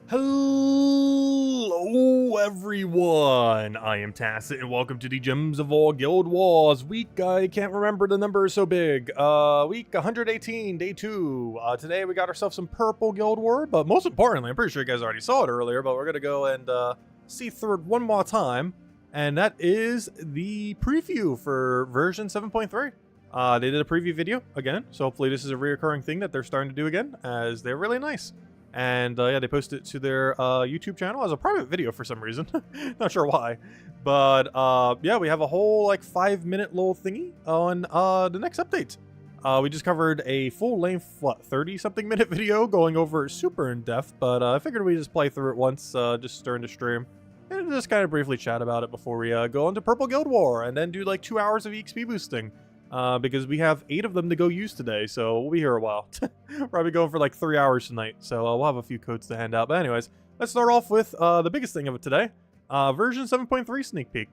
Hello everyone, I am Tacit and welcome to the Gems of War Guild Wars week, I can't remember the number is so big, week 118, day 2. Today we got ourselves some purple Guild War, but most importantly, I'm pretty sure you guys already saw it earlier, but we're gonna go and see through it one more time, and that is the preview for version 7.3. They did a preview video again, so hopefully this is a reoccurring thing that they're starting to do again, as they're really nice. And yeah, they posted it to their YouTube channel as a private video for some reason. Not sure why. But yeah, we have a whole like 5-minute little thingy on the next update. We just covered a full-length, what, 30-something minute video going over super in-depth, but I figured we'd just play through it once just during the stream. And just kind of briefly chat about it before we go into Purple Guild War, and then do like 2 hours of EXP boosting. Because we have 8 of them to go use today, so we'll be here a while. Probably going for like 3 hours tonight, so we'll have a few codes to hand out. But anyways, let's start off with the biggest thing of it today, version 7.3 sneak peek.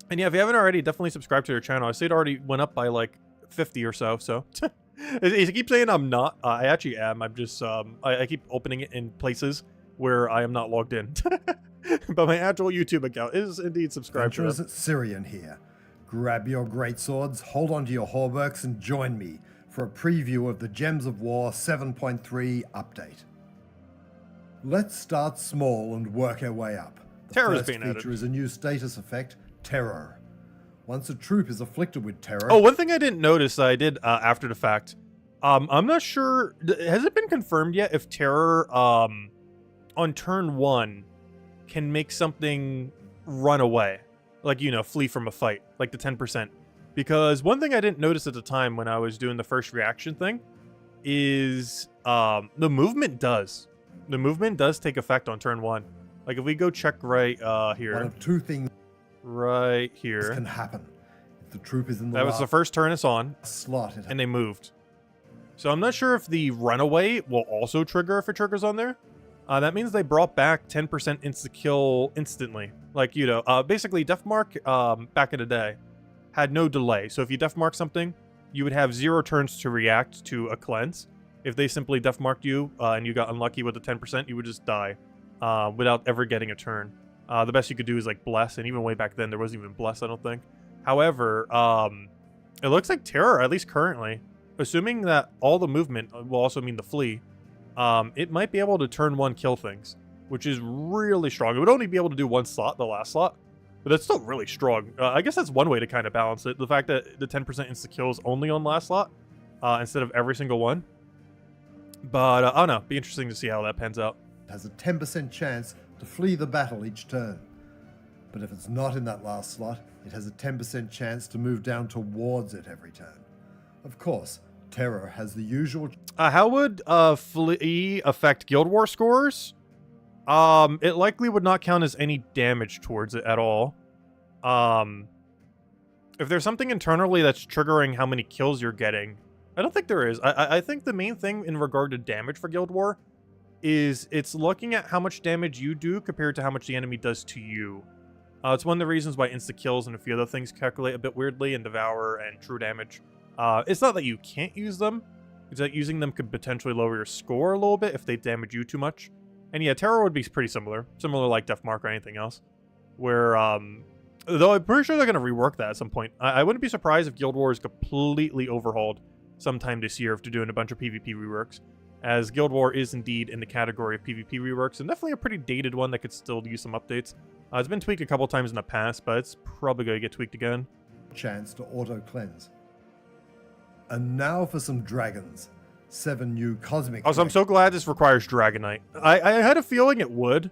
And yeah, if you haven't already, definitely subscribe to their channel. I see it already went up by like 50 or so, so... I keep saying I'm not. I actually am. I'm just, I keep opening it in places where I am not logged in. But my actual YouTube account is indeed subscribed to Adventurers Syrian here. Grab your greatswords, hold onto your hauberks, and join me for a preview of the Gems of War 7.3 update. Let's start small and work our way up. The Terror's first being added. feature is a new status effect, Terror. Once a troop is afflicted with terror... Oh, one thing I didn't notice that I did after the fact. I'm not sure... Has it been confirmed yet if Terror, on turn 1, can make something run away? Like, you know, flee from a fight, like the 10%. Because one thing I didn't notice at the time when I was doing the first reaction thing is the movement does. The movement does take effect on turn 1. Like, if we go check right here. One of two things right here. can happen. If the troop is in the That was the first turn it's on, slot, and they moved. So I'm not sure if the runaway will also trigger if it triggers on there. That means they brought back 10% insta-kill instantly. Like, you know, basically Deathmark, back in the day, had no delay. So if you Deathmark something, you would have 0 turns to react to a cleanse. If they simply Deathmarked you, and you got unlucky with the 10%, you would just die, without ever getting a turn. The best you could do is, like, Bless, and even way back then, there wasn't even Bless, I don't think. However, it looks like Terror, at least currently, assuming that all the movement will also mean the flee, it might be able to turn 1 kill things, which is really strong. It would only be able to do 1 slot, the last slot, but that's still really strong. I guess that's one way to kind of balance it. The fact that the 10% insta-kill is only on last slot, instead of every single one. But, I don't know. Be interesting to see how that pans out. It has a 10% chance to flee the battle each turn. But if it's not in that last slot, it has a 10% chance to move down towards it every turn. Of course, Terror has the usual... How would flee affect Guild War scores? It likely would not count as any damage towards it at all. If there's something internally that's triggering how many kills you're getting, I don't think there is. I think the main thing in regard to damage for Guild War is it's looking at how much damage you do compared to how much the enemy does to you. It's one of the reasons why insta-kills and a few other things calculate a bit weirdly in Devour and True Damage. It's not that you can't use them, it's that using them could potentially lower your score a little bit if they damage you too much. And yeah, Terror would be pretty similar like Deathmark or anything else. Where, though I'm pretty sure they're going to rework that at some point. I wouldn't be surprised if Guild War is completely overhauled sometime this year if they're doing a bunch of PvP reworks. As Guild War is indeed in the category of PvP reworks, and definitely a pretty dated one that could still use some updates. It's been tweaked a couple times in the past, but it's probably going to get tweaked again. chance to auto-cleanse. And now for some dragons. 7 new cosmic... Also, I'm so glad this requires Dragonite. I had a feeling it would,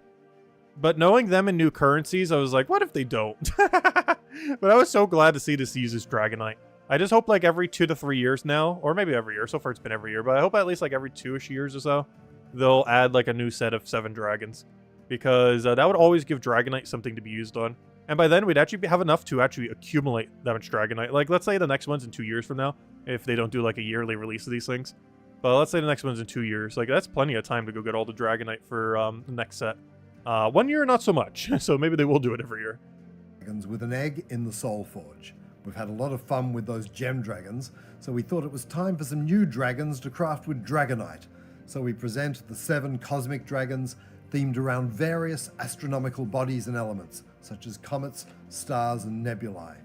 but knowing them in new currencies, I was like, what if they don't? But I was so glad to see this uses Dragonite. I just hope like every 2 to 3 years now, or maybe every year. So far it's been every year, but I hope at least like every 2-ish years or so, they'll add like a new set of 7 dragons. Because that would always give Dragonite something to be used on. And by then, we'd actually have enough to actually accumulate that much Dragonite. Like, let's say the next one's in 2 years from now, if they don't do like a yearly release of these things. But let's say the next one's in 2 years. Like, that's plenty of time to go get all the Dragonite for the next set. 1 year, not so much. So maybe they will do it every year. Dragons with an egg in the Soul Forge. We've had a lot of fun with those gem dragons, so we thought it was time for some new dragons to craft with Dragonite. So we present the 7 cosmic dragons themed around various astronomical bodies and elements, such as comets, stars, and nebulae.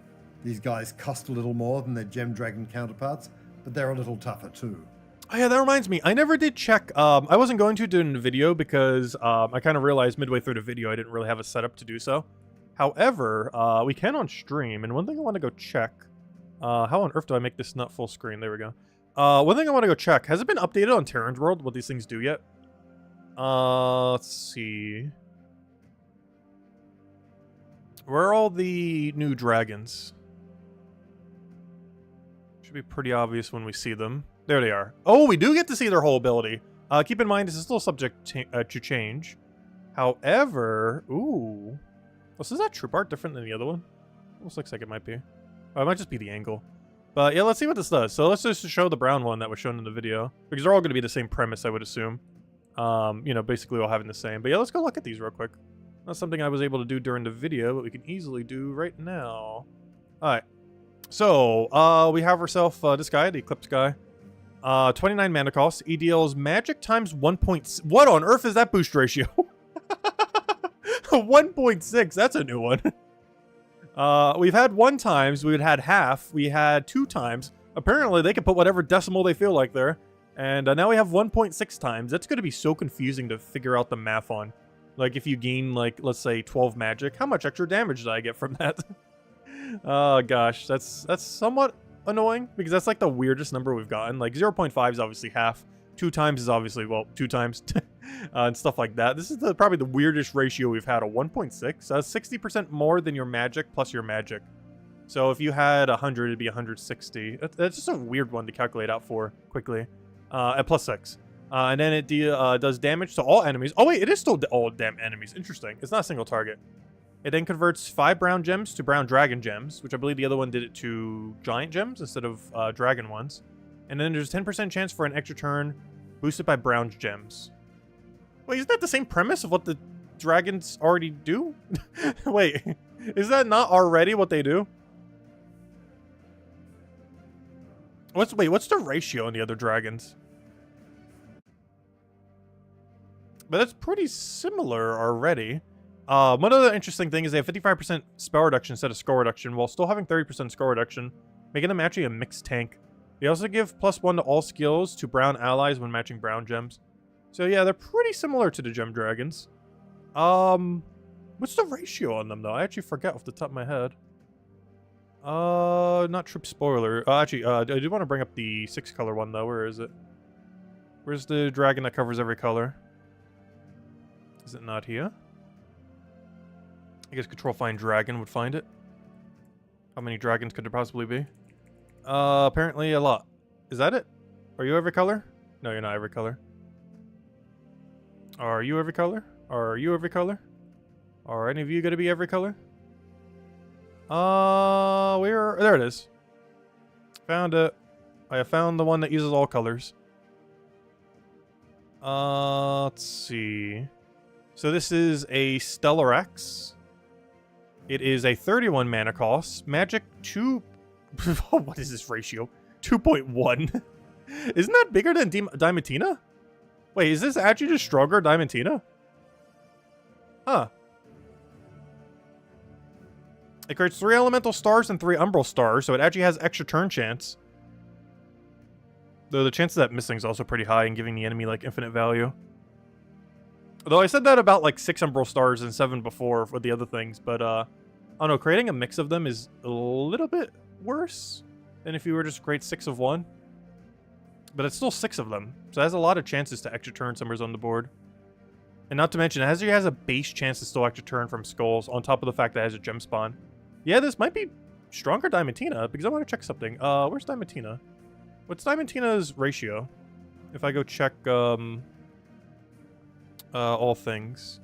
These guys cost a little more than their gem dragon counterparts, but they're a little tougher too. Oh yeah, that reminds me. I never did check. I wasn't going to do it in the video because I kind of realized midway through the video I didn't really have a setup to do so. However, we can on stream, and one thing I want to go check. How on earth do I make this not full screen? There we go. One thing I want to go check. Has it been updated on Terran's World, what these things do yet? Let's see. Where are all the new dragons? Should be pretty obvious when we see them. There they are. Oh, we do get to see their whole ability. Keep in mind, this is still subject to change. However, ooh. Oh, so is that troop art different than the other one? Almost looks like it might be. Oh, it might just be the angle. But yeah, let's see what this does. So let's just show the brown one that was shown in the video. Because they're all going to be the same premise, I would assume. You know, basically all having the same. But yeah, let's go look at these real quick. Not something I was able to do during the video, but we can easily do right now. Alright. So, we have ourselves this guy, the Eclipse guy. 29 mana cost. He deals magic times 1. What on earth is that boost ratio? 1.6. That's a new one. We've had 1 times. We've had half. We had 2 times. Apparently, they can put whatever decimal they feel like there. And now we have 1.6 times. That's going to be so confusing to figure out the math on. Like, if you gain, like, let's say 12 magic, how much extra damage did I get from that? Oh, gosh. That's somewhat annoying, because that's, like, the weirdest number we've gotten. Like, 0.5 is obviously half. 2 times is obviously, well, 2 times. And stuff like that. This is probably the weirdest ratio we've had, a 1.6. That's 60% more than your magic plus your magic. So if you had 100, it'd be 160. That's just a weird one to calculate out for quickly. At plus 6. And then it does damage to all enemies. Oh, wait, it is still all damn enemies. Interesting. It's not a single target. It then converts 5 brown gems to brown dragon gems, which I believe the other one did it to giant gems instead of dragon ones. And then there's a 10% chance for an extra turn boosted by brown gems. Wait, isn't that the same premise of what the dragons already do? Wait, is that not already what they do? What's the ratio on the other dragons? But that's pretty similar already. One other interesting thing is they have 55% spell reduction instead of score reduction, while still having 30% score reduction, making them actually a mixed tank. They also give +1 to all skills to brown allies when matching brown gems. So yeah, they're pretty similar to the gem dragons. What's the ratio on them though? I actually forget off the top of my head. Not troop spoiler. Actually, I do want to bring up the 6-color one though. Where is it? Where's the dragon that covers every color? Is it not here? I guess Control Find Dragon would find it. How many dragons could there possibly be? Apparently a lot. Is that it? Are you every color? No, you're not every color. Are you every color? Are you every color? Are any of you gonna be every color? There it is. Found it. I have found the one that uses all colors. Let's see. So this is a Stellar X. It is a 31 mana cost. Magic 2... What is this ratio? 2.1. Isn't that bigger than Diamantina? Wait, is this actually just stronger Diamantina? Huh. It creates 3 elemental stars and 3 umbral stars, so it actually has extra turn chance. Though the chance of that missing is also pretty high and giving the enemy like infinite value. Although I said that about like 6 umbral stars and 7 before with the other things, but I don't know, creating a mix of them is a little bit worse than if you were just to create 6 of one. But it's still 6 of them, so it has a lot of chances to extra turn somewhere on the board. And not to mention, it has a base chance to still extra turn from skulls, on top of the fact that it has a gem spawn. Yeah, this might be stronger Diamantina, because I want to check something. Where's Diamantina? What's Diamantina's ratio? If I go check, all things.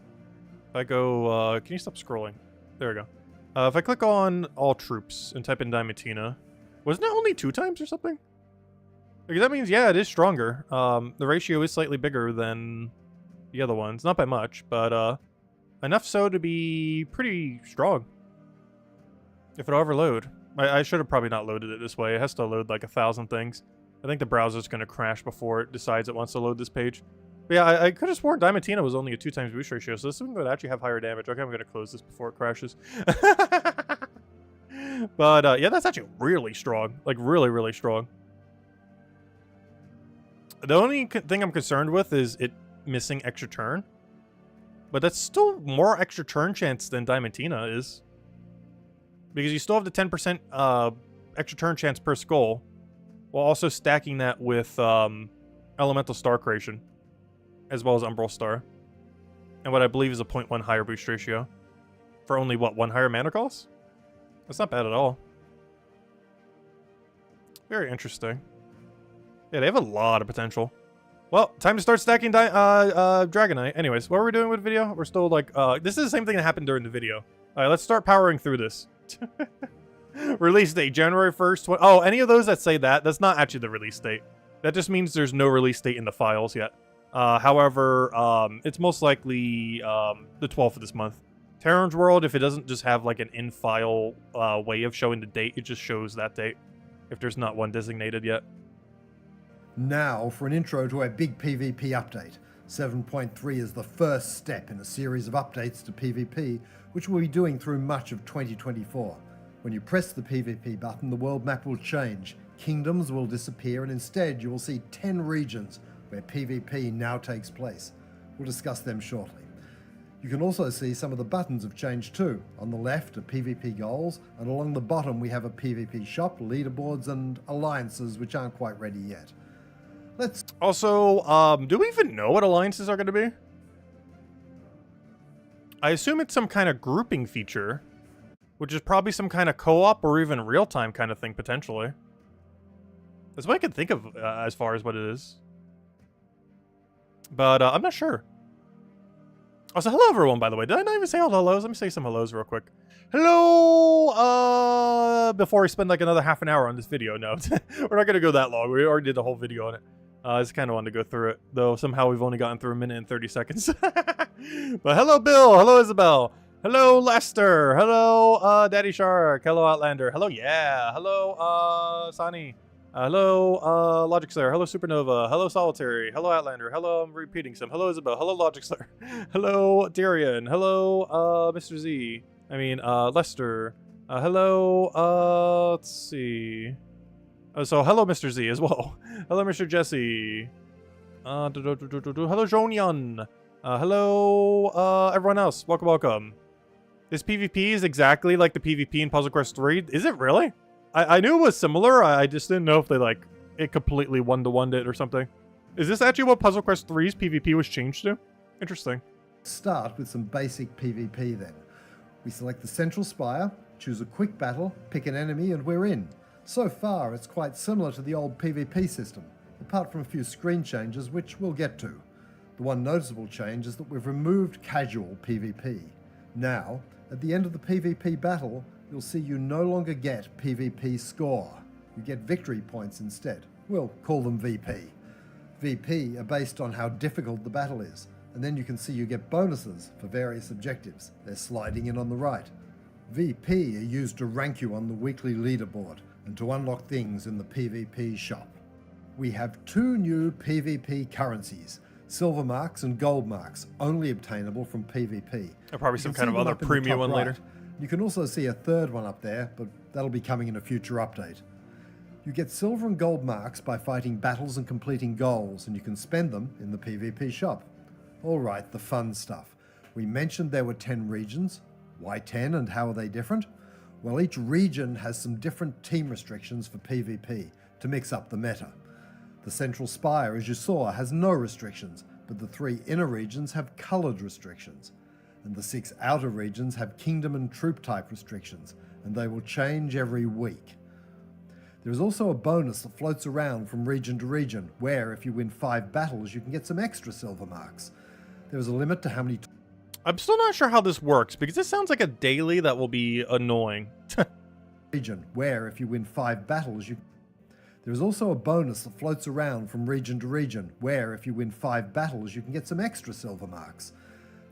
If I go, can you stop scrolling? There we go. If I click on all troops and type in Diamantina, wasn't it only 2 times or something? Because that means, yeah, it is stronger. The ratio is slightly bigger than the other ones. Not by much, but enough so to be pretty strong. If it'll ever load. I should have probably not loaded it this way. It has to load like 1,000 things. I think the browser's going to crash before it decides it wants to load this page. But yeah, I could have sworn Diamantina was only a 2 times boost ratio, so this one would actually have higher damage. Okay, I'm going to close this before it crashes. But yeah, that's actually really strong. Like, really, really strong. The only thing I'm concerned with is it missing extra turn. But that's still more extra turn chance than Diamantina is. Because you still have the 10% extra turn chance per skull, while also stacking that with Elemental Star Creation, as well as Umbral Star. And what I believe is a 0.1 higher boost ratio. For only, what, 1 higher mana cost? That's not bad at all. Very interesting. Yeah, they have a lot of potential. Well, time to start stacking Dragonite. Anyways, what are we doing with the video? We're still like, this is the same thing that happened during the video. Alright, let's start powering through this. Release date, January 1st. Oh, any of those that say that, that's not actually the release date. That just means there's no release date in the files yet. However, it's most likely the 12th of this month. Terran's World, if it doesn't just have like an in-file way of showing the date, it just shows that date, if there's not one designated yet. Now for an intro to a big PvP update. 7.3 is the first step in a series of updates to PvP, which we'll be doing through much of 2024. When you press the PvP button, the world map will change, kingdoms will disappear, and instead you will see 10 regions where PvP now takes place. We'll discuss them shortly. You can also see some of the buttons have changed too. On the left are PvP goals, and along the bottom we have a PvP shop, leaderboards, and alliances which aren't quite ready yet. Let's also, do we even know what alliances are going to be? I assume it's some kind of grouping feature, which is probably some kind of co-op or even real-time kind of thing, potentially. That's what I can think of as far as what it is. But I'm not sure. Also, hello everyone, by the way. Did I not even say all the hellos? Let me say some hellos real quick. Hello! Before we spend like another half an hour on this video. No, we're not going to go that long. We already did the whole video on it. I just kind of wanted to go through it, though somehow we've only gotten through 1 minute and 30 seconds. But hello, Bill. Hello, Isabel. Hello, Lester. Hello, Daddy Shark. Hello, Outlander. Hello, yeah. Hello, Sani. Hello, Logic Slayer. Hello, Supernova. Hello, Solitary. Hello, Outlander. Hello, I'm repeating some. Hello, Isabel. Hello, Logic Slayer. Hello, Darian. Hello, Mr. Z. I mean, Lester. Hello, let's see. So, hello, Mr. Z as well. Hello, Mr. Jesse. Hello, Jonian. Hello, everyone else. Welcome, welcome. This PvP is exactly like the PvP in Puzzle Quest 3. Is it really? I knew it was similar. I just didn't know if they, like, it completely one-to-one'd it or something. Is this actually what Puzzle Quest 3's PvP was changed to? Interesting. start with some basic PvP then. We select the central spire, choose a quick battle, pick an enemy, and we're in. So far, it's quite similar to the old PvP system, apart from a few screen changes which we'll get to. The one noticeable change is that we've removed casual PvP. Now, at the end of the PvP battle, you'll see you no longer get PvP score. You get victory points instead. We'll call them VP. VP are based on how difficult the battle is, and then you can see you get bonuses for various objectives. They're sliding in on the right. VP are used to rank you on the weekly leaderboard and to unlock things in the PvP shop. We have two new PvP currencies, silver marks and gold marks, only obtainable from PvP. Or probably some kind of other premium one later. You can also see a third one up there, but that'll be coming in a future update. You get silver and gold marks by fighting battles and completing goals, and you can spend them in the PvP shop. Alright, the fun stuff. We mentioned there were 10 regions. Why 10 and how are they different? Well, each region has some different team restrictions for PvP to mix up the meta. The central spire, as you saw, has no restrictions, but the 3 inner regions have coloured restrictions. And the 6 outer regions have kingdom and troop type restrictions, and they will change every week. There is also a bonus that floats around from region to region, where if you win 5 battles, you can get some extra silver marks. There is a limit to how many... I'm still not sure how this works, because this sounds like a daily that will be annoying. region, where if you win 5 battles, you... There is also a bonus that floats around from region to region, where if you win 5 battles, you can get some extra silver marks.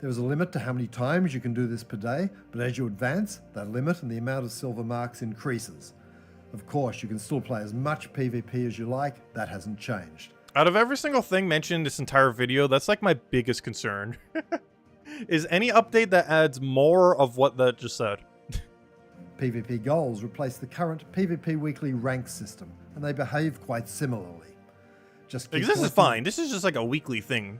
There is a limit to how many times you can do this per day, but as you advance, that limit and the amount of silver marks increases. Of course, you can still play as much PvP as you like, that hasn't changed. Out of every single thing mentioned in this entire video, that's like my biggest concern. Is any update that adds more of what that just said. PvP goals replace the current PvP weekly rank system, and they behave quite similarly. Just Like, this is fine. This is just like a weekly thing.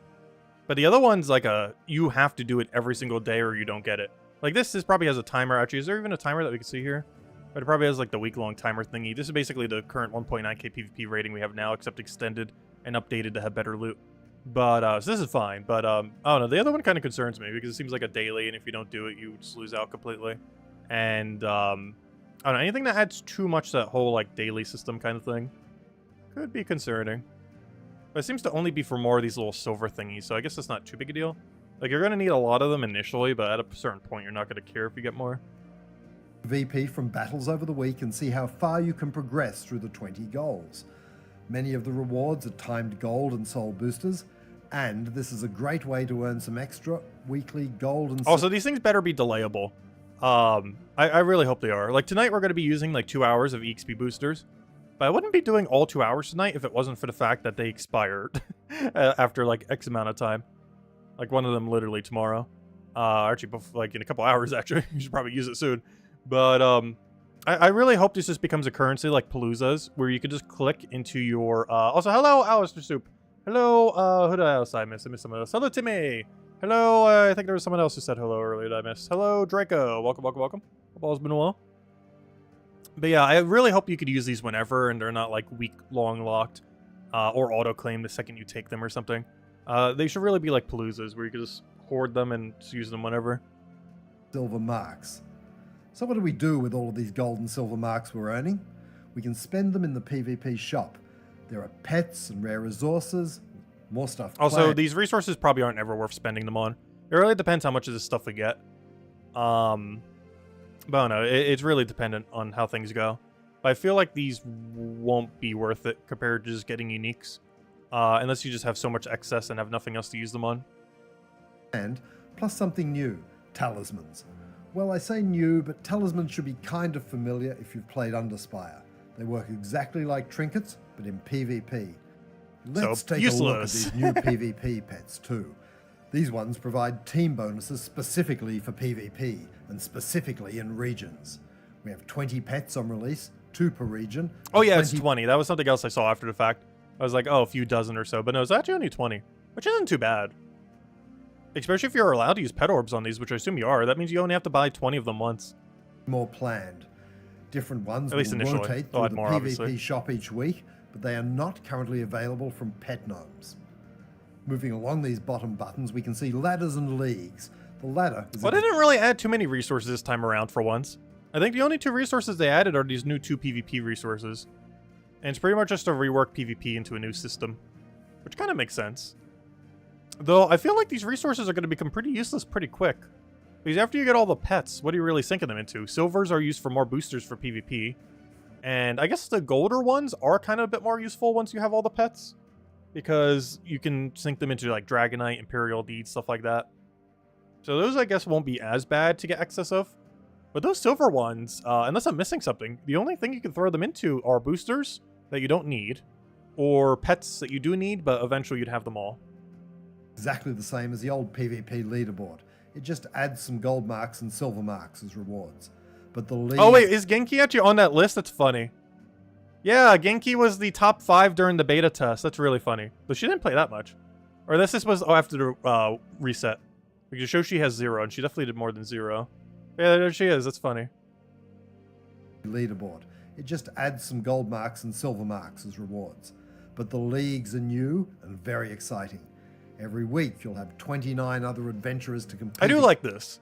But the other one's like you have to do it every single day or you don't get it. Like this probably has a timer. Actually, is there even a timer that we can see here? But it probably has like the week-long timer thingy. This is basically the current 1.9k PvP rating we have now, except extended and updated to have better loot. But so this is fine. But I don't know. The other one kind of concerns me because it seems like a daily, and if you don't do it, you just lose out completely. And I don't know, anything that adds too much to that whole like daily system kind of thing could be concerning. But it seems to only be for more of these little silver thingies, so I guess that's not too big a deal. Like, you're going to need a lot of them initially, but at a certain point, you're not going to care if you get more. VP from battles over the week and see how far you can progress through the 20 goals. Many of the rewards are timed gold and soul boosters, and this is a great way to earn some extra weekly gold and Also, these things better be delayable. I really hope they are. Like, tonight we're going to be using, like, 2 hours of EXP boosters. But I wouldn't be doing all 2 hours tonight if it wasn't for the fact that they expired after, like, X amount of time. Like, one of them literally tomorrow. Actually, like, in a couple hours, actually. You should probably use it soon. But, I really hope this just becomes a currency like Palooza's, where you could just click into your, also, hello, Alistair Soup. Hello, who did I else I miss? I missed someone else. Hello, Timmy. Hello, I think there was someone else who said hello earlier that I missed. Hello, Draco. Welcome, welcome, welcome. Hope all's been well. But yeah, I really hope you could use these whenever, and they're not, like, week-long locked, or auto-claim the second you take them or something. They should really be like Palooza's, where you could just hoard them and just use them whenever. silver marks. So what do we do with all of these gold and silver marks we're earning? We can spend them in the PvP shop. There are pets and rare resources, more stuff. Also, these resources probably aren't ever worth spending them on. It really depends how much of this stuff we get. But I don't know, it's really dependent on how things go. But I feel like these won't be worth it compared to just getting uniques. Unless you just have so much excess and have nothing else to use them on. And plus something new, talismans. Well, I say new, but talismans should be kind of familiar if you've played under Spire. They work exactly like trinkets, but in PvP. Let's take a look at these new PvP pets too. These ones provide team bonuses specifically for PvP, and specifically in regions. We have 20 pets on release, 2 per region. Oh yeah, it's 20. That was something else I saw after the fact. I was like, oh, a few dozen or so. But no, it's actually only 20, which isn't too bad. Especially if you're allowed to use pet orbs on these, which I assume you are. That means you only have to buy 20 of them once. More planned. Different ones At least will initially. rotate They'll through add the more, PvP obviously. shop each week, but they are not currently available from pet gnomes. Moving along these bottom buttons, we can see ladders and leagues. The ladder is... Well, they didn't really add too many resources this time around for once. I think the only 2 resources they added are these new 2 PvP resources. And it's pretty much just to rework PvP into a new system. Which kind of makes sense. Though, I feel like these resources are going to become pretty useless pretty quick. Because after you get all the pets, what are you really sinking them into? Silvers are used for more boosters for PvP. And I guess the golder ones are kind of a bit more useful once you have all the pets. Because you can sink them into, like, Dragonite, Imperial Deeds, stuff like that. So those, I guess, won't be as bad to get excess of. But those silver ones, unless I'm missing something, the only thing you can throw them into are boosters that you don't need. Or pets that you do need, but eventually you'd have them all. exactly the same as the old PvP leaderboard. It just adds some gold marks and silver marks as rewards. But the league... Oh wait, is Genki actually on that list? That's funny. Yeah, Genki was the top 5 during the beta test. That's really funny. But she didn't play that much. Or this is supposed to... Oh, after the reset. Because Shoshi has 0, and she definitely did more than 0. Yeah, there she is. That's funny. leaderboard. It just adds some gold marks and silver marks as rewards. But the leagues are new and very exciting. Every week you'll have 29 other adventurers to compete. I do like this.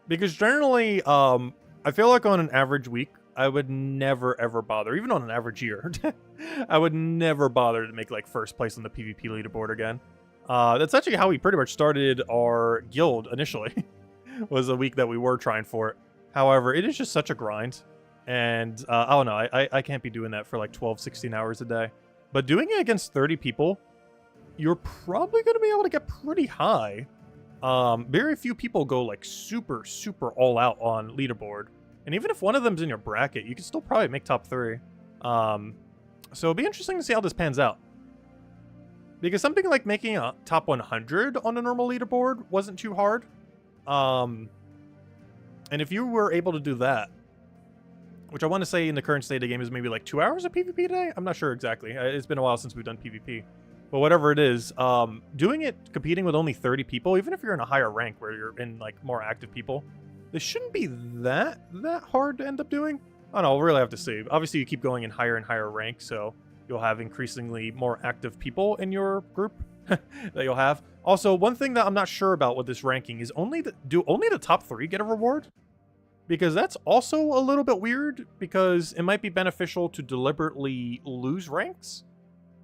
Because generally, I feel like on an average week, I would never ever bother, even on an average year, I would never bother to make like first place on the PvP leaderboard again. That's actually how we pretty much started our guild initially, was a week that we were trying for it. However, it is just such a grind. And I don't know, I can't be doing that for like 12, 16 hours a day. But doing it against 30 people, you're probably going to be able to get pretty high. Very few people go like super all out on leaderboard. And even if one of them's in your bracket, you can still probably make top 3. So it'll be interesting to see how this pans out. Because something like making a top 100 on a normal leaderboard wasn't too hard. And if you were able to do that, which I want to say in the current state of the game is maybe like 2 hours of PvP a day? I'm not sure exactly. It's been a while since we've done PvP. But whatever it is, doing it, competing with only 30 people, even if you're in a higher rank where you're in like more active people, this shouldn't be that hard to end up doing. I don't know, we'll really have to see. Obviously, you keep going in higher and higher rank, so you'll have increasingly more active people in your group that you'll have. Also, one thing that I'm not sure about with this ranking is do only the top 3 get a reward? Because that's also a little bit weird, because it might be beneficial to deliberately lose ranks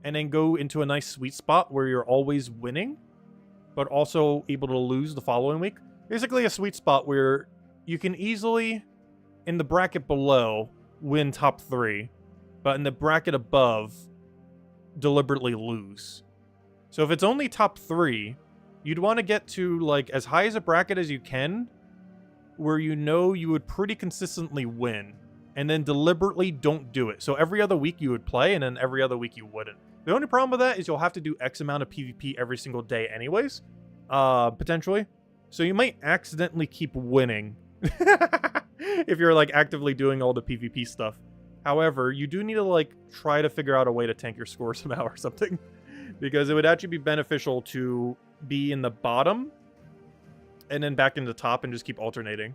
and then go into a nice sweet spot where you're always winning, but also able to lose the following week. Basically a sweet spot where you can easily, in the bracket below, win top 3, but in the bracket above, deliberately lose. So if it's only top 3, you'd want to get to like as high as a bracket as you can, where you know you would pretty consistently win, and then deliberately don't do it. So every other week you would play, and then every other week you wouldn't. The only problem with that is you'll have to do X amount of PvP every single day anyways, potentially. So you might accidentally keep winning if you're like actively doing all the PvP stuff. However, you do need to like try to figure out a way to tank your score somehow or something, because it would actually be beneficial to be in the bottom and then back in the top and just keep alternating.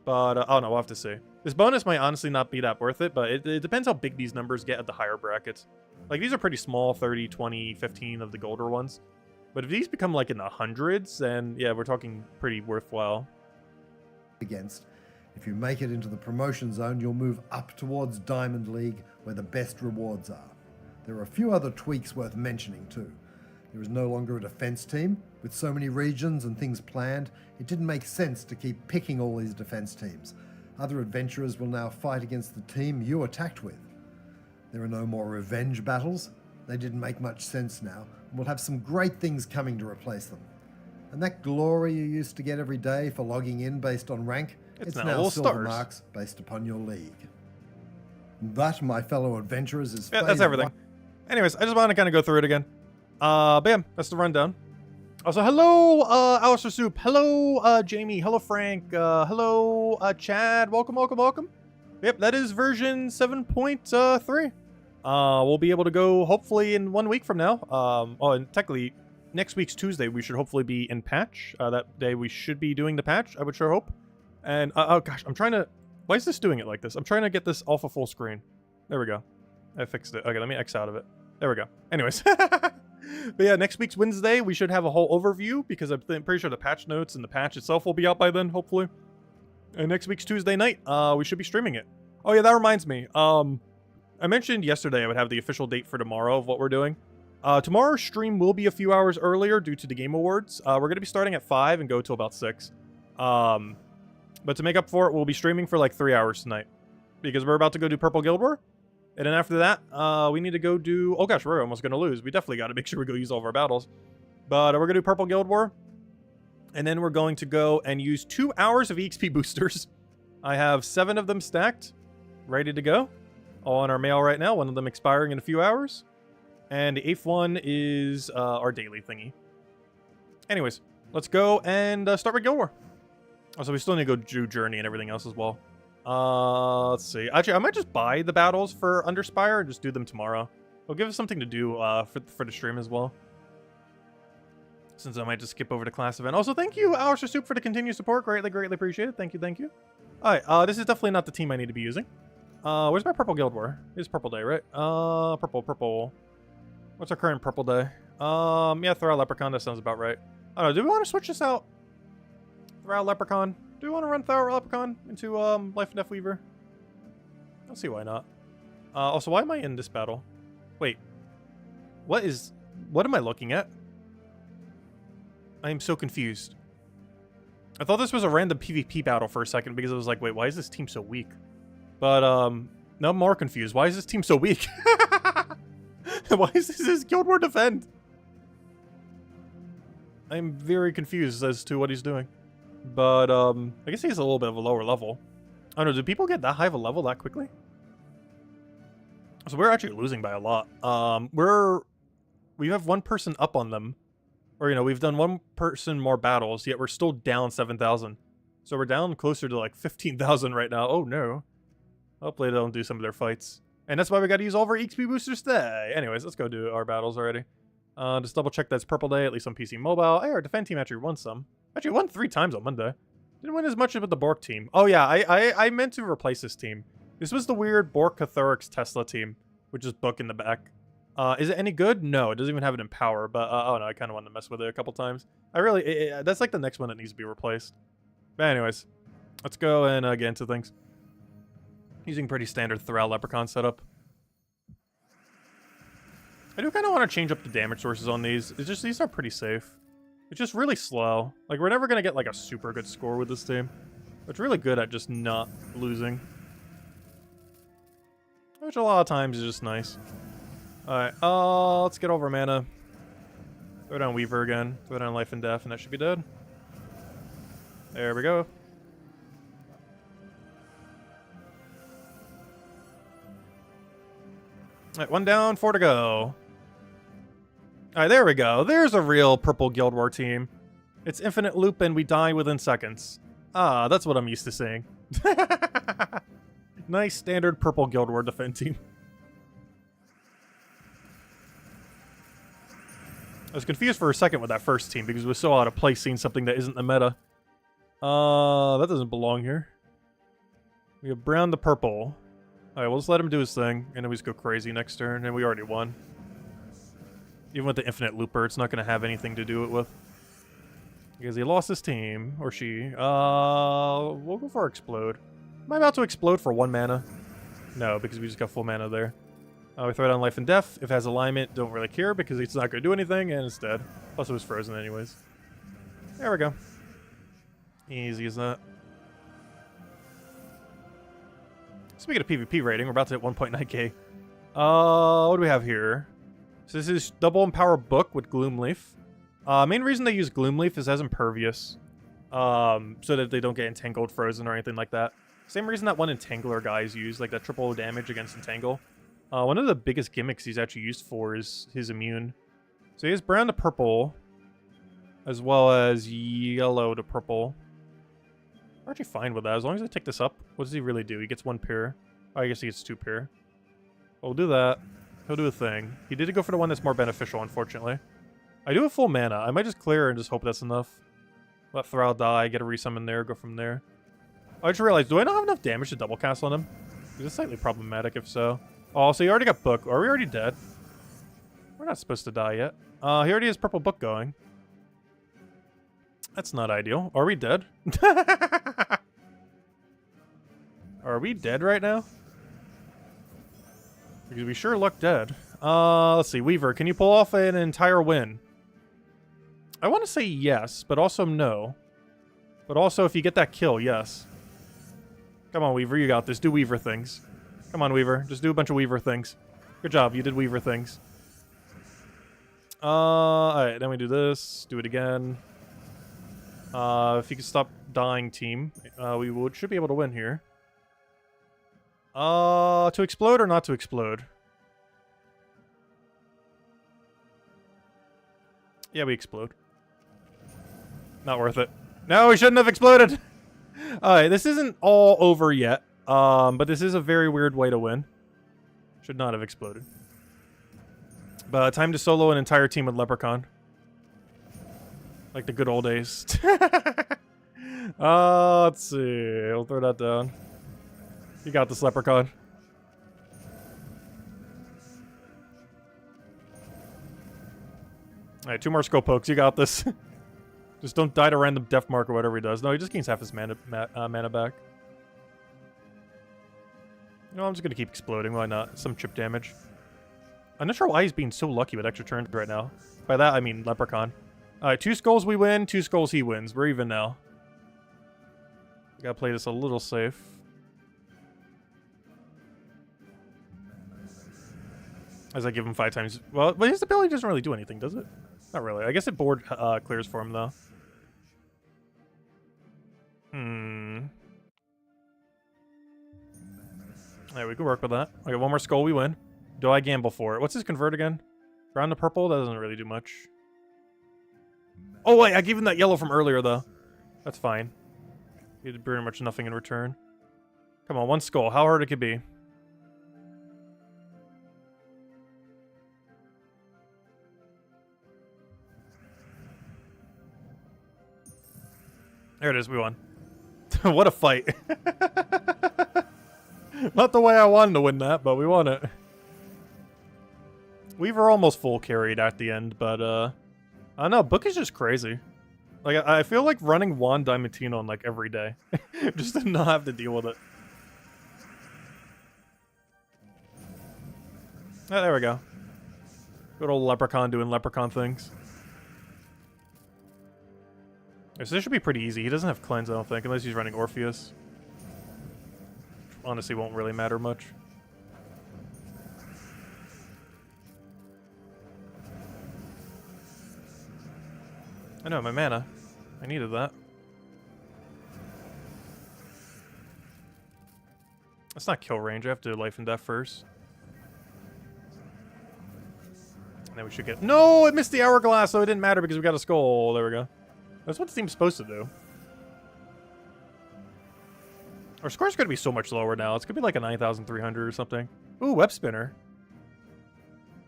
But, oh no, we'll have to see. This bonus might honestly not be that worth it, but it depends how big these numbers get at the higher brackets. Like, these are pretty small, 30, 20, 15 of the golder ones. But if these become, like, in the hundreds, then, yeah, we're talking pretty worthwhile. Against. If you make it into the promotion zone, you'll move up towards Diamond League, where the best rewards are. There are a few other tweaks worth mentioning, too. There is no longer a defense team. With so many regions and things planned, it didn't make sense to keep picking all these defense teams. Other adventurers will now fight against the team you attacked with. There are no more revenge battles. They didn't make much sense now, and we'll have some great things coming to replace them. And that glory you used to get every day for logging in based on rank, it's now all silver stars. marks based upon your league. That, my fellow adventurers, is Yeah, that's everything. Anyways, I just want to kind of go through it again. But yeah, that's the rundown. Also, hello, Alistair Soup. Hello, Jamie. Hello, Frank. Hello, Chad. Welcome, welcome, welcome. Yep, that is version 7.3. We'll be able to go, hopefully, in 1 week from now. Oh, and technically, next week's Tuesday, we should hopefully be in patch. That day, we should be doing the patch, I would sure hope. And, oh gosh, I'm trying to... Why is this doing it like this? I'm trying to get this off of full screen. There we go. I fixed it. Okay, let me X out of it. There we go. Anyways. But yeah, next week's Wednesday, we should have a whole overview, because I'm pretty sure the patch notes and the patch itself will be out by then, hopefully. And next week's Tuesday night, we should be streaming it. Oh yeah, that reminds me. I mentioned yesterday I would have the official date for tomorrow of what we're doing. Tomorrow's stream will be a few hours earlier due to the Game Awards. We're going to be starting at 5 and go till about 6. But to make up for it, we'll be streaming for like 3 hours tonight, because we're about to go do Purple Guild War. And then after that, we need to go do... Oh gosh, we're almost going to lose. We definitely got to make sure we go use all of our battles. But we're going to do Purple Guild War. And then we're going to go and use 2 hours of EXP boosters. I have 7 of them stacked, ready to go. All on our mail right now, one of them expiring in a few hours. And the 8th one is our daily thingy. Anyways, let's go and start with Guild War. Also, we still need to go do Journey and everything else as well. Let's see. Actually, I might just buy the battles for Under Spire and just do them tomorrow. It'll give us something to do for the stream as well. Since I might just skip over to class event. Also, thank you, Alistair Soup, for the continued support. Greatly, greatly appreciated. Thank you, thank you. Alright, this is definitely not the team I need to be using. Where's my Purple Guild War? It's Purple Day, right? Purple. What's our current Purple Day? Yeah, Throw Leprechaun, that sounds about right. I don't know, do we want to switch this out? Throw Leprechaun. Do we want to run Throw Leprechaun into Life and Death Weaver? I'll see why not. Also, why am I in this battle? Wait. What am I looking at? I am so confused. I thought this was a random PvP battle for a second, because I was like, wait, why is this team so weak? But, now I'm more confused. Why is this team so weak? Why is this Guild War Defend? I'm very confused as to what he's doing. But, I guess he's a little bit of a lower level. I don't know, do people get that high of a level that quickly? So we're actually losing by a lot. We have one person up on them. Or, you know, we've done one person more battles, yet we're still down 7,000. So we're down closer to like 15,000 right now. Oh no. Hopefully they don't do some of their fights. And that's why we gotta use all of our XP boosters today. Anyways, let's go do our battles already. Just double check that's purple day, at least on PC Mobile. Hey, our defend team actually won some. Actually won 3 times on Monday. Didn't win as much with the Bork team. Oh yeah, I meant to replace this team. This was the weird Bork Cathurix Tesla team, which is book in the back. Is it any good? No, it doesn't even have it in power, but oh no, I kind of wanted to mess with it a couple times. That's like the next one that needs to be replaced. But anyways, let's go and get into things. Using pretty standard Thrall Leprechaun setup. I do kind of want to change up the damage sources on these. It's just, these are pretty safe. It's just really slow. Like, we're never going to get like a super good score with this team. It's really good at just not losing. Which a lot of times is just nice. Alright, let's get over mana. Throw down Weaver again. Throw down Life and Death, and that should be dead. There we go. Alright, 1 down, 4 to go. Alright, there we go. There's a real purple Guild War team. It's infinite loop and we die within seconds. Ah, that's what I'm used to seeing. Nice standard purple Guild War defend team. I was confused for a second with that first team because it was so out of place seeing something that isn't the meta. That doesn't belong here. We have brown to purple. Alright, we'll just let him do his thing, and then we just go crazy next turn, and we already won. Even with the infinite looper, it's not going to have anything to do it with. Because he lost his team, or she. We'll go for Explode. Am I about to explode for 1 mana? No, because we just got full mana there. We throw down Life and Death. If it has alignment, don't really care because it's not going to do anything, and it's dead. Plus, it was frozen anyways. There we go. Easy as that. Speaking of PvP rating, we're about to hit 1.9k. What do we have here? So this is double Empower Book with Gloomleaf. Main reason they use Gloomleaf is as Impervious. So that they don't get entangled, frozen, or anything like that. Same reason that one Entangler guys use, like that triple damage against Entangle. One of the biggest gimmicks he's actually used for is his immune. So he has brown to purple, as well as yellow to purple. I'm actually fine with that. As long as I take this up, what does he really do? He gets 1 pair. Oh, I guess he gets 2 pair. We'll do that. He'll do a thing. He did go for the one that's more beneficial, unfortunately. I do have full mana. I might just clear and just hope that's enough. Let Thrall die, get a resummon there, go from there. I just realized, do I not have enough damage to double cast on him? It's slightly problematic if so. Oh, so he already got Book. Are we already dead? We're not supposed to die yet. He already has purple Book going. That's not ideal. Are we dead? Are we dead right now? Because we sure look dead. Let's see. Weaver, can you pull off an entire win? I want to say yes, but also no. But also, if you get that kill, yes. Come on, Weaver. You got this. Do Weaver things. Come on, Weaver. Just do a bunch of Weaver things. Good job. You did Weaver things. Alright. Then we do this. Do it again. If you could stop dying, team, we should be able to win here. To explode or not to explode? Yeah, we explode. Not worth it. No, we shouldn't have exploded! Alright, this isn't all over yet. But this is a very weird way to win. Should not have exploded. But time to solo an entire team with Leprechaun. Like the good old days. Let's see. We'll throw that down. You got this, Leprechaun. Alright, 2 more skull pokes. You got this. Just don't die to random death mark or whatever he does. No, he just gains half his mana back. No, I'm just gonna keep exploding. Why not? Some chip damage. I'm not sure why he's being so lucky with extra turns right now. By that, I mean Leprechaun. Alright, 2 skulls we win, 2 skulls he wins. We're even now. We gotta play this a little safe. As I give him 5 times. Well, but his ability doesn't really do anything, does it? Not really. I guess it board clears for him, though. Alright, we can work with that. Okay, 1 more skull, we win. Do I gamble for it? What's his convert again? Brown to purple? That doesn't really do much. Oh, wait, I gave him that yellow from earlier, though. That's fine. He did pretty much nothing in return. Come on, one skull. How hard it could be. There it is, we won. What a fight. Not the way I wanted to win that, but we won it. We were almost full carried at the end, but I don't know, Book is just crazy. Like, I feel like running Juan Diamantino on, like, every day. Just to not have to deal with it. Oh, there we go. Good old Leprechaun doing Leprechaun things. So this should be pretty easy. He doesn't have cleanse, I don't think, unless he's running Orpheus. Honestly, won't really matter much. I know, my mana. I needed that. That's not kill range. I have to do life and death first. And then we should get... No! It missed the hourglass, so it didn't matter because we got a skull. There we go. That's what the team's supposed to do. Our score's going to be so much lower now. It's going to be like a 9,300 or something. Ooh, web spinner.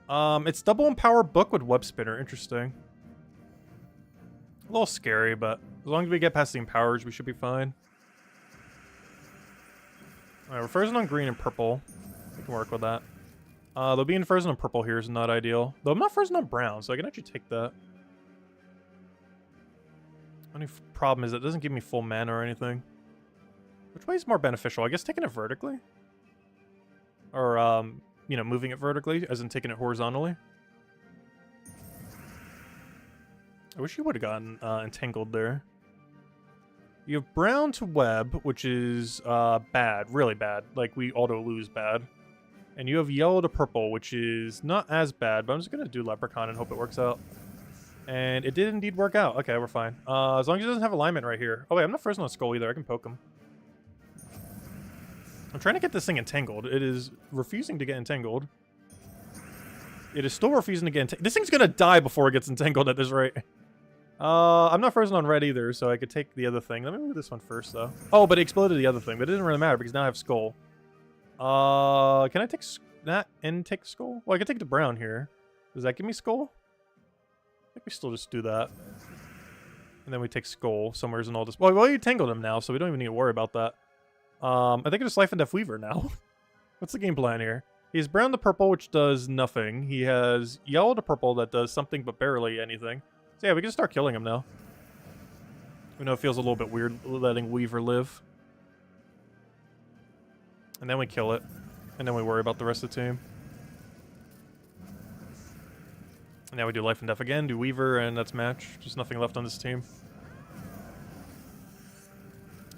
It's double empower book with web spinner. Interesting. A little scary, but as long as we get past the empowers, we should be fine. Alright, we're frozen on green and purple. We can work with that. Though being frozen on purple here is not ideal. Though I'm not frozen on brown, so I can actually take that. Only problem is it doesn't give me full mana or anything. Which way is more beneficial? I guess taking it vertically? Or, you know, moving it vertically, as in taking it horizontally? I wish you would have gotten entangled there. You have brown to web, which is bad, really bad. Like, we auto-lose bad. And you have yellow to purple, which is not as bad, but I'm just going to do Leprechaun and hope it works out. And it did indeed work out. Okay, we're fine. As long as it doesn't have alignment right here. Oh, wait, I'm not frozen on Skull either. I can poke him. I'm trying to get this thing entangled. It is refusing to get entangled. It is still refusing to get entangled. This thing's going to die before it gets entangled at this rate. I'm not frozen on red either, so I could take the other thing. Let me move this one first, though. Oh, but it exploded the other thing, but it didn't really matter because now I have Skull. Can I take that and take Skull? Well, I can take the brown here. Does that give me Skull? I think we still just do that. And then we take Skull somewheres in all this. Well, you tangled him now, so we don't even need to worry about that. I think it's Life and Death Weaver now. What's the game plan here? He has brown to purple, which does nothing. He has yellow to purple that does something but barely anything. So yeah, we can start killing him now. We know it feels a little bit weird letting Weaver live. And then we kill it. And then we worry about the rest of the team. And now we do Life and Death again, do Weaver, and that's match. Just nothing left on this team.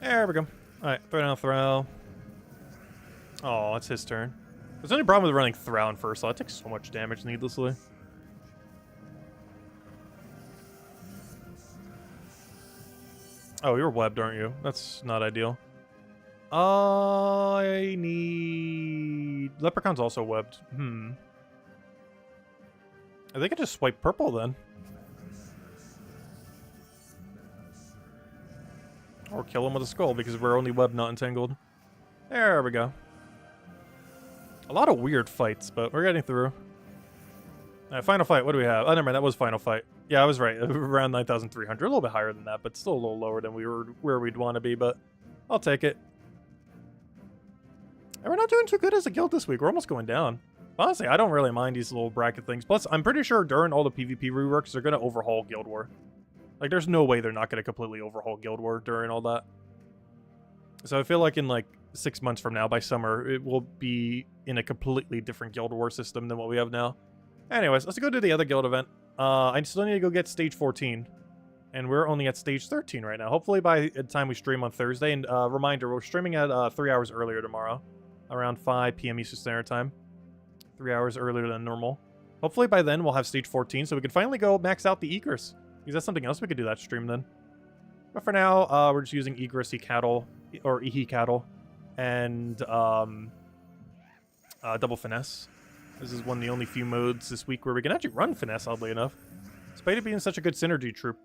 There we go. Alright, throw down Throw. Oh, it's his turn. There's only problem with running Throw in first, so it takes so much damage needlessly. Oh, you're webbed, aren't you? That's not ideal. I need... Leprechaun's also webbed. I think I just swipe purple then. Or kill him with a skull because we're only webbed, not entangled. There we go. A lot of weird fights, but we're getting through. Alright, final fight. What do we have? Oh, never mind. That was final fight. Yeah, I was right. Around 9,300. A little bit higher than that, but still a little lower than we were where we'd want to be, but I'll take it. And we're not doing too good as a guild this week. We're almost going down. Honestly, I don't really mind these little bracket things. Plus, I'm pretty sure during all the PvP reworks, they're going to overhaul Guild War. Like, there's no way they're not going to completely overhaul Guild War during all that. So I feel like in, like, 6 months from now, by summer, it will be in a completely different Guild War system than what we have now. Anyways, let's go to the other guild event. I still need to go get stage 14. And we're only at stage 13 right now. Hopefully by the time we stream on Thursday. And reminder, we're streaming at 3 hours earlier tomorrow. Around 5 p.m. Eastern Standard Time. 3 hours earlier than normal. Hopefully by then we'll have stage 14 so we can finally go max out the Egress. Because that's something else we could do that stream then. But for now, we're just using Egress, E-Cattle, or E-Cattle, and double Finesse. This is one of the only few modes this week where we can actually run Finesse, oddly enough. Despite it being such a good synergy troop,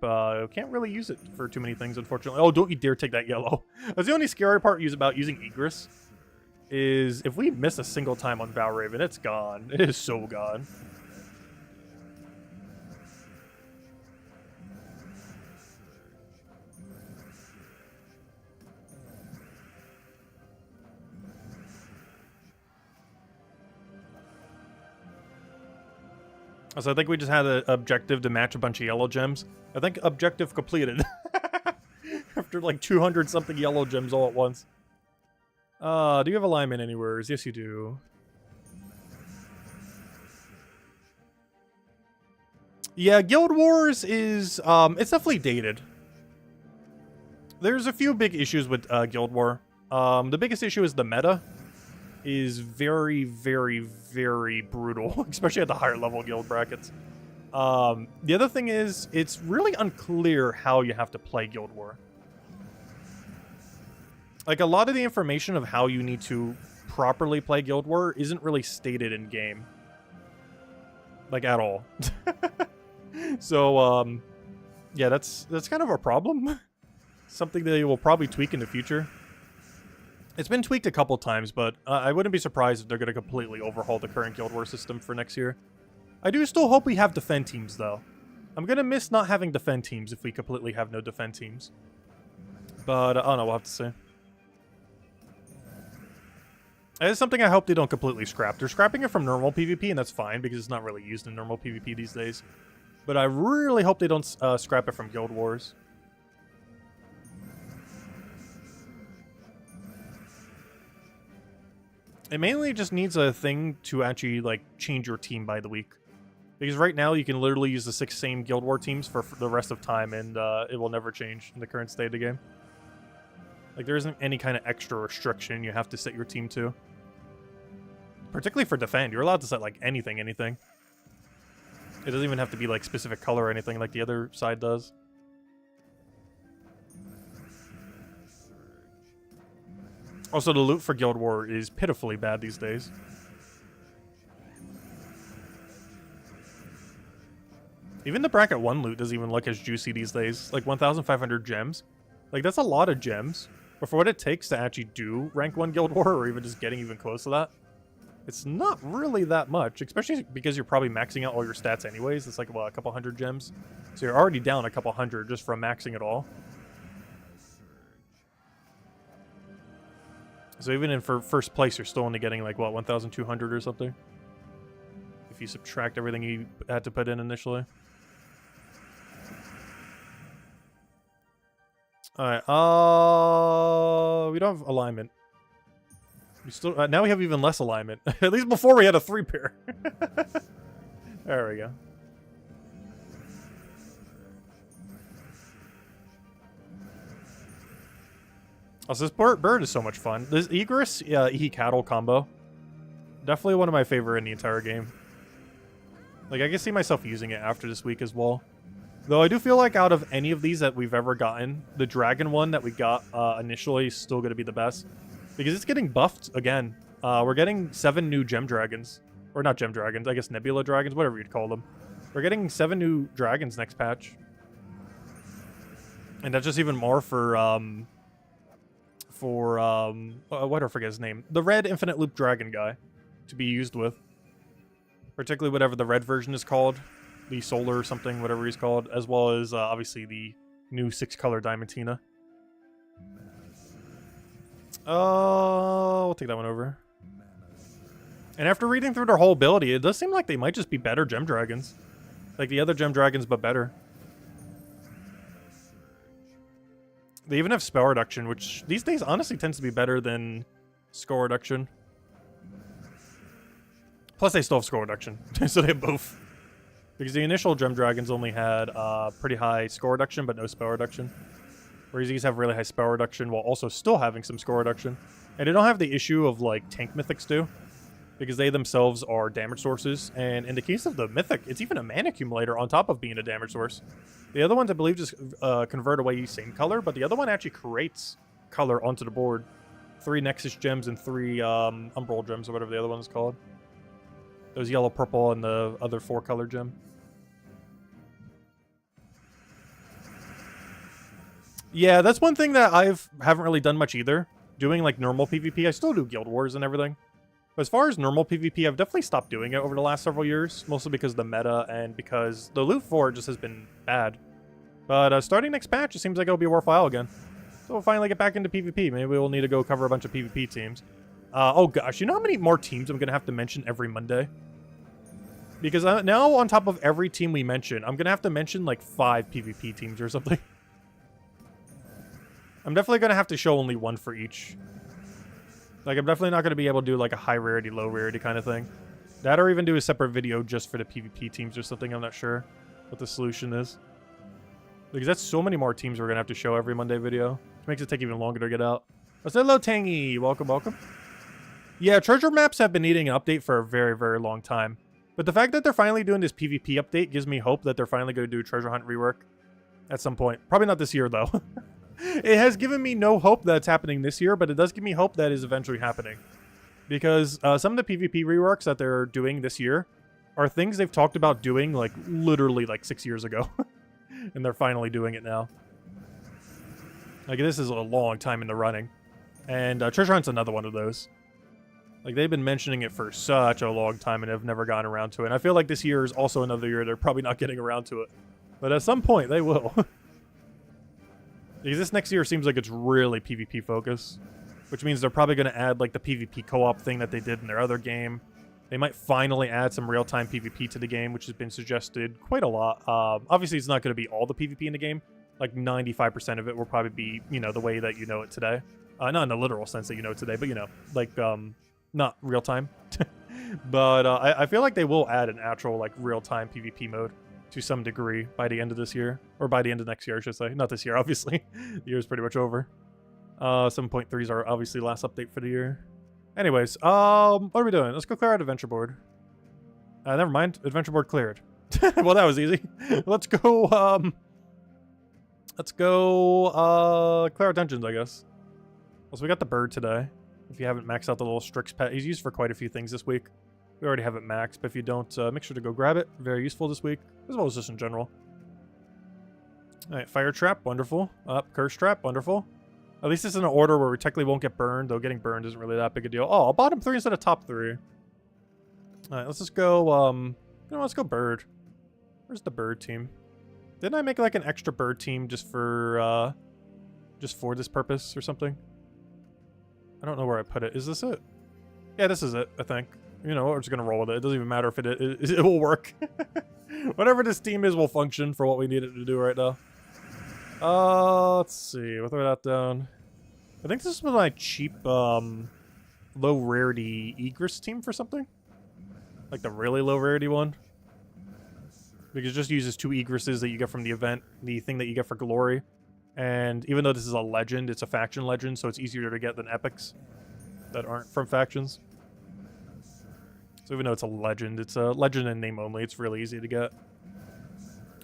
can't really use it for too many things, unfortunately. Oh, don't you dare take that yellow. That's the only scary part about using Egress, is if we miss a single time on Valraven, it's gone. It is so gone. So I think we just had an objective to match a bunch of yellow gems. I think objective completed. After like 200 something yellow gems all at once. Do you have alignment anywhere? Yes, you do. Yeah, Guild Wars is, it's definitely dated. There's a few big issues with Guild War. The biggest issue is the meta is very, very, very brutal, especially at the higher level guild brackets. The other thing is, it's really unclear how you have to play Guild War. Like, a lot of the information of how you need to properly play Guild War isn't really stated in game. Like, at all. So, yeah, that's kind of a problem. Something that they will probably tweak in the future. It's been tweaked a couple times, but I wouldn't be surprised if they're going to completely overhaul the current Guild War system for next year. I do still hope we have defend teams, though. I'm going to miss not having defend teams if we completely have no defend teams. But, I don't know, we'll have to see. It's something I hope they don't completely scrap. They're scrapping it from normal PvP, and that's fine, because it's not really used in normal PvP these days. But I really hope they don't scrap it from Guild Wars. It mainly just needs a thing to actually, like, change your team by the week. Because right now, you can literally use the 6 same Guild War teams for the rest of time, and it will never change in the current state of the game. Like, there isn't any kind of extra restriction you have to set your team to. Particularly for defend, you're allowed to set, like, anything. It doesn't even have to be, like, specific color or anything like the other side does. Also, the loot for Guild War is pitifully bad these days. Even the bracket 1 loot doesn't even look as juicy these days. Like, 1,500 gems. Like, that's a lot of gems. But for what it takes to actually do rank 1 Guild War, or even just getting even close to that, it's not really that much. Especially because you're probably maxing out all your stats anyways. It's like, what, a couple hundred gems? So you're already down a couple hundred just from maxing it all. So even in for first place, you're still only getting like, what, 1,200 or something? If you subtract everything you had to put in initially. Alright, we don't have alignment. We still, now we have even less alignment. At least before we had a 3-pair. There we go. Also, this bird is so much fun. This Egress, Cattle combo. Definitely one of my favorite in the entire game. Like, I can see myself using it after this week as well. Though I do feel like out of any of these that we've ever gotten, the dragon one that we got initially is still going to be the best. Because it's getting buffed again. We're getting 7 new gem dragons. Or not gem dragons, I guess nebula dragons, whatever you'd call them. We're getting 7 new dragons next patch. And that's just even more for what do I forget his name? The red infinite loop dragon guy to be used with. Particularly whatever the red version is called. The solar or something, whatever he's called. As well as, obviously, the new 6-color Diamantina. We'll take that one over. And after reading through their whole ability, it does seem like they might just be better gem dragons. Like the other gem dragons, but better. They even have spell reduction, which these days honestly tends to be better than score reduction. Plus they still have score reduction, so they have both. Because the initial gem dragons only had pretty high score reduction, but no spell reduction. Whereas these have really high spell reduction while also still having some score reduction. And they don't have the issue of like tank mythics do. Because they themselves are damage sources. And in the case of the mythic, it's even a mana accumulator on top of being a damage source. The other ones, I believe, just convert away same color, but the other one actually creates color onto the board. 3 Nexus gems and 3 Umbral gems, or whatever the other one is called. Those yellow, purple, and the other 4-color gem. Yeah, that's one thing that haven't really done much either. Doing like normal PvP. I still do Guild Wars and everything. But as far as normal PvP, I've definitely stopped doing it over the last several years. Mostly because of the meta and because the loot for it just has been bad. But starting next patch, it seems like it'll be worthwhile again. So we'll finally get back into PvP. Maybe we'll need to go cover a bunch of PvP teams. Oh gosh, you know how many more teams I'm going to have to mention every Monday? Because now on top of every team we mention, I'm going to have to mention like 5 PvP teams or something. I'm definitely going to have to show only one for each. Like, I'm definitely not going to be able to do, like, a high rarity, low rarity kind of thing. That or even do a separate video just for the PvP teams or something. I'm not sure what the solution is. Because that's so many more teams we're going to have to show every Monday video. Which makes it take even longer to get out. Hello, Tangy. Welcome, welcome. Yeah, treasure maps have been needing an update for a very, very long time. But the fact that they're finally doing this PvP update gives me hope that they're finally going to do treasure hunt rework at some point. Probably not this year, though. It has given me no hope that it's happening this year, but it does give me hope that is eventually happening. Because some of the PvP reworks that they're doing this year are things they've talked about doing, like, literally, like, 6 years ago. And they're finally doing it now. Like, this is a long time in the running. And Treasure Hunt's another one of those. Like, they've been mentioning it for such a long time and have never gotten around to it. And I feel like this year is also another year they're probably not getting around to it. But at some point, they will. Because this next year seems like it's really PvP focused. Which means they're probably going to add, like, the PvP co-op thing that they did in their other game. They might finally add some real-time PvP to the game, which has been suggested quite a lot. Obviously, it's not going to be all the PvP in the game. Like, 95% of it will probably be, you know, the way that you know it today. Not in the literal sense that you know it today, but, you know, like, not real-time. But I feel like they will add an actual, like, real-time PvP mode to some degree by the end of this year. Or by the end of next year, I should say. Not this year, obviously. The year's pretty much over. 7.3s are obviously last update for the year. Anyways, what are we doing? Let's go clear out adventure board. Never mind. Adventure board cleared. Well, that was easy. Let's go, clear out dungeons, I guess. So we got the bird today. If you haven't maxed out the little Strix pet, he's used for quite a few things this week. We already have it maxed, but if you don't, make sure to go grab it. Very useful this week, as well as just in general. Alright, fire trap, wonderful. Curse trap, wonderful. At least it's in an order where we technically won't get burned, though getting burned isn't really that big a deal. Oh, bottom 3 instead of top 3. Alright, let's just go, let's go bird. Where's the bird team? Didn't I make, like, an extra bird team just for this purpose or something? I don't know where I put it. Is this it? Yeah, this is it, I think. You know, we're just gonna roll with it. It doesn't even matter if it will work. Whatever this team is will function for what we need it to do right now. Let's see. We'll throw that down. I think this was my cheap, low rarity egress team for something. Like the really low rarity one. Because it just uses 2 egresses that you get from the event, the thing that you get for glory. And even though this is a legend, it's a faction legend, so it's easier to get than epics that aren't from factions. So even though it's a legend in name only. It's really easy to get.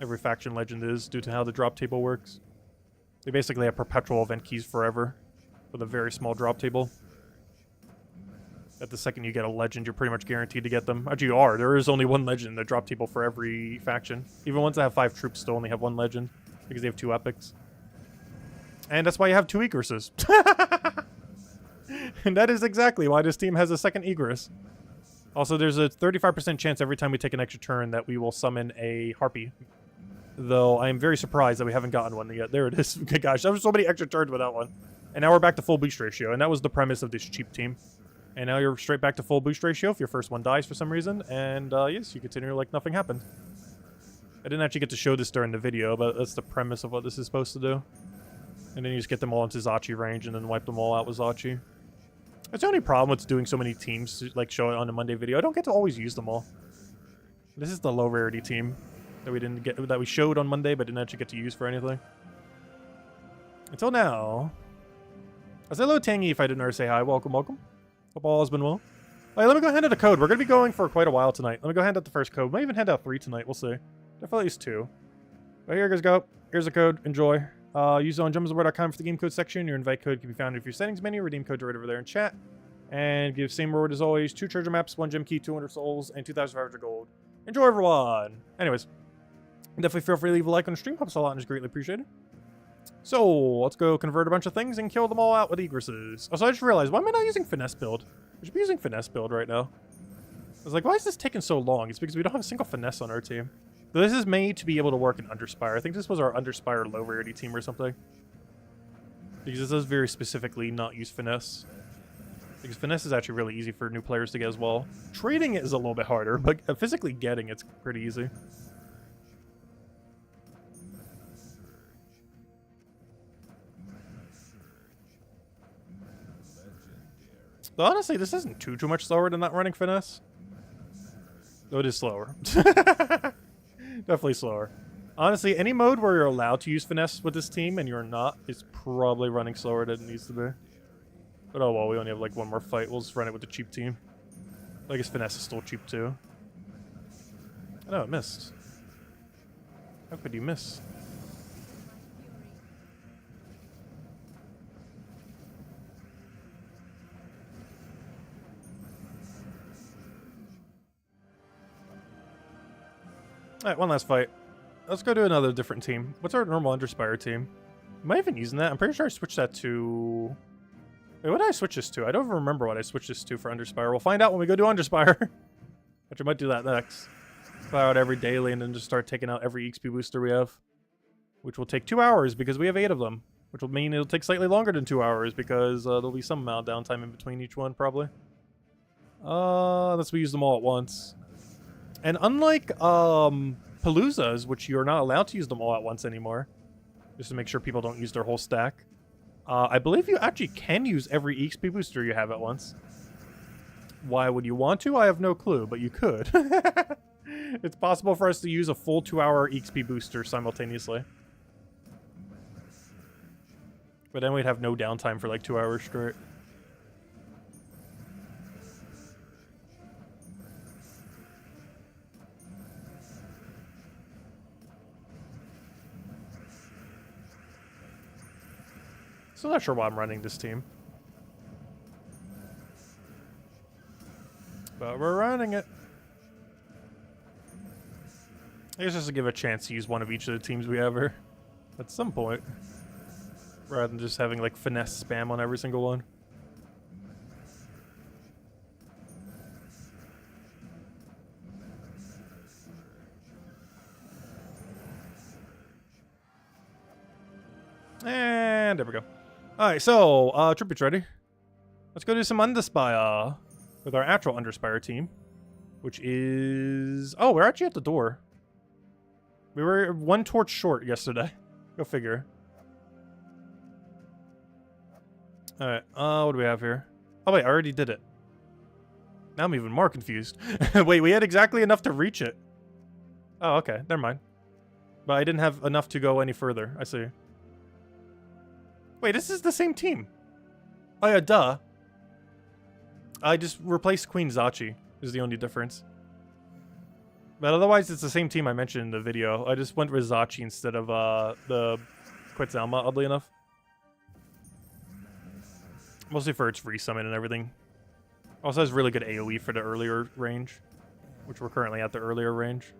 Every faction legend is, due to how the drop table works. They basically have perpetual event keys forever, with a very small drop table. At the second you get a legend, you're pretty much guaranteed to get them. Actually, you are. There is only 1 legend in the drop table for every faction. Even ones that have 5 troops still only have 1 legend, because they have 2 epics. And that's why you have 2 egresses. And that is exactly why this team has a second egress. Also, there's a 35% chance every time we take an extra turn that we will summon a harpy. Though I am very surprised that we haven't gotten one yet. There it is. Gosh, there was so many extra turns without one. And now we're back to full boost ratio. And that was the premise of this cheap team. And now you're straight back to full boost ratio if your first one dies for some reason. And yes, you continue like nothing happened. I didn't actually get to show this during the video, but that's the premise of what this is supposed to do. And then you just get them all into Zachi range and then wipe them all out with Zachi. That's the only problem with doing so many teams to, like, show it on a Monday video. I don't get to always use them all. This is the low rarity team that we showed on Monday, but didn't actually get to use for anything. Until now. I said hello, Tangy, if I didn't already say hi. Welcome, welcome. Hope all has been well. Alright, let me go hand out a code. We're going to be going for quite a while tonight. Let me go hand out the first code. Might even hand out 3 tonight. We'll see. Definitely at least 2. But here you go. Here's the code. Enjoy. Use it on gemsofwar.com for the game code section. Your invite code can be found in your settings menu. Redeem code right over there in chat. And give same reward as always. 2 treasure maps, 1 gem key, 200 souls, and 2,500 gold. Enjoy, everyone! Anyways, definitely feel free to leave a like on the stream. Helps a lot and is greatly appreciated. So, let's go convert a bunch of things and kill them all out with egresses. Also, I just realized, why am I not using finesse build? I should be using finesse build right now. I was like, why is this taking so long? It's because we don't have a single finesse on our team. So this is made to be able to work in Underspire. I think this was our Underspire low rarity team or something. Because it does very specifically not use finesse. Because finesse is actually really easy for new players to get as well. Trading it is a little bit harder, but physically getting it's pretty easy. So honestly, this isn't too much slower than not running finesse. Though it is slower. Definitely slower. Honestly, any mode where you're allowed to use finesse with this team and you're not is probably running slower than it needs to be. But oh well, we only have like one more fight. We'll just run it with the cheap team. I guess finesse is still cheap too. Oh no, it missed. How could you miss? Alright, one last fight. Let's go to another different team. What's our normal Underspire team? Am I even using that? I'm pretty sure I switched that to... Wait, what did I switch this to? I don't even remember what I switched this to for Underspire. We'll find out when we go to Underspire. Which I might do that next. Fly out every daily and then just start taking out every XP booster we have. Which will take 2 hours because we have 8 of them. Which will mean it'll take slightly longer than 2 hours because there'll be some amount of downtime in between each one, probably. Unless we use them all at once. And unlike Paloozas, which you're not allowed to use them all at once anymore, just to make sure people don't use their whole stack, I believe you actually can use every XP booster you have at once. Why would you want to? I have no clue, but you could. It's possible for us to use a full 2-hour XP booster simultaneously. But then we'd have no downtime for like 2 hours straight. Still not sure why I'm running this team. But we're running it. I guess just to give a chance to use one of each of the teams we have here. At some point. Rather than just having like finesse spam on every single one. And there we go. Alright, so, tributes ready. Let's go do some Underspire with our actual Underspire team. Which is... Oh, we're actually at the door. We were 1 torch short yesterday. Go figure. Alright, what do we have here? Oh wait, I already did it. Now I'm even more confused. Wait, we had exactly enough to reach it. Oh, okay, never mind. But I didn't have enough to go any further, I see. Wait, this is the same team. Oh yeah, duh. I just replaced Queen Zachi, is the only difference. But otherwise, it's the same team I mentioned in the video. I just went with Zachi instead of the Quetzalma, oddly enough. Mostly for its resummon and everything. Also has really good AoE for the earlier range, which we're currently at the earlier range.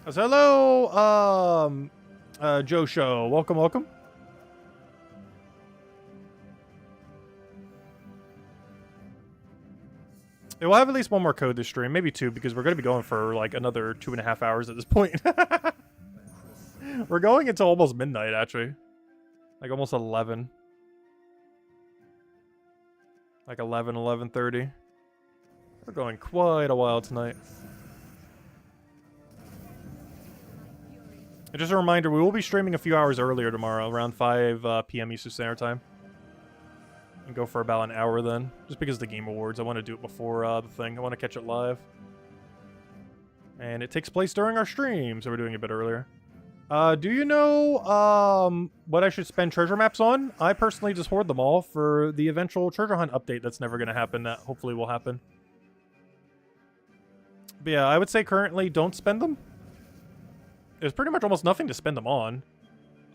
So hello, Joe Show. Welcome, welcome. We'll have at least one more code this stream, maybe 2, because we're going to be going for like another 2.5 hours at this point. We're going until almost midnight, actually. Like almost 11. Like 11, 11:30. We're going quite a while tonight. And just a reminder, we will be streaming a few hours earlier tomorrow, around 5 p.m. Eastern Standard Time. And go for about an hour then. Just because of the Game Awards. I want to do it before the thing. I want to catch it live. And it takes place during our stream, so we're doing it a bit earlier. Do you know what I should spend treasure maps on? I personally just hoard them all for the eventual treasure hunt update that's never going to happen, that hopefully will happen. But yeah, I would say currently don't spend them. There's pretty much almost nothing to spend them on.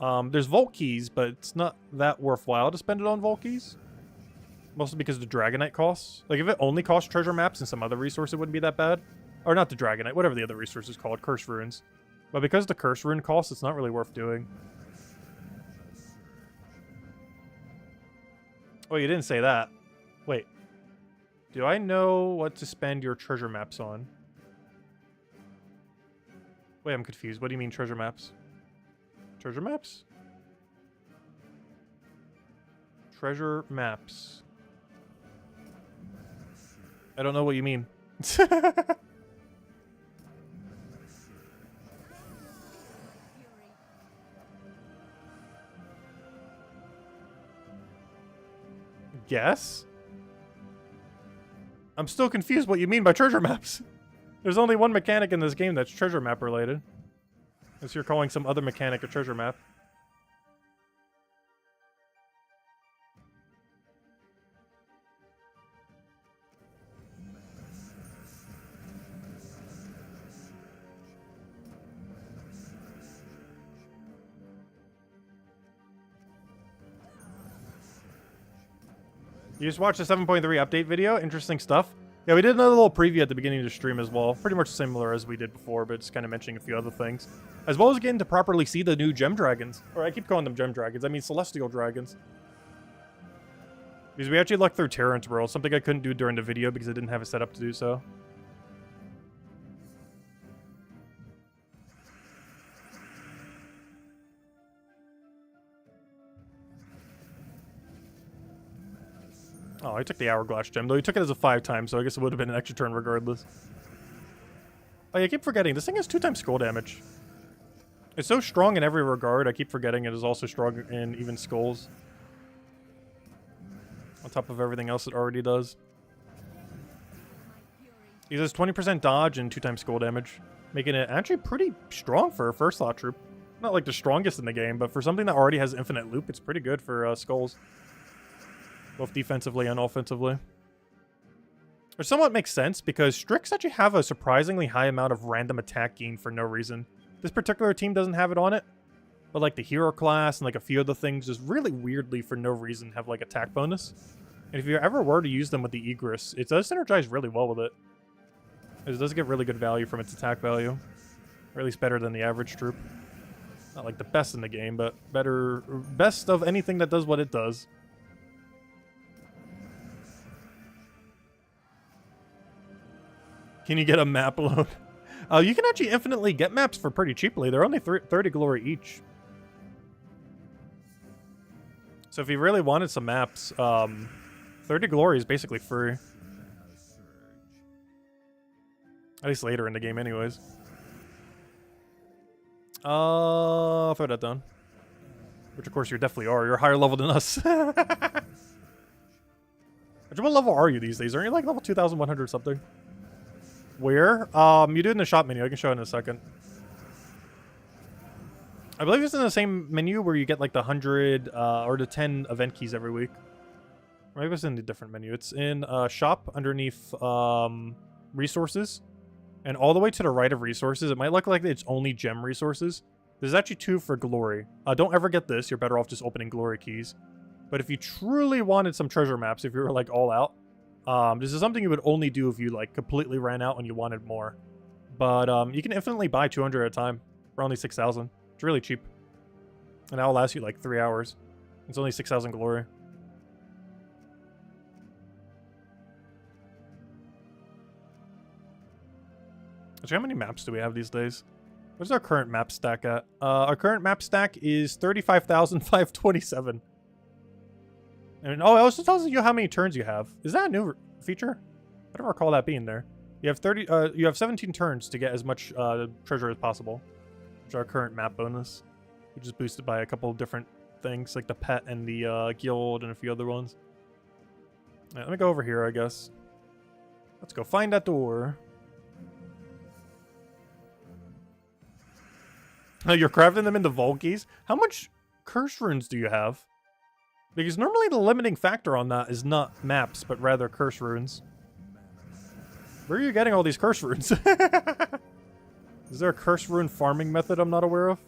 There's vault keys, but it's not that worthwhile to spend it on vault keys. Mostly because of the Dragonite costs. Like, if it only cost treasure maps and some other resource, it wouldn't be that bad. Or not the Dragonite, whatever the other resource is called, Curse Runes. But because the Curse Rune costs, it's not really worth doing. Oh, you didn't say that. Wait. Do I know what to spend your treasure maps on? Wait, I'm confused. What do you mean treasure maps? Treasure maps? Treasure maps. I don't know what you mean. Guess? I'm still confused what you mean by treasure maps. There's only one mechanic in this game that's treasure map related. Unless you're calling some other mechanic a treasure map. You just watched the 7.3 update video. Interesting stuff. Yeah, we did another little preview at the beginning of the stream as well. Pretty much similar as we did before, but just kind of mentioning a few other things. As well as getting to properly see the new gem dragons. Or I keep calling them gem dragons. I mean celestial dragons. Because we actually looked through Terrance World, something I couldn't do during the video because I didn't have it set up to do so. Oh, I took the Hourglass gem, though he took it as a 5-time, so I guess it would have been an extra turn regardless. Oh yeah, I keep forgetting. This thing has 2 times skull damage. It's so strong in every regard, I keep forgetting it is also strong in even skulls. On top of everything else it already does. He does 20% dodge and 2 times skull damage, making it actually pretty strong for a first slot troop. Not like the strongest in the game, but for something that already has infinite loop, it's pretty good for skulls. Both defensively and offensively. Which somewhat makes sense, because Strix actually have a surprisingly high amount of random attack gain for no reason. This particular team doesn't have it on it, but like the hero class and like a few other things just really weirdly for no reason have like attack bonus. And if you ever were to use them with the Egress, it does synergize really well with it. It does get really good value from its attack value. Or at least better than the average troop. Not like the best in the game, but better, best of anything that does what it does. Can you get a map load? You can actually infinitely get maps for pretty cheaply. They're only 30 glory each. So if you really wanted some maps, 30 glory is basically free. At least later in the game anyways. I'll throw that down. Which of course you definitely are. You're higher level than us. What level are you these days? Aren't you like level 2100 something? Where? You do it in the shop menu. I can show it in a second. I believe it's in the same menu where you get like the 100 or the 10 event keys every week. Maybe it's in a different menu. It's in shop underneath resources. And all the way to the right of resources, it might look like it's only gem resources. There's actually 2 for glory. Don't ever get this. You're better off just opening glory keys. But if you truly wanted some treasure maps, if you were like all out, this is something you would only do if you like completely ran out and you wanted more. But you can infinitely buy 200 at a time for only 6,000. It's really cheap. And that'll last you like 3 hours. It's only 6,000 glory. Actually, how many maps do we have these days? What's our current map stack at? Our current map stack is 35,527. And oh, it also tells you how many turns you have. Is that a new feature? I don't recall that being there. You have you have 17 turns to get as much treasure as possible. Which is our current map bonus. Which is boosted by a couple of different things, like the pet and the guild and a few other ones. Right, let me go over here, I guess. Let's go find that door. Oh, you're crafting them into Volkies? How much curse runes do you have? Because normally the limiting factor on that is not maps, but rather curse runes. Where are you getting all these curse runes? Is there a curse rune farming method I'm not aware of?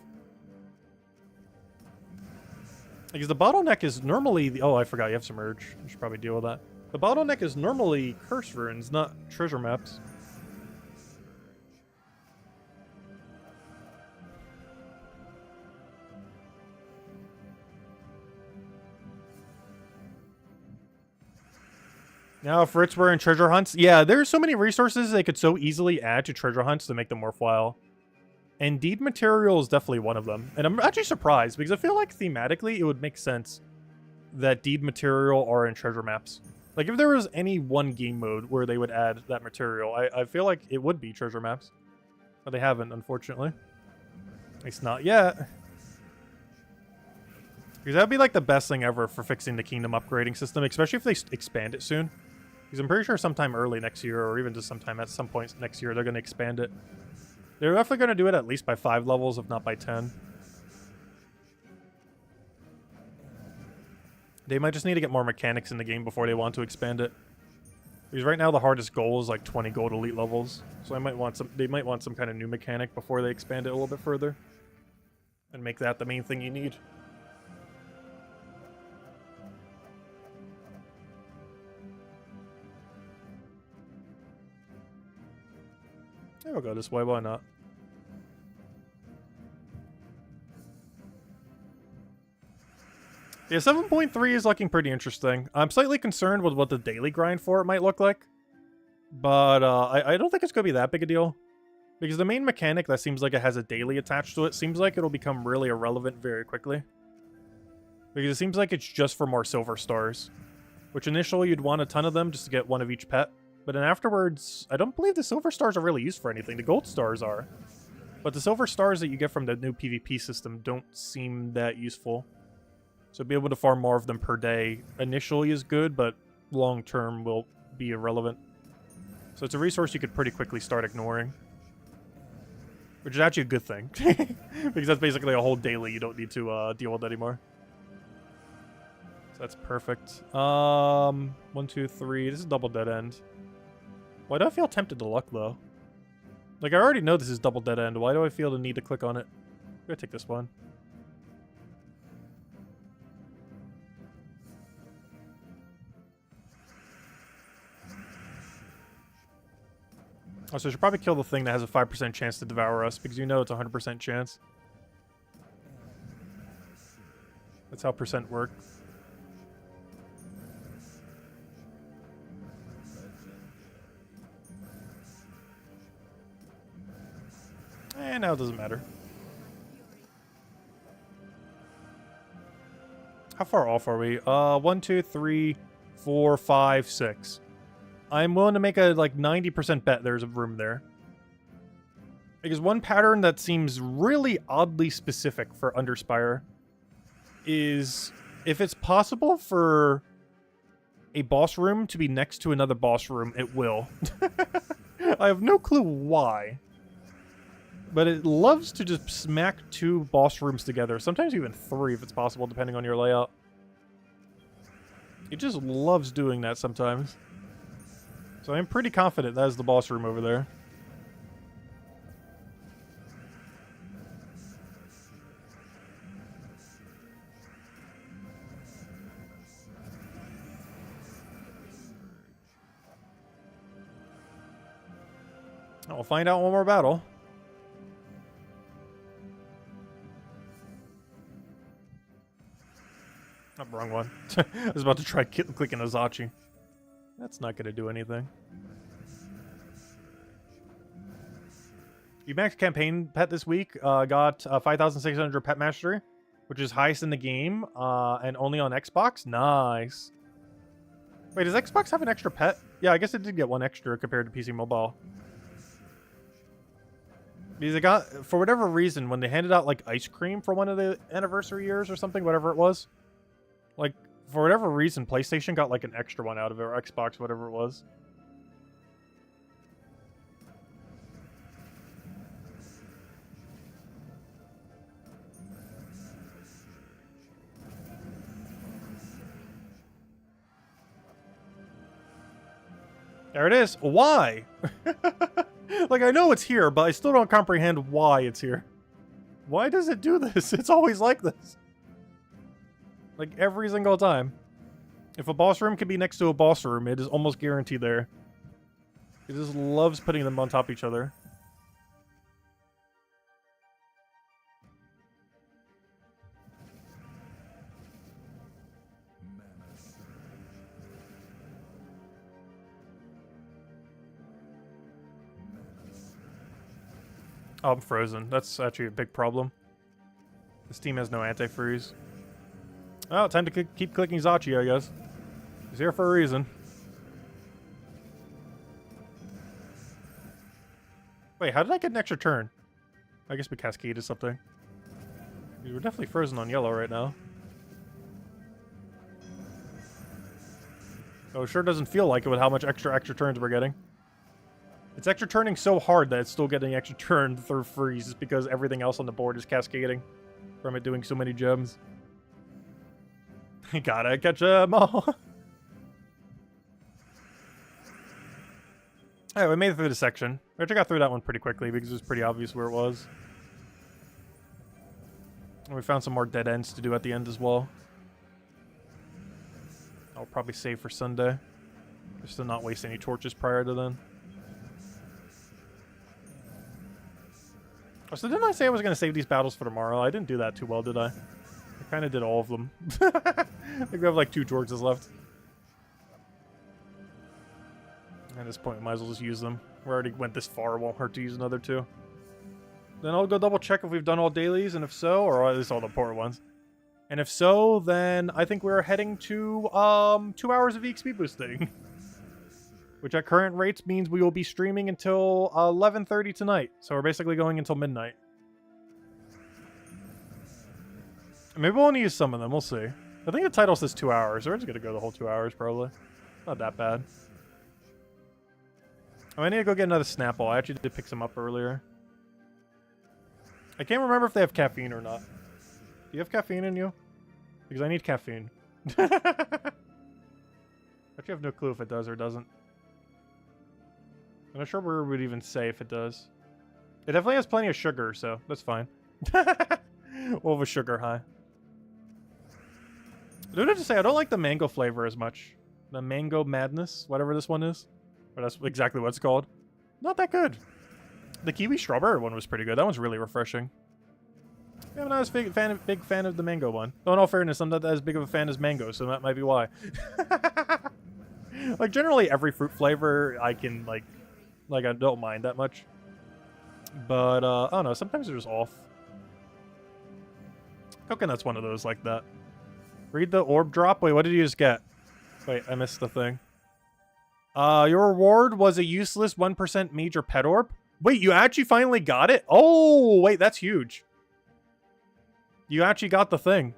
Because the bottleneck is normally... oh, I forgot, you have Submerge. I should probably deal with that. The bottleneck is normally curse runes, not treasure maps. Now, if Fritz were in treasure hunts... yeah, there's so many resources they could so easily add to treasure hunts to make them worthwhile. And deed material is definitely one of them. And I'm actually surprised, because I feel like thematically it would make sense that deed material are in treasure maps. Like, if there was any one game mode where they would add that material, I feel like it would be treasure maps. But they haven't, unfortunately. At least not yet. Because that would be, like, the best thing ever for fixing the kingdom upgrading system, especially if they expand it soon. Because I'm pretty sure sometime early next year, or even just sometime at some point next year, they're going to expand it. They're definitely going to do it at least by 5 levels, if not by 10. They might just need to get more mechanics in the game before they want to expand it. Because right now the hardest goal is like 20 gold elite levels. So they might want some kind of new mechanic before they expand it a little bit further. And make that the main thing you need. Yeah, we'll go this way, why not? Yeah, 7.3 is looking pretty interesting. I'm slightly concerned with what the daily grind for it might look like. But I don't think it's going to be that big a deal. Because the main mechanic that seems like it has a daily attached to it seems like it'll become really irrelevant very quickly. Because it seems like it's just for more silver stars. Which initially you'd want a ton of them just to get one of each pet. But then afterwards, I don't believe the silver stars are really used for anything. The gold stars are. But the silver stars that you get from the new PvP system don't seem that useful. So being able to farm more of them per day initially is good, but long term will be irrelevant. So it's a resource you could pretty quickly start ignoring. Which is actually a good thing. Because that's basically a whole daily you don't need to deal with anymore. So that's perfect. 1, 2, 3. This is double dead end. Why do I feel tempted to luck, though? Like, I already know this is double dead end. Why do I feel the need to click on it? I'm gonna take this one. Oh, so I should probably kill the thing that has a 5% chance to devour us, because you know it's a 100% chance. That's how percent works. And now it doesn't matter. How far off are we? 1, 2, 3, 4, 5, 6. I'm willing to make a, like, 90% bet there's a room there. Because one pattern that seems really oddly specific for Underspire is if it's possible for a boss room to be next to another boss room, it will. I have no clue why. But it loves to just smack 2 boss rooms together. Sometimes even 3 if it's possible, depending on your layout. It just loves doing that sometimes. So I'm pretty confident that is the boss room over there. We'll find out one more battle. Oh, wrong one. I was about to try clicking Azachi. That's not going to do anything. You maxed campaign pet this week. Got 5,600 pet mastery, which is highest in the game, and only on Xbox. Nice. Wait, does Xbox have an extra pet? Yeah, I guess it did get one extra compared to PC Mobile. Because it got, for whatever reason, when they handed out like ice cream for one of the anniversary years or something, whatever it was, like, for whatever reason, PlayStation got like an extra one out of it, or Xbox, whatever it was. There it is. Why? Like, I know it's here, but I still don't comprehend why it's here. Why does it do this? It's always like this. Like, every single time. If a boss room can be next to a boss room, it is almost guaranteed there. It just loves putting them on top of each other. Oh, I'm frozen. That's actually a big problem. This team has no antifreeze. Oh, time to keep clicking Zachi, I guess. He's here for a reason. Wait, how did I get an extra turn? I guess we cascaded something. We're definitely frozen on yellow right now. Oh, it sure doesn't feel like it with how much extra turns we're getting. It's extra turning so hard that it's still getting extra turn through freeze because everything else on the board is cascading from it doing so many gems. You gotta catch them all. Alright, we made it through the section. We actually got through that one pretty quickly because it was pretty obvious where it was. And we found some more dead ends to do at the end as well. I'll probably save for Sunday, just to not waste any torches prior to then. Oh, so didn't I say I was going to save these battles for tomorrow? I didn't do that too well, did I? I kind of did all of them. I think we have like 2 torches left. At this point, we might as well just use them. We already went this far, it won't hurt to use another 2. Then I'll go double check if we've done all dailies, and if so, or at least all the important ones. And if so, then I think we're heading to 2 hours of EXP boosting. Which at current rates means we will be streaming until 11:30 tonight. So we're basically going until midnight. Maybe we'll only use some of them, we'll see. I think the title says 2 hours. We're just going to go the whole 2 hours, probably. Not that bad. Oh, I need to go get another Snapple. I actually did pick some up earlier. I can't remember if they have caffeine or not. Do you have caffeine in you? Because I need caffeine. Actually, I have no clue if it does or doesn't. I'm not sure where it would even say if it does. It definitely has plenty of sugar, so that's fine. We'll have a sugar high. I do have to say, I don't like the mango flavor as much. The mango madness, whatever this one is. Or that's exactly what it's called. Not that good. The kiwi strawberry one was pretty good. That one's really refreshing. Yeah, I'm not as big fan of the mango one. Though in all fairness, I'm not as big of a fan as mango, so that might be why. Like, generally every fruit flavor I can, like I don't mind that much. But, I don't know, sometimes they're just off. Coconut's one of those like that. Read the orb drop? Wait, what did you just get? Wait, I missed the thing. Your reward was a useless 1% major pet orb? Wait, you actually finally got it? Oh, wait, that's huge. You actually got the thing.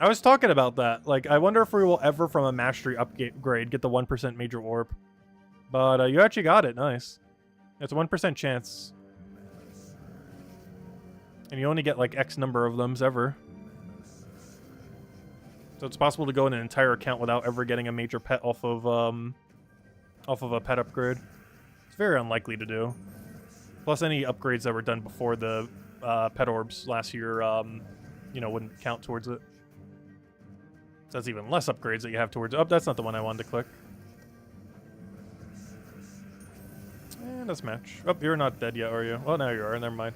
I was talking about that. Like, I wonder if we will ever, from a mastery upgrade, get the 1% major orb. But you actually got it. Nice. It's a 1% chance. And you only get, like, X number of them ever. So it's possible to go in an entire account without ever getting a major pet off of a pet upgrade. It's very unlikely to do. Plus, any upgrades that were done before the pet orbs last year, you know, wouldn't count towards it. So that's even less upgrades that you have towards... Oh, that's not the one I wanted to click. And let's match. Oh, you're not dead yet, are you? Well, now you are. Never mind.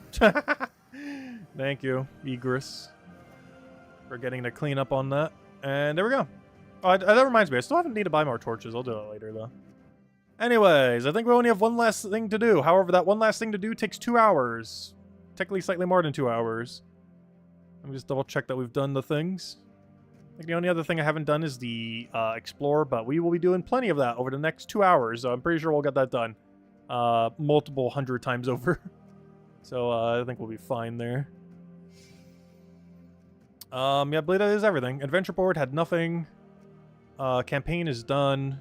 Thank you, Egress, for getting to clean up on that. And there we go. Oh, that reminds me. I still haven't need to buy more torches. I'll do it later, though. Anyways, I think we only have one last thing to do. However, that one last thing to do takes 2 hours. Technically, slightly more than 2 hours. Let me just double check that we've done the things. I think the only other thing I haven't done is the explore, but we will be doing plenty of that over the next 2 hours. So I'm pretty sure we'll get that done multiple 100 times over. So I think we'll be fine there. Yeah, I believe that is everything. Adventure board had nothing. Campaign is done.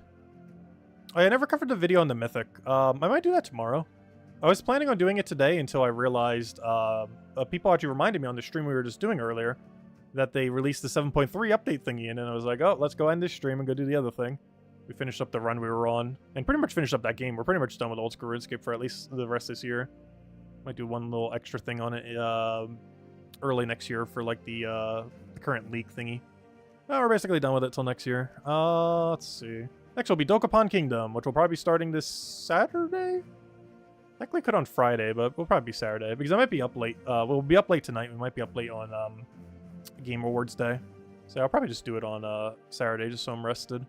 Oh, yeah, I never covered the video on the Mythic. I might do that tomorrow. I was planning on doing it today until I realized people actually reminded me on the stream we were just doing earlier that they released the 7.3 update thingy, and then I was like, oh, let's go end this stream and go do the other thing. We finished up the run we were on, and pretty much finished up that game. We're pretty much done with Old School RuneScape for at least the rest of this year. Might do one little extra thing on it early next year for like the current leak thingy. We're basically done with it till next year. Let's see. Next will be Dokapon Kingdom, which will probably be starting this Saturday. Technically could on Friday, but we'll probably be Saturday because I might be up late. We'll be up late tonight. We might be up late on Game Awards Day. So I'll probably just do it on Saturday just so I'm rested.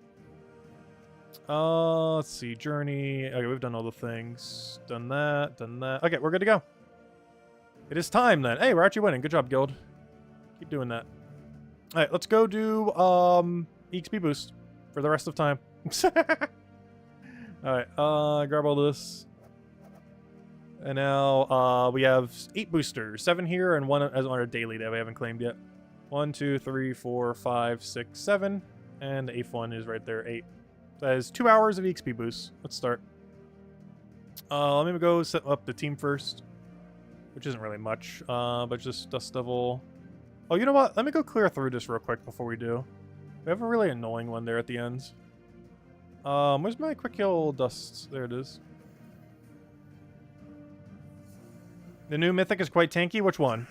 Let's see. Journey. Okay, we've done all the things. Done that. Done that. Okay, we're good to go. It is time then. Hey, we're actually winning. Good job, Guild. Keep doing that. All right, let's go do EXP boost for the rest of time. All right, grab all this. And now we have 8 boosters, 7 here and 1 as on our daily that we haven't claimed yet. 1, 2, 3, 4, 5, 6, 7, and the 8th one is right there, 8. That is 2 hours of EXP boost. Let's start. Let me go set up the team first, which isn't really much, but just Dust Devil. Oh, you know what? Let me go clear through this real quick before we do. We have a really annoying one there at the end. Where's my quick heal dust? There it is. The new mythic is quite tanky. Which one?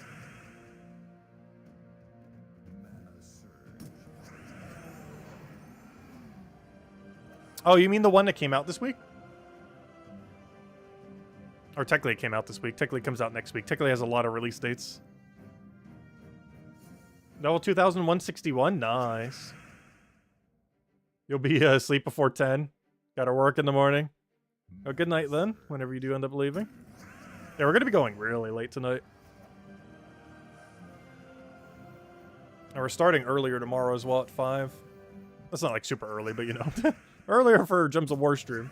Oh, you mean the one that came out this week? Or technically it came out this week. Technically it comes out next week. Technically has a lot of release dates. Level 2161? Nice. You'll be asleep before 10. Gotta work in the morning. Oh, good night then, whenever you do end up leaving. Yeah, we're gonna be going really late tonight. And we're starting earlier tomorrow as well at 5. That's not like super early, but you know. Earlier for Gems of War stream.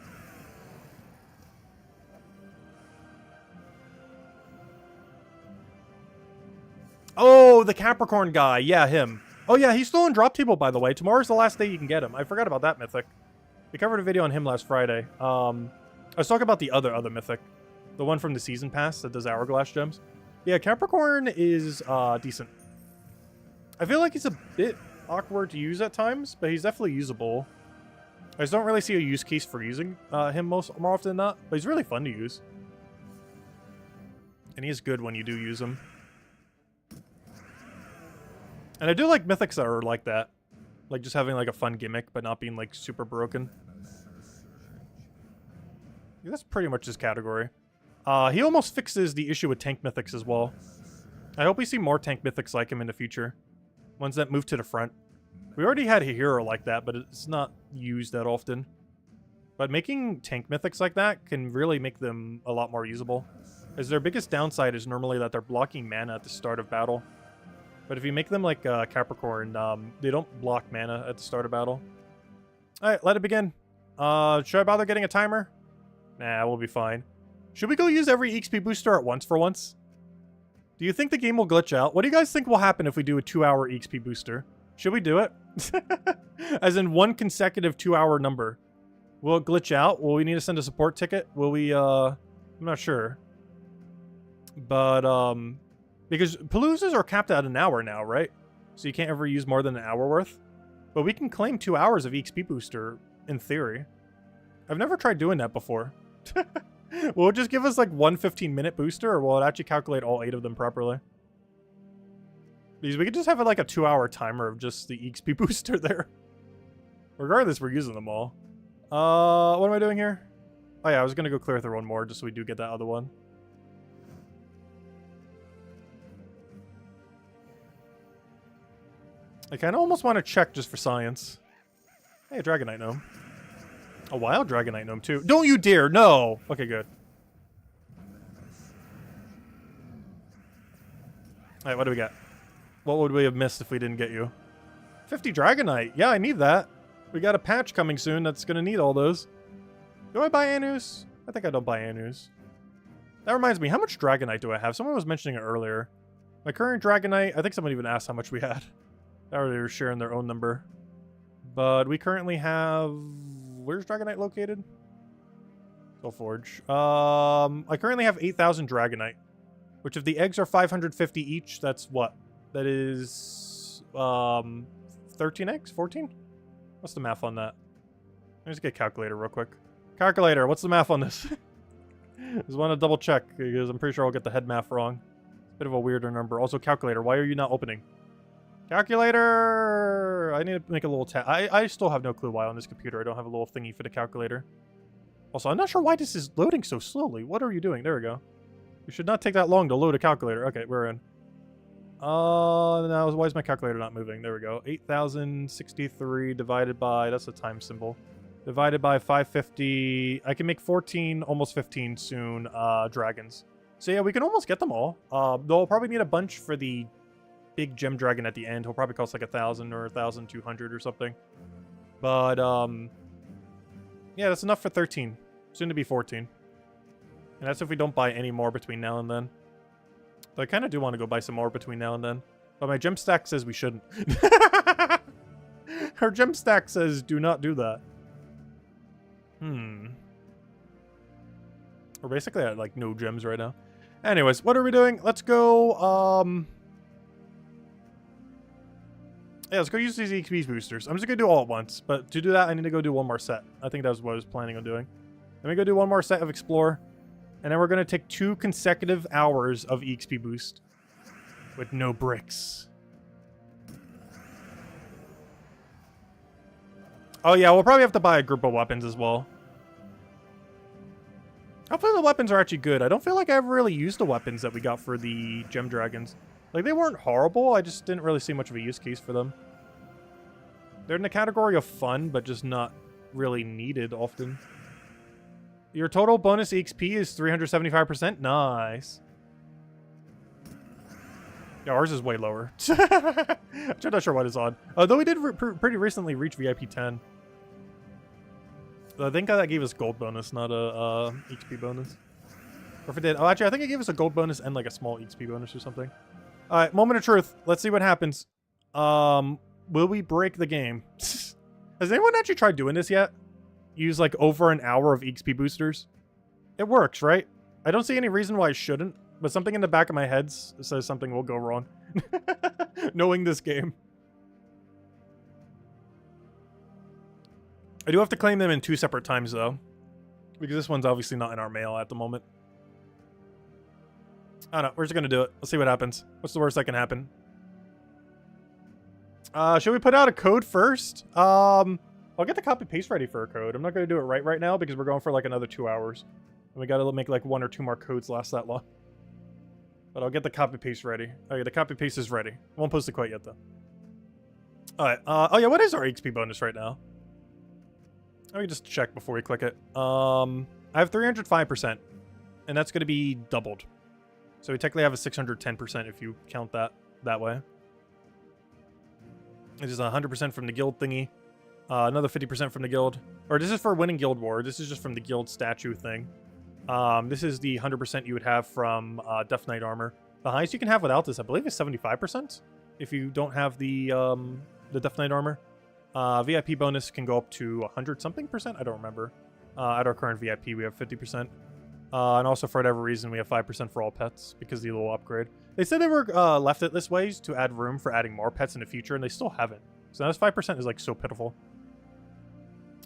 Oh, the Capricorn guy. Yeah, him. Oh, yeah, he's still on drop table, by the way. Tomorrow's the last day you can get him. I forgot about that mythic. We covered a video on him last Friday. I was talking about the other mythic. The one from the season pass that does hourglass gems. Yeah, Capricorn is decent. I feel like he's a bit awkward to use at times, but he's definitely usable. I just don't really see a use case for using him more often than not, but he's really fun to use. And he is good when you do use him. And I do like mythics that are like that. Like just having like a fun gimmick, but not being like super broken. Yeah, that's pretty much his category. He almost fixes the issue with tank mythics as well. I hope we see more tank mythics like him in the future. Ones that move to the front. We already had a hero like that, but it's not used that often. But making tank mythics like that can really make them a lot more usable. As their biggest downside is normally that they're blocking mana at the start of battle. But if you make them like Capricorn, they don't block mana at the start of battle. Alright, let it begin. Should I bother getting a timer? Nah, we'll be fine. Should we go use every EXP booster at once for once? Do you think the game will glitch out? What do you guys think will happen if we do a 2-hour EXP booster? Should we do it? As in one consecutive 2-hour number. Will it glitch out? Will we need to send a support ticket? Will we, I'm not sure. But, because Paloozas are capped at an hour now, right? So you can't ever use more than an hour worth. But we can claim 2 hours of EXP booster, in theory. I've never tried doing that before. Will it just give us like one 15-minute booster, or will it actually calculate all 8 of them properly? Because we could just have like a 2-hour timer of just the EXP booster there. Regardless, we're using them all. What am I doing here? Oh yeah, I was gonna go clear through one more just so we do get that other one. I kind of almost want to check just for science. Hey, a Dragonite Gnome. A wild Dragonite Gnome, too. Don't you dare! No! Okay, good. Alright, what do we got? What would we have missed if we didn't get you? 50 Dragonite. Yeah, I need that. We got a patch coming soon that's going to need all those. Do I buy Anus? I think I don't buy Anus. That reminds me, how much Dragonite do I have? Someone was mentioning it earlier. My current Dragonite, I think someone even asked how much we had. They were sharing their own number. But we currently have... Where's Dragonite located? Soulforge. I currently have 8,000 Dragonite. Which if the eggs are 550 each, that's what? That is... 13 eggs? 14? What's the math on that? Let me just get a calculator real quick. Calculator, what's the math on this? Just want to double check, because I'm pretty sure I'll get the head math wrong. Bit of a weirder number. Also, calculator. Why are you not opening? Calculator! I need to make a little tab. I still have no clue why on this computer I don't have a little thingy for the calculator. Also, I'm not sure why this is loading so slowly. What are you doing? There we go. You should not take that long to load a calculator. Okay, we're in. Now, why is my calculator not moving? There we go. 8,063 divided by... That's a time symbol. Divided by 550. I can make 14, almost 15 soon, dragons. So yeah, we can almost get them all. Though I'll probably need a bunch for the big gem dragon at the end. He'll probably cost like 1,000 or 1,200 or something. But, yeah, that's enough for 13. Soon to be 14. And that's if we don't buy any more between now and then. But I kind of do want to go buy some more between now and then. But my gem stack says we shouldn't. Our gem stack says do not do that. We're basically at, like, no gems right now. Anyways, what are we doing? Let's go, yeah, let's go use these XP boosters. I'm just gonna do all at once, but to do that, I need to go do one more set. I think that's what I was planning on doing. Let me go do one more set of Explore, and then we're gonna take 2 consecutive hours of XP boost with no bricks. Oh yeah, we'll probably have to buy a group of weapons as well. Hopefully the weapons are actually good. I don't feel like I ever really used the weapons that we got for the gem dragons. Like, they weren't horrible, I just didn't really see much of a use case for them. They're in the category of fun, but just not really needed often. Your total bonus XP is 375%? Nice. Yeah, ours is way lower. I'm not sure what is on. Though we did pretty recently reach VIP 10. I think that gave us gold bonus, not a XP bonus. Or if it did. Oh, actually, I think it gave us a gold bonus and like a small XP bonus or something. Alright, moment of truth. Let's see what happens. Will we break the game? Has anyone actually tried doing this yet? Use like over an hour of XP boosters? It works, right? I don't see any reason why I shouldn't, but something in the back of my head says something will go wrong. Knowing this game. I do have to claim them in 2 separate times, though. Because this one's obviously not in our mail at the moment. I don't know. We're just going to do it. Let's see what happens. What's the worst that can happen? Should we put out a code first? I'll get the copy-paste ready for a code. I'm not going to do it right now because we're going for like another 2 hours. And we got to make like 1 or 2 more codes last that long. But I'll get the copy-paste ready. Okay, the copy-paste is ready. I won't post it quite yet, though. Alright. Oh, yeah. What is our XP bonus right now? Let me just check before we click it. I have 305%, and that's going to be doubled. So we technically have a 610% if you count that way. This is 100% from the guild thingy. Another 50% from the guild. Or this is for winning Guild War. This is just from the guild statue thing. This is the 100% you would have from Death Knight armor. The highest you can have without this, I believe, is 75%. If you don't have the Death Knight armor. VIP bonus can go up to 100-something%. I don't remember. At our current VIP, we have 50%. And also, for whatever reason, we have 5% for all pets because of the little upgrade. They said they were left it this way to add room for adding more pets in the future, and they still haven't. So now this 5% is like so pitiful.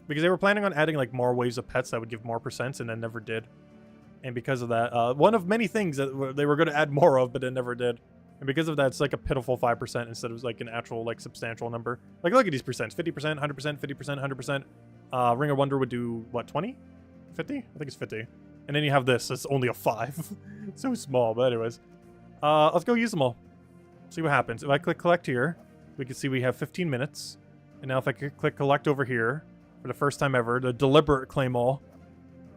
Because they were planning on adding like more waves of pets that would give more percents, and then never did. And because of that, one of many things that they were going to add more of, but it never did. And because of that, it's like a pitiful 5% instead of like an actual like substantial number. Like, look at these percents: 50%, 100%, 50%, 100%. Ring of Wonder would do what, 20, 50? I think it's 50. And then you have this. It's only a 5. It's so small. But anyways, let's go use them all. See what happens. If I click collect here, we can see we have 15 minutes. And now if I click collect over here, for the first time ever, the deliberate claim all,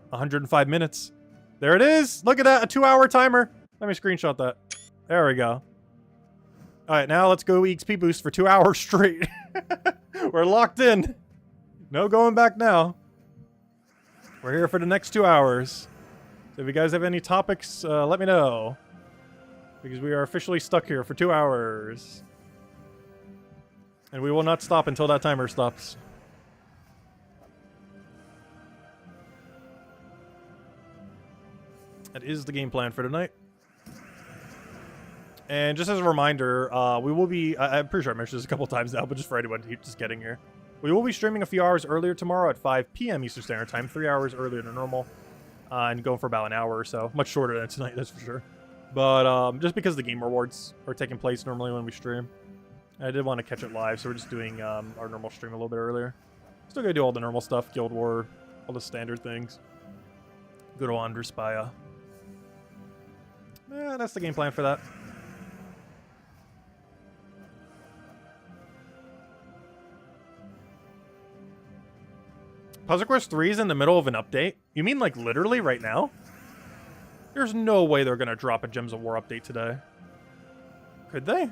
105 minutes. There it is. Look at that, a 2-hour timer. Let me screenshot that. There we go. All right, now let's go XP boost for 2 hours straight. We're locked in. No going back now. We're here for the next 2 hours. So if you guys have any topics, let me know. Because we are officially stuck here for 2 hours. And we will not stop until that timer stops. That is the game plan for tonight. And just as a reminder, we will be... I'm pretty sure I mentioned this a couple times now, but just for anyone just getting here. We will be streaming a few hours earlier tomorrow at 5 p.m. Eastern Standard Time. 3 hours earlier than normal. And going for about an hour or so. Much shorter than tonight, that's for sure. But just because the game rewards are taking place normally when we stream, I did want to catch it live, so we're just doing our normal stream a little bit earlier. Still gonna do all the normal stuff, Guild War, all the standard things. Good old Under Spire. Yeah, that's the game plan for that. Puzzle Quest 3 is in the middle of an update? You mean like literally right now? There's no way they're gonna drop a Gems of War update today. Could they?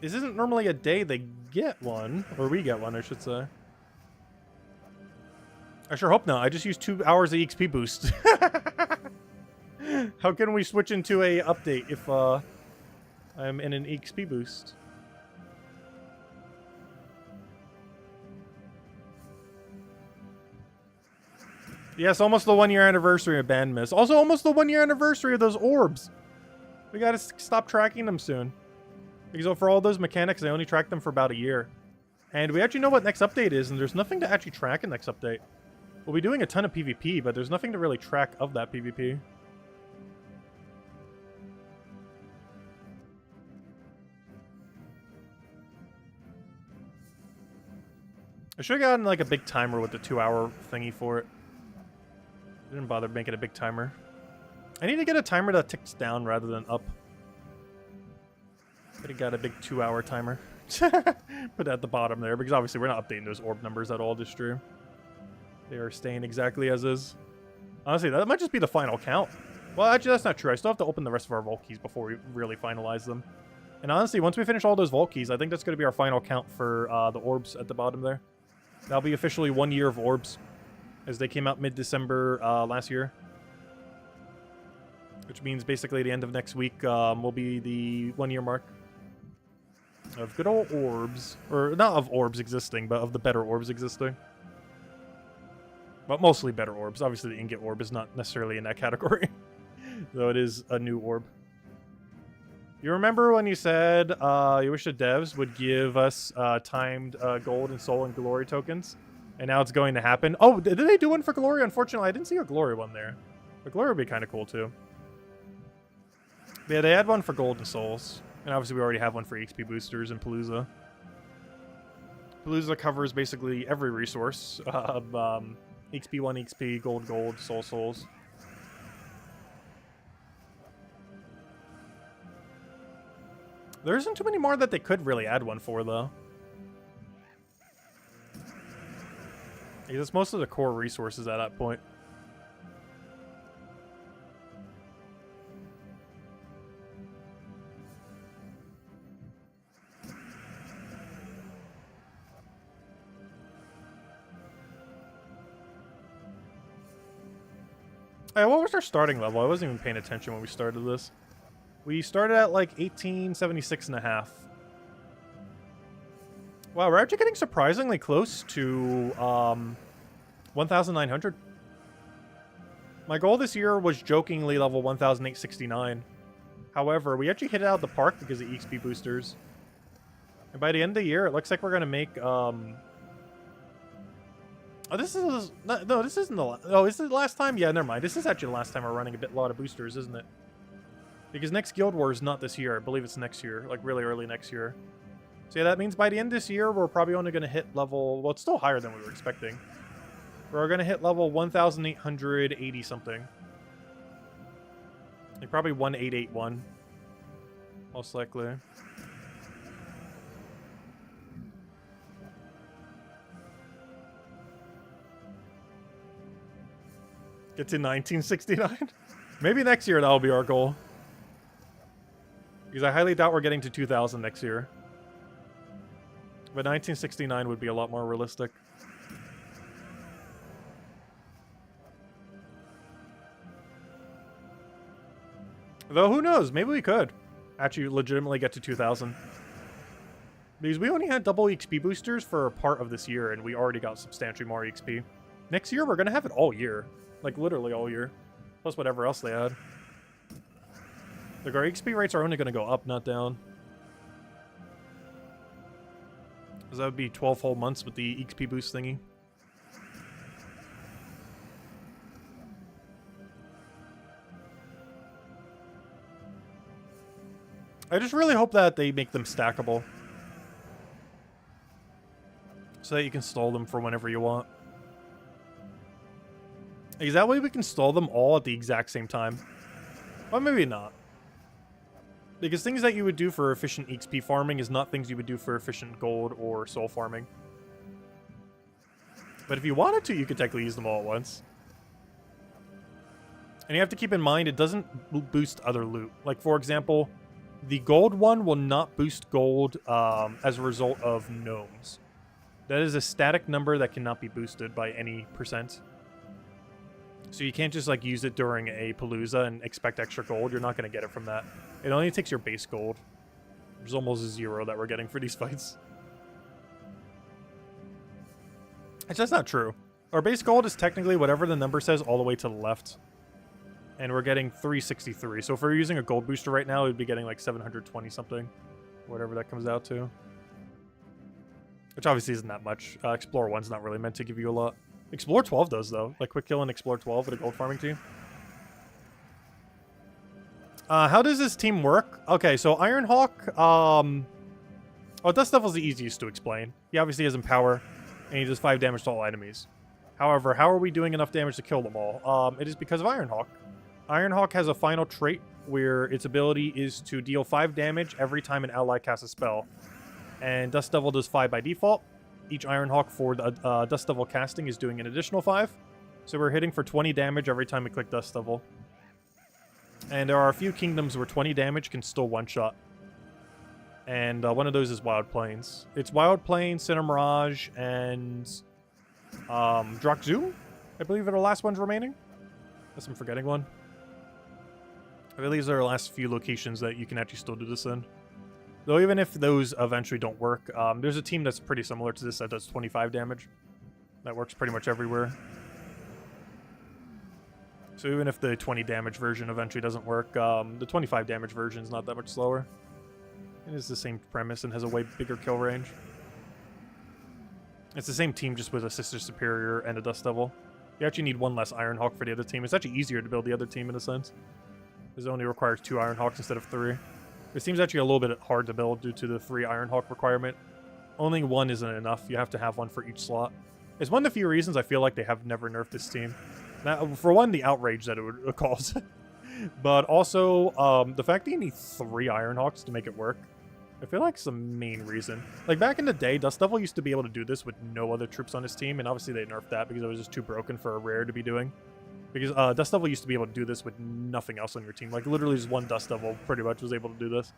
This isn't normally a day they get one. Or we get one, I should say. I sure hope not. I just used 2 hours of EXP boost. How can we switch into a update if I'm in an EXP boost? Yes, almost the 1-year anniversary of Band Miss. Also, almost the 1-year anniversary of those orbs. We gotta stop tracking them soon. Because for all those mechanics, I only tracked them for about a year. And we actually know what next update is, and there's nothing to actually track in next update. We'll be doing a ton of PvP, but there's nothing to really track of that PvP. I should have gotten like a big timer with the 2-hour thingy for it. Didn't bother making a big timer. I need to get a timer that ticks down rather than up. Could have got a big 2-hour timer. Put it at the bottom there, because obviously we're not updating those orb numbers at all this stream. They are staying exactly as is. Honestly, that might just be the final count. Well, actually, that's not true. I still have to open the rest of our vault keys before we really finalize them. And honestly, once we finish all those vault keys, I think that's going to be our final count for the orbs at the bottom there. That'll be officially 1 year of orbs, as they came out mid-December last year. Which means basically the end of next week will be the 1-year mark of good old orbs. Or not of orbs existing, but of the better orbs existing. But mostly better orbs. Obviously the ingot orb is not necessarily in that category. Though it is a new orb. You remember when you said you wish the devs would give us timed gold and soul and glory tokens? And now it's going to happen. Oh, did they do one for glory? Unfortunately, I didn't see a glory one there. But glory would be kind of cool too. But yeah, they had one for gold and souls. And obviously we already have one for XP boosters in Palooza. Palooza covers basically every resource of XP 1, XP, gold, gold, soul, souls. There isn't too many more that they could really add one for, though. Because it's most of the core resources at that point. Hey, what was our starting level? I wasn't even paying attention when we started this. We started at like 1876 and a half. Wow, we're actually getting surprisingly close to 1,900. My goal this year was jokingly level 1,869. However, we actually hit it out of the park because of EXP boosters. And by the end of the year, it looks like we're going to make... Oh, this is... No, this isn't the... Oh, is it the last time? Yeah, never mind. This is actually the last time we're running a lot of boosters, isn't it? Because next Guild War is not this year. I believe it's next year. Like, really early next year. So yeah, that means by the end of this year, we're probably only going to hit level... Well, it's still higher than we were expecting. We're going to hit level 1,880 something. Like, probably 1,881. Most likely. Get to 1969? Maybe next year that'll be our goal. Because I highly doubt we're getting to 2,000 next year. But 1969 would be a lot more realistic. Though, who knows? Maybe we could actually legitimately get to 2,000. Because we only had double XP boosters for part of this year, and we already got substantially more XP. Next year, we're going to have it all year. Like, literally all year. Plus whatever else they add. Like, our XP rates are only going to go up, not down. Because that would be 12 whole months with the XP boost thingy. I just really hope that they make them stackable. So that you can stall them for whenever you want. Is that way we can stall them all at the exact same time? Well, maybe not. Because things that you would do for efficient XP farming is not things you would do for efficient gold or soul farming. But if you wanted to, you could technically use them all at once. And you have to keep in mind, it doesn't boost other loot. Like, for example, the gold one will not boost gold as a result of gnomes. That is a static number that cannot be boosted by any percent. So you can't just, like, use it during a Palooza and expect extra gold. You're not going to get it from that. It only takes your base gold. There's almost a 0 that we're getting for these fights. It's just not true. Our base gold is technically whatever the number says all the way to the left. And we're getting 363. So if we're using a gold booster right now, we'd be getting like 720 something. Whatever that comes out to. Which obviously isn't that much. Explorer 1's not really meant to give you a lot. Explorer 12 does, though. Like Quick Kill and Explorer 12 with a gold farming team. How does this team work? Okay, so Ironhawk, well, Dust Devil's the easiest to explain. He obviously has Empower, and he does 5 damage to all enemies. However, how are we doing enough damage to kill them all? It is because of Ironhawk. Ironhawk has a final trait where its ability is to deal 5 damage every time an ally casts a spell. And Dust Devil does 5 by default. Each Ironhawk for the Dust Devil casting is doing an additional 5. So we're hitting for 20 damage every time we click Dust Devil. And there are a few kingdoms where 20 damage can still one-shot. And one of those is Wild Plains. It's Wild Plains, Sinner Mirage, and Drak'Zu, I believe are the last ones remaining. Unless I'm forgetting one. I believe these are the last few locations that you can actually still do this in. Though even if those eventually don't work, there's a team that's pretty similar to this that does 25 damage. That works pretty much everywhere. So even if the 20 damage version eventually doesn't work, the 25 damage version is not that much slower. It is the same premise and has a way bigger kill range. It's the same team just with a Sister Superior and a Dust Devil. You actually need one less Ironhawk for the other team. It's actually easier to build the other team in a sense. It only requires 2 Ironhawks instead of 3. This team's actually a little bit hard to build due to the 3 Ironhawk requirement. Only one isn't enough. You have to have one for each slot. It's one of the few reasons I feel like they have never nerfed this team. Now, for one, the outrage that it would cause. But also, the fact that you need 3 Ironhawks to make it work. I feel like it's the main reason. Like, back in the day, Dust Devil used to be able to do this with no other troops on his team, and obviously they nerfed that because it was just too broken for a rare to be doing. Because Dust Devil used to be able to do this with nothing else on your team. Like, literally just one Dust Devil pretty much was able to do this.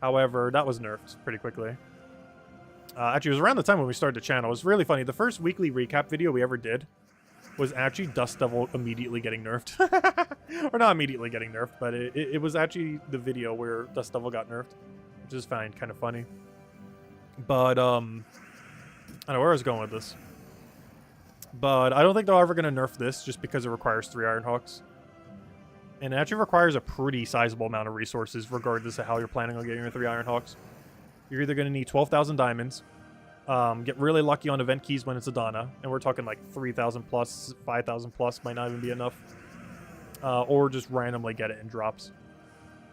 However, that was nerfed pretty quickly. Actually, it was around the time when we started the channel. It was really funny. The first weekly recap video we ever did was actually Dust Devil immediately getting nerfed. Or not immediately getting nerfed, but it was actually the video where Dust Devil got nerfed. Which is fine, kind of funny. But, I don't know where I was going with this. But I don't think they're ever going to nerf this just because it requires 3 Ironhawks. And it actually requires a pretty sizable amount of resources regardless of how you're planning on getting your 3 Ironhawks. You're either going to need 12,000 diamonds, get really lucky on event keys when it's Adana, and we're talking like 3,000 plus, 5,000 plus might not even be enough. Or just randomly get it in drops.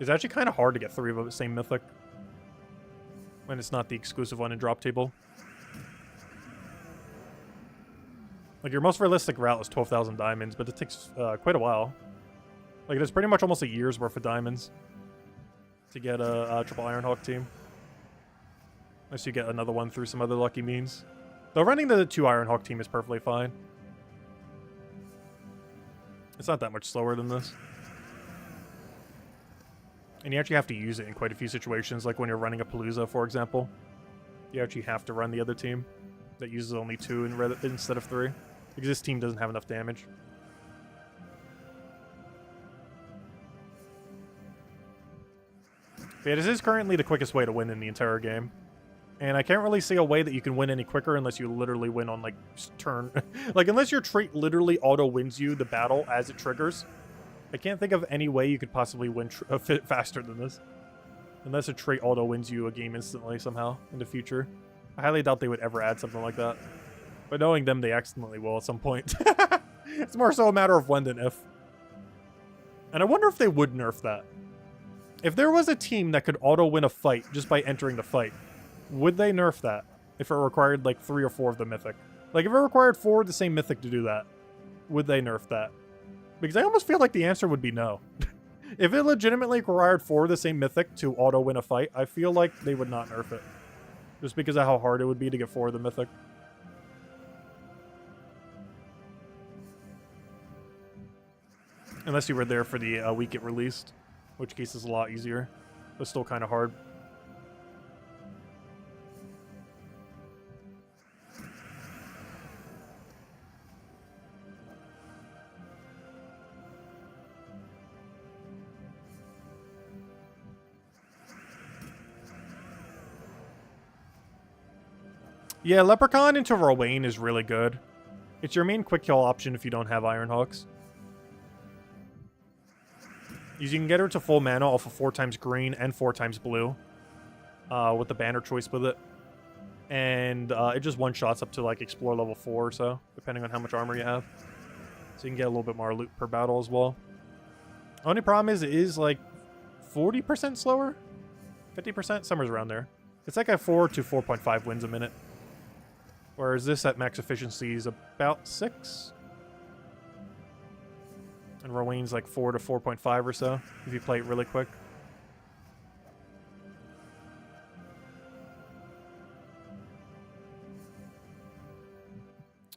It's actually kind of hard to get 3 of the same mythic when it's not the exclusive one in drop table. Like, your most realistic route is 12,000 diamonds, but it takes quite a while. Like, it's pretty much almost a year's worth of diamonds to get a triple Ironhawk team. Unless you get another one through some other lucky means. Though running the 2 Ironhawk team is perfectly fine. It's not that much slower than this. And you actually have to use it in quite a few situations, like when you're running a Palooza, for example. You actually have to run the other team that uses only 2 instead of 3. Because this team doesn't have enough damage. But yeah, this is currently the quickest way to win in the entire game. And I can't really see a way that you can win any quicker unless you literally win on, like, turn. Like, unless your trait literally auto-wins you the battle as it triggers. I can't think of any way you could possibly win faster than this. Unless a trait auto-wins you a game instantly somehow in the future. I highly doubt they would ever add something like that. But knowing them, they accidentally will at some point. It's more so a matter of when than if. And I wonder if they would nerf that. If there was a team that could auto-win a fight just by entering the fight, would they nerf that? If it required, like, 3 or 4 of the mythic. Like, if it required 4 of the same mythic to do that, would they nerf that? Because I almost feel like the answer would be no. If it legitimately required 4 of the same mythic to auto-win a fight, I feel like they would not nerf it. Just because of how hard it would be to get 4 of the mythic. Unless you were there for the week it released. In which case it's a lot easier. But still kind of hard. Yeah, Leprechaun into Rowain is really good. It's your main quick kill option if you don't have Iron Hawks. You can get her to full mana off of 4 times green and 4 times blue. With the banner choice with it. And it just one-shots up to like Explore level 4 or so, depending on how much armor you have. So you can get a little bit more loot per battle as well. Only problem is it is like 40% slower? 50%? Somewhere around there. It's like a 4 to 4.5 wins a minute. Whereas this at max efficiency is about 6. And Rowain's like 4 to 4.5 or so, if you play it really quick.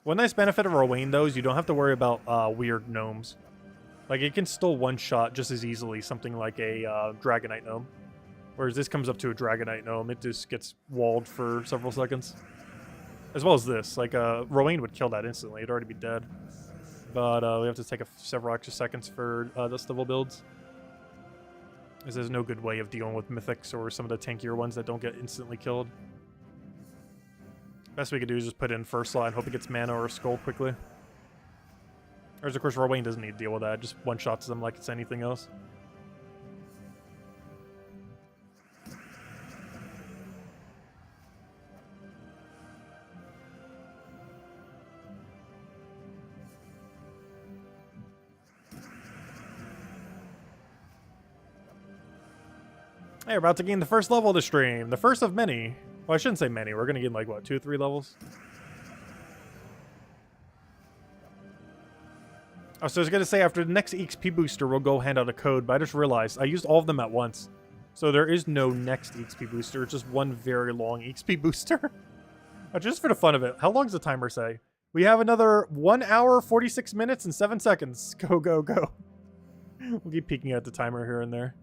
One nice benefit of Rowain, though, is you don't have to worry about weird gnomes. Like, it can still one-shot just as easily something like a Dragonite gnome. Whereas this comes up to a Dragonite gnome, it just gets walled for several seconds. As well as this. Like, Rowain would kill that instantly. It'd already be dead. But we have to take several extra seconds for dust level builds. As there's no good way of dealing with mythics or some of the tankier ones that don't get instantly killed. Best we could do is just put in first slot and hope it gets mana or a skull quickly. Whereas, of course, Rowain doesn't need to deal with that. It just one-shots them like it's anything else. Hey, we're about to gain the first level of the stream. The first of many. Well, I shouldn't say many. We're going to gain, like, what, 2 or 3 levels? Oh, so I was going to say, after the next XP booster, we'll go hand out a code, but I just realized I used all of them at once. So there is no next XP booster. It's just one very long XP booster. Just for the fun of it. How long does the timer say? We have another 1 hour, 46 minutes, and 7 seconds. Go, go, go. We'll keep peeking at the timer here and there.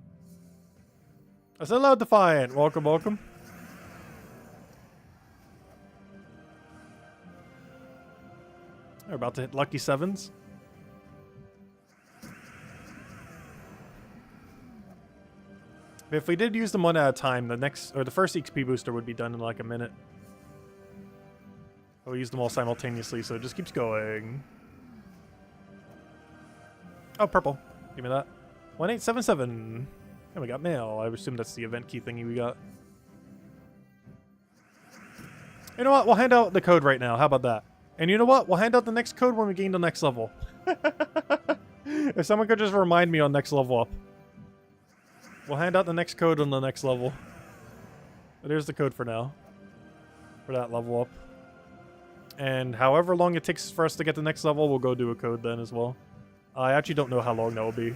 I said hello, Defiant. Welcome, welcome. We're about to hit lucky 7s. If we did use them one at a time, the first XP booster would be done in like a minute. But we use them all simultaneously, so it just keeps going. Oh, purple. Give me that. 1877. And we got mail. I assume that's the event key thingy we got. You know what? We'll hand out the code right now. How about that? And you know what? We'll hand out the next code when we gain the next level. If someone could just remind me on next level up. We'll hand out the next code on the next level. But here's the code for now. For that level up. And however long it takes for us to get the next level, we'll go do a code then as well. I actually don't know how long that will be.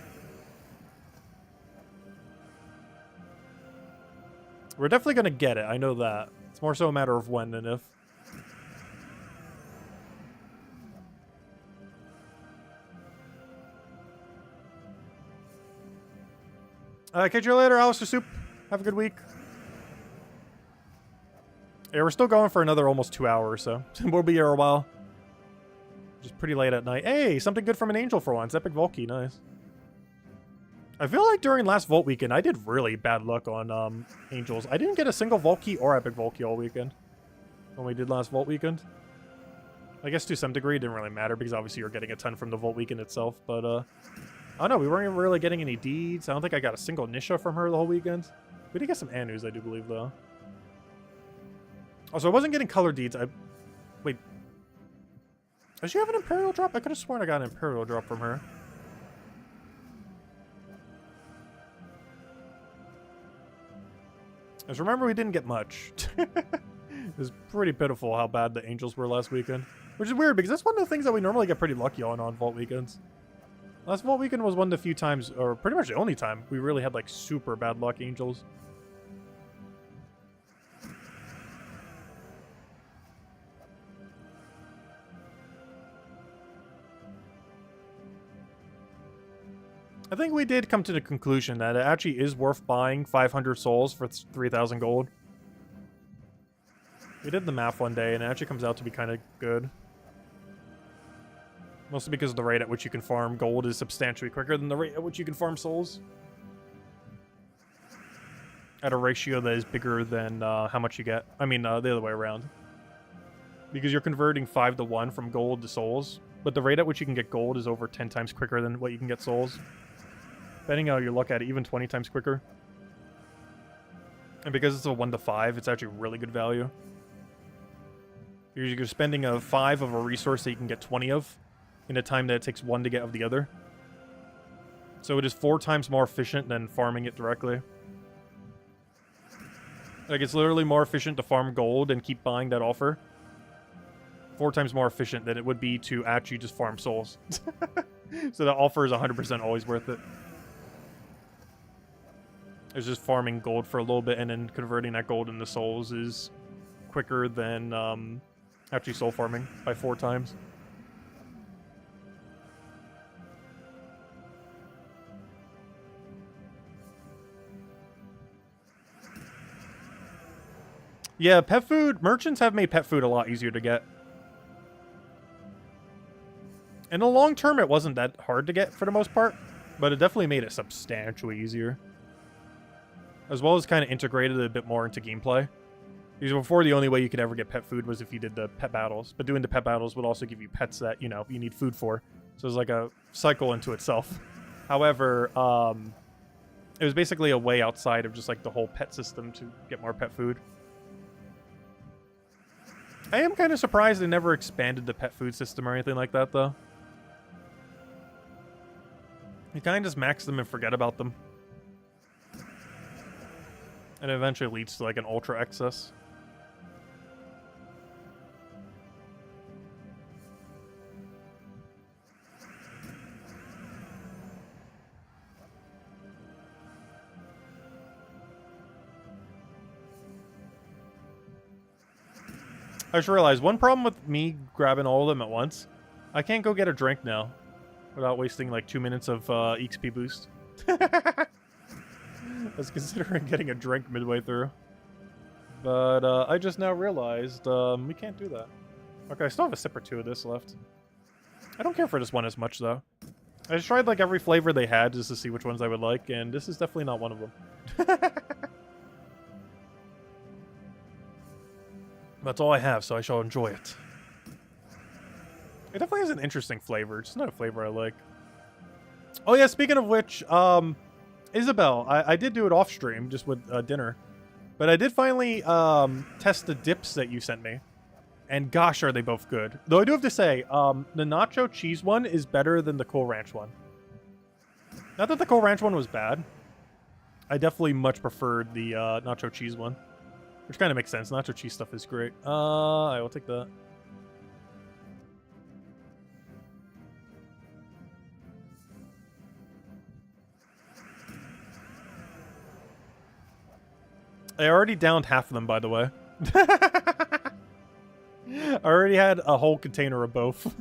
We're definitely going to get it. I know that. It's more so a matter of when than if. Catch you later, Alistair Soup. Have a good week. Yeah, we're still going for another almost 2 hours, so we'll be here a while. Just pretty late at night. Hey, something good from an angel for once. Epic Volkey, nice. I feel like during last Vault weekend, I did really bad luck on angels. I didn't get a single Volkey or Epic Volkey all weekend. When we did last Vault weekend. I guess to some degree it didn't really matter because obviously you're getting a ton from the Vault weekend itself. But, I don't know. We weren't even really getting any deeds. I don't think I got a single Nisha from her the whole weekend. We did get some Anus, I do believe, though. Also, I wasn't getting color deeds. Wait. Does she have an Imperial drop? I could have sworn I got an Imperial drop from her. Just remember, we didn't get much. It was pretty pitiful how bad the Angels were last weekend. Which is weird, because that's one of the things that we normally get pretty lucky on Vault weekends. Last Vault weekend was one of the few times, or pretty much the only time, we really had, like, super bad luck Angels. I think we did come to the conclusion that it actually is worth buying 500 souls for 3,000 gold. We did the math one day, and it actually comes out to be kind of good. Mostly because the rate at which you can farm gold is substantially quicker than the rate at which you can farm souls. At a ratio that is bigger than how much you get. I mean, the other way around. Because you're converting 5 to 1 from gold to souls, but the rate at which you can get gold is over 10 times quicker than what you can get souls. Depending on how you look at it, even 20 times quicker. And because it's a 1 to 5, it's actually really good value. You're spending a 5 of a resource that you can get 20 of in a time that it takes 1 to get of the other. So it is 4 times more efficient than farming it directly. Like, it's literally more efficient to farm gold and keep buying that offer. 4 times more efficient than it would be to actually just farm souls. So the offer is 100% always worth it. It's just farming gold for a little bit and then converting that gold into souls is quicker than actually soul farming by 4 times. Yeah, pet food, merchants have made pet food a lot easier to get. In the long term, it wasn't that hard to get for the most part, but it definitely made it substantially easier. As well as kind of integrated it a bit more into gameplay. Because before, the only way you could ever get pet food was if you did the pet battles. But doing the pet battles would also give you pets that, you know, you need food for. So it's like a cycle into itself. However, it was basically a way outside of just like the whole pet system to get more pet food. I am kind of surprised they never expanded the pet food system or anything like that, though. You kind of just max them and forget about them. And it eventually leads to like an ultra excess. I just realized one problem with me grabbing all of them at once. I can't go get a drink now without wasting like 2 minutes of XP boost. I was considering getting a drink midway through. But I just now realized we can't do that. Okay, I still have a sip or 2 of this left. I don't care for this one as much, though. I just tried like every flavor they had just to see which ones I would like, and this is definitely not one of them. That's all I have, so I shall enjoy it. It definitely has an interesting flavor. It's not a flavor I like. Oh yeah, speaking of which, Isabel, I did do it off stream, just with dinner. But I did finally test the dips that you sent me. And gosh, are they both good. Though I do have to say, the nacho cheese one is better than the Cool Ranch one. Not that the Cool Ranch one was bad. I definitely much preferred the nacho cheese one. Which kind of makes sense. Nacho cheese stuff is great. I will take that. I already downed half of them, by the way. I already had a whole container of both.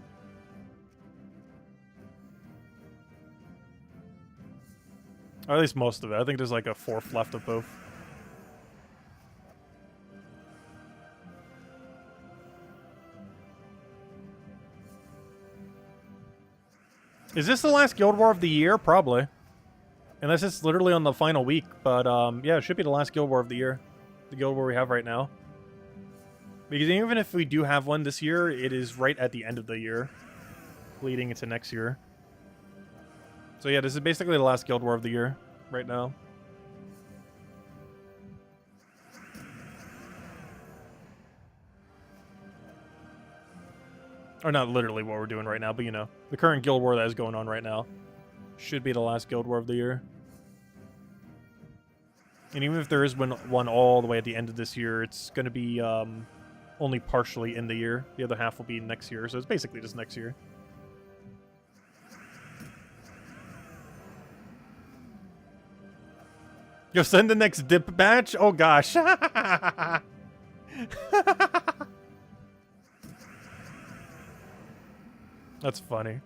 Or at least most of it. I think there's like a 4th left of both. Is this the last Guild War of the year? Probably. Unless it's literally on the final week. But, yeah, it should be the last Guild War of the year. The Guild War we have right now. Because even if we do have one this year, it is right at the end of the year. Leading into next year. So, yeah, this is basically the last Guild War of the year right now. Or not literally what we're doing right now, but you know, the current Guild War that is going on right now should be the last Guild War of the year. And even if there is one all the way at the end of this year, it's going to be only partially in the year. The other half will be next year, so it's basically just next year. Yo, send the next dip batch? Oh gosh. That's funny.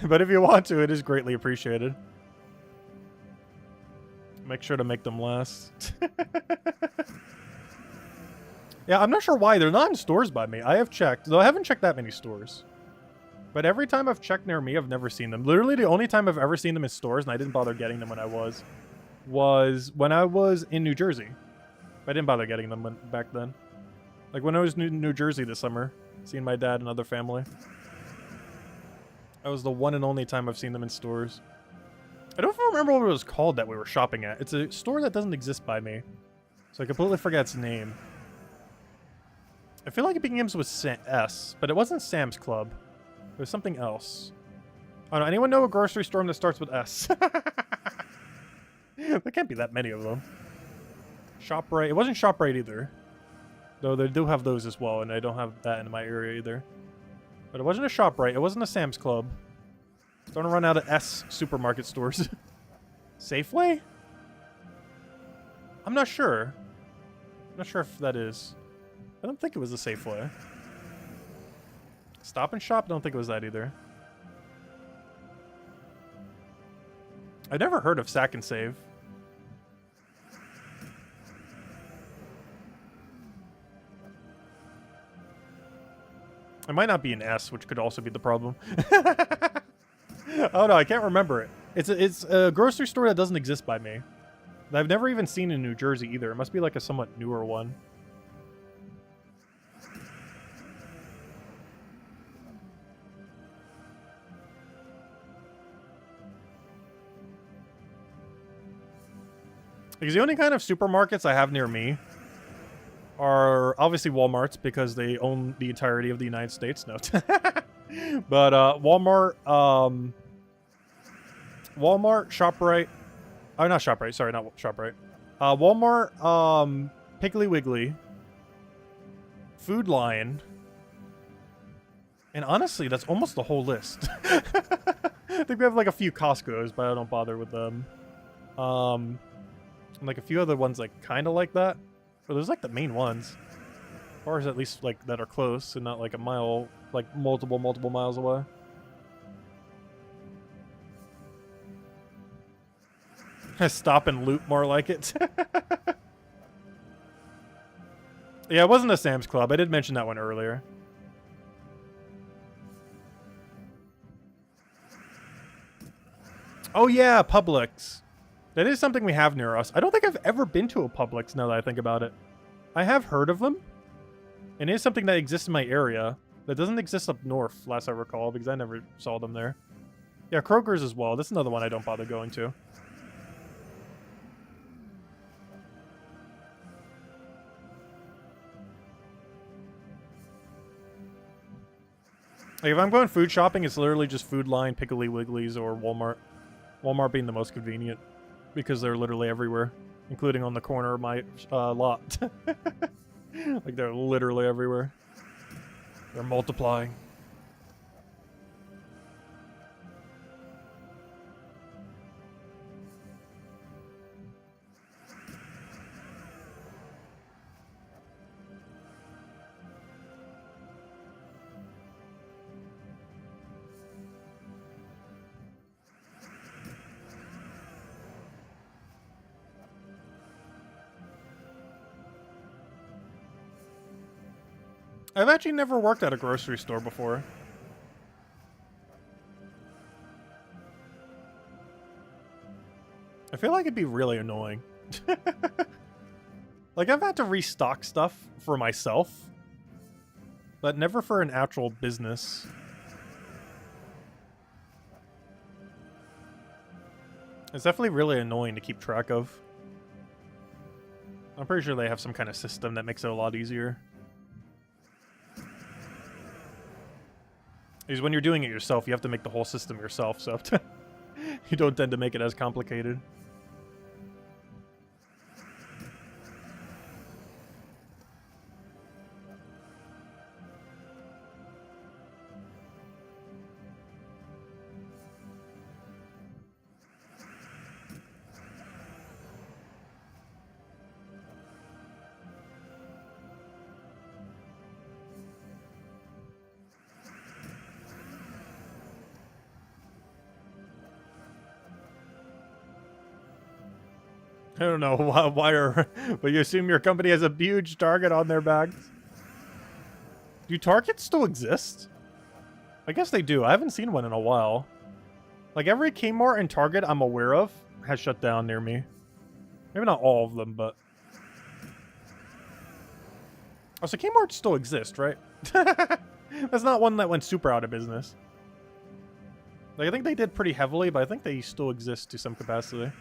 But if you want to, it is greatly appreciated. Make sure to make them last. Yeah, I'm not sure why. They're not in stores by me. I have checked, though I haven't checked that many stores. But every time I've checked near me, I've never seen them. Literally, the only time I've ever seen them in stores, and I didn't bother getting them when I was when I was in New Jersey. I didn't bother getting them back then. Like when I was in New Jersey this summer, seeing my dad and other family. That was the one and only time I've seen them in stores. I don't remember what it was called that we were shopping at. It's a store that doesn't exist by me. So I completely forget its name. I feel like it begins with S, but it wasn't Sam's Club. It was something else. Oh no, anyone know a grocery store that starts with S? There can't be that many of them. ShopRite. It wasn't ShopRite either. Though they do have those as well, and I don't have that in my area either. But it wasn't a ShopRite. It wasn't a Sam's Club. Starting to run out of S supermarket stores. Safeway? I'm not sure. I'm not sure if that is. I don't think it was a Safeway. Stop and Shop? Don't think it was that either. I never heard of Sack and Save. It might not be an S, which could also be the problem. Oh no, I can't remember it. It's a grocery store that doesn't exist by me. That I've never even seen in New Jersey either. It must be like a somewhat newer one. Because the only kind of supermarkets I have near me are obviously Walmarts because they own the entirety of the United States. No. But Walmart, ShopRite. Oh, not ShopRite. Sorry, not ShopRite. Walmart, Piggly Wiggly, Food Lion. And honestly, that's almost the whole list. I think we have like a few Costco's, but I don't bother with them. And like a few other ones like kind of like that. But those like the main ones. Or is at least like that are close and not like a mile, like multiple miles away. Stop and loot, more like it. Yeah, it wasn't a Sam's Club. I did mention that one earlier. Oh yeah, Publix. That is something we have near us. I don't think I've ever been to a Publix now that I think about it. I have heard of them. And it is something that exists in my area. That doesn't exist up north, last I recall, because I never saw them there. Yeah, Kroger's as well. That's another one I don't bother going to. Like, if I'm going food shopping, it's literally just Food Line, Piggly Wiggly's, or Walmart. Walmart being the most convenient. Because they're literally everywhere. Including on the corner of my lot. Like, they're literally everywhere. They're multiplying. I've actually never worked at a grocery store before. I feel like it'd be really annoying. Like, I've had to restock stuff for myself, but never for an actual business. It's definitely really annoying to keep track of. I'm pretty sure they have some kind of system that makes it a lot easier. Because when you're doing it yourself, you have to make the whole system yourself, so you don't tend to make it as complicated. I don't know but you assume your company has a huge Target on their bags. Do Targets still exist? I guess they do. I haven't seen one in a while. Like every Kmart and Target I'm aware of has shut down near me. Maybe not all of them, but... Oh, so Kmart still exists, right? That's not one that went super out of business. Like, I think they did pretty heavily, but I think they still exist to some capacity.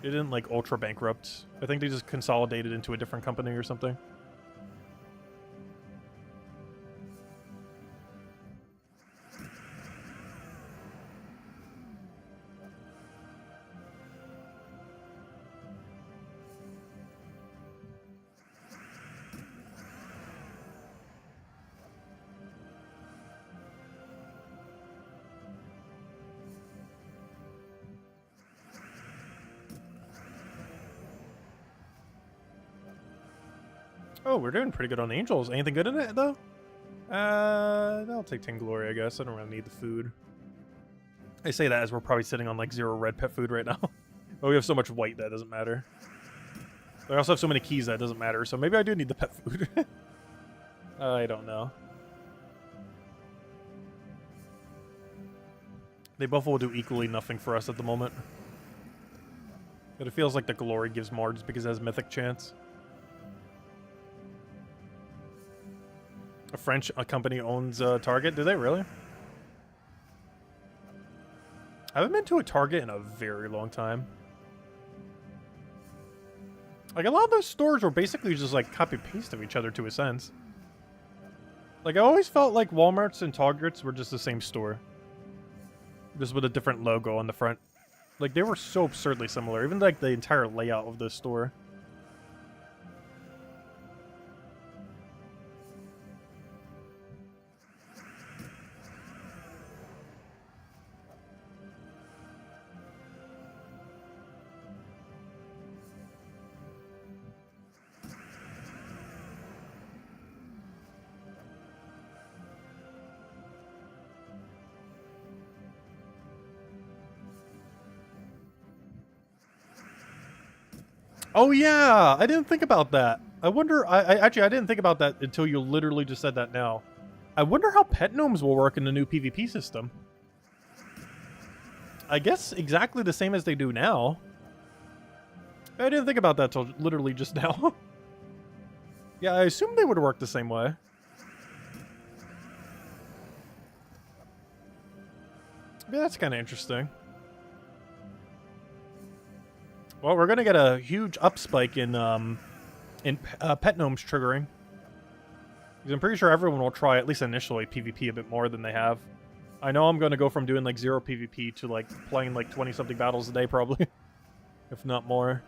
They didn't, like, ultra bankrupt. I think they just consolidated into a different company or something. Oh, we're doing pretty good on Angels. Anything good in it, though? I'll take 10 Glory, I guess. I don't really need the food. I say that as we're probably sitting on, like, 0 red pet food right now. But we have so much white that doesn't matter. I also have so many keys that doesn't matter, so maybe I do need the pet food. I don't know. They both will do equally nothing for us at the moment. But it feels like the Glory gives more just because it has Mythic chance. A French company owns Target. Do they really? I haven't been to a Target in a very long time. Like, a lot of those stores were basically just, like, copy-paste of each other to a sense. Like, I always felt like Walmarts and Targets were just the same store. Just with a different logo on the front. Like, they were so absurdly similar. Even, like, the entire layout of the store. Oh yeah, I didn't think about that. I wonder, I didn't think about that until you literally just said that now. I wonder how pet gnomes will work in the new PvP system. I guess exactly the same as they do now. I didn't think about that till literally just now. Yeah, I assume they would work the same way. Yeah, that's kind of interesting. Well, we're gonna get a huge up spike in pet gnomes triggering. Because I'm pretty sure everyone will try, at least initially, PvP a bit more than they have. I know I'm gonna go from doing like 0 PvP to like playing like 20-something battles a day probably, if not more.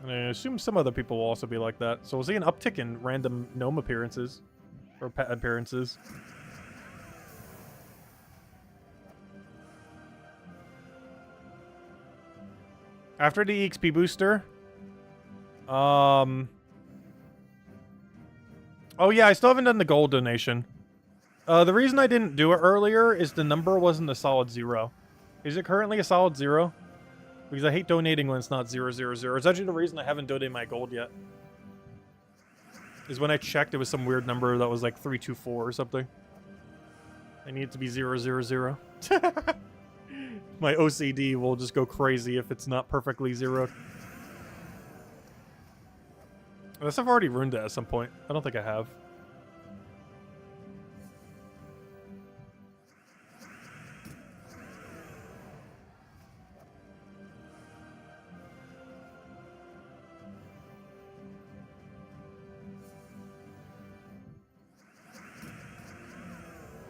And I assume some other people will also be like that. So we'll see an uptick in random gnome appearances or pet appearances. After the EXP booster. Oh yeah, I still haven't done the gold donation. The reason I didn't do it earlier is the number wasn't a solid 0. Is it currently a solid 0? Because I hate donating when it's not 000. It's actually the reason I haven't donated my gold yet. Is when I checked, it was some weird number that was like 324 or something. I need it to be 000. My OCD will just go crazy if it's not perfectly zeroed. Unless I've already ruined it at some point. I don't think I have.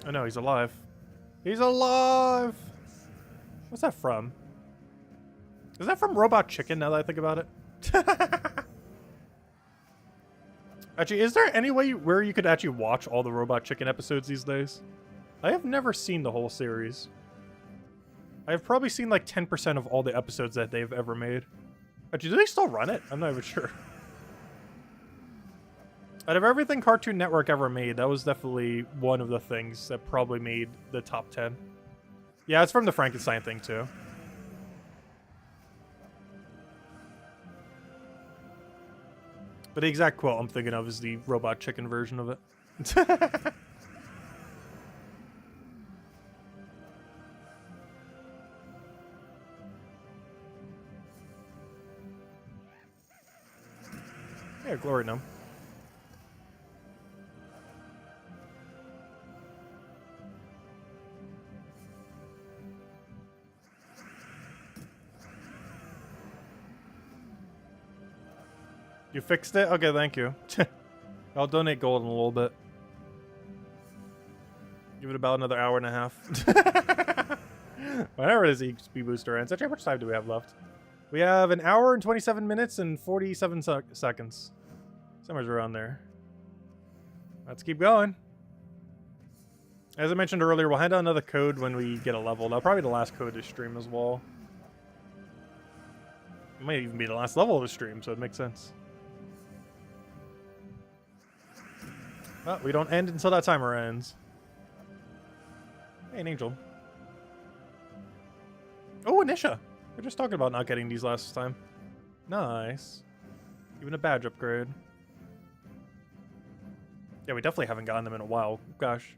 Oh no, he's alive. He's alive! What's that from? Is that from Robot Chicken, now that I think about it? Actually, is there any way where you could actually watch all the Robot Chicken episodes these days? I have never seen the whole series. I have probably seen like 10% of all the episodes that they've ever made. Actually, do they still run it? I'm not even sure. Out of everything Cartoon Network ever made, that was definitely one of the things that probably made the top 10. Yeah, it's from the Frankenstein thing, too. But the exact quote I'm thinking of is the robot chicken version of it. Yeah, glory gnome. You fixed it? Okay, thank you. I'll donate gold in a little bit. Give it about another hour and a half. Whenever this XP booster ends. Actually, how much time do we have left? We have an hour and 27 minutes and 47 seconds. Somewhere around there. Let's keep going. As I mentioned earlier, we'll hand out another code when we get a level. That'll probably be the last code to stream as well. It might even be the last level of the stream, so it makes sense. Well, we don't end until that timer ends. Hey, an angel. Oh, Anisha. We are just talking about not getting these last time. Nice. Even a badge upgrade. Yeah, we definitely haven't gotten them in a while. Gosh.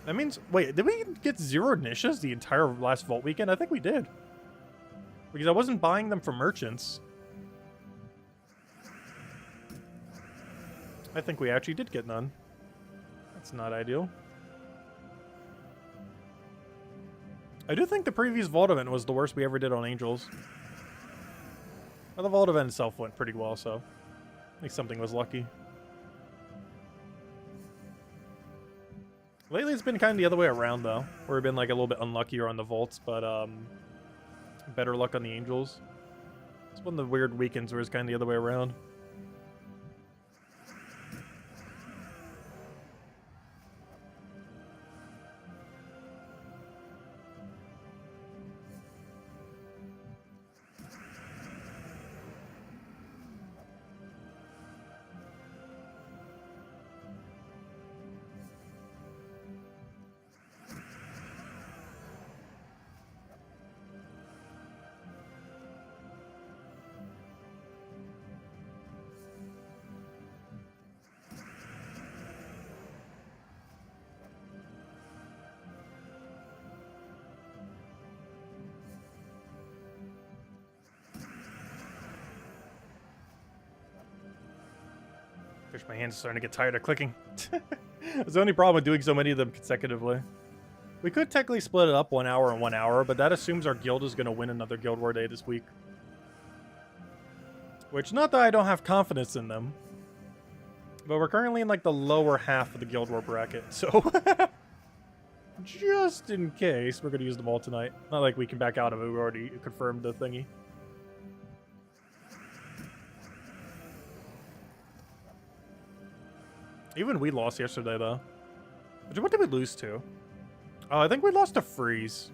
That means... Wait, did we get 0 Nishas the entire last Vault weekend? I think we did. Because I wasn't buying them from merchants. I think we actually did get none. That's not ideal. I do think the previous Vault event was the worst we ever did on Angels. Well, the Vault event itself went pretty well, so... I think something was lucky. Lately it's been kind of the other way around, though. Where we've been like a little bit unluckier on the Vaults, but better luck on the Angels. It's one of the weird weekends where it's kind of the other way around. My hands are starting to get tired of clicking. That's the only problem with doing so many of them consecutively. We could technically split it up 1 hour and 1 hour, but that assumes our guild is going to win another Guild War day this week. Which, not that I don't have confidence in them, but we're currently in like the lower half of the Guild War bracket, so just in case, we're going to use them all tonight. Not like we can back out of it, we already confirmed the thingy. Even we lost yesterday, though. What did we lose to? Oh, I think we lost to Freeze.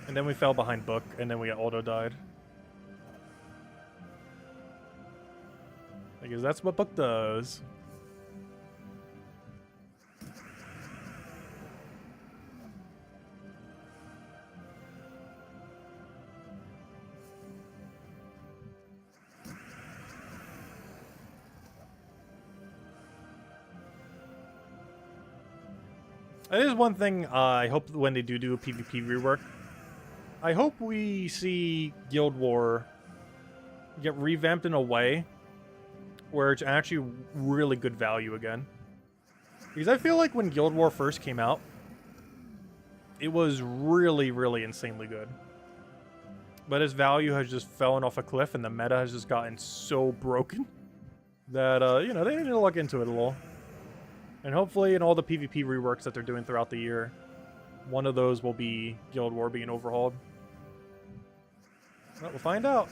And then we fell behind Book, and then we auto died. Because that's what Book does. That is one thing I hope when they do a PvP rework. I hope we see Guild War get revamped in a way where it's actually really good value again. Because I feel like when Guild War first came out, it was really, really insanely good. But its value has just fallen off a cliff and the meta has just gotten so broken that, you know, they need to look into it a little. And hopefully in all the PvP reworks that they're doing throughout the year, one of those will be Guild War being overhauled. Well, we'll find out.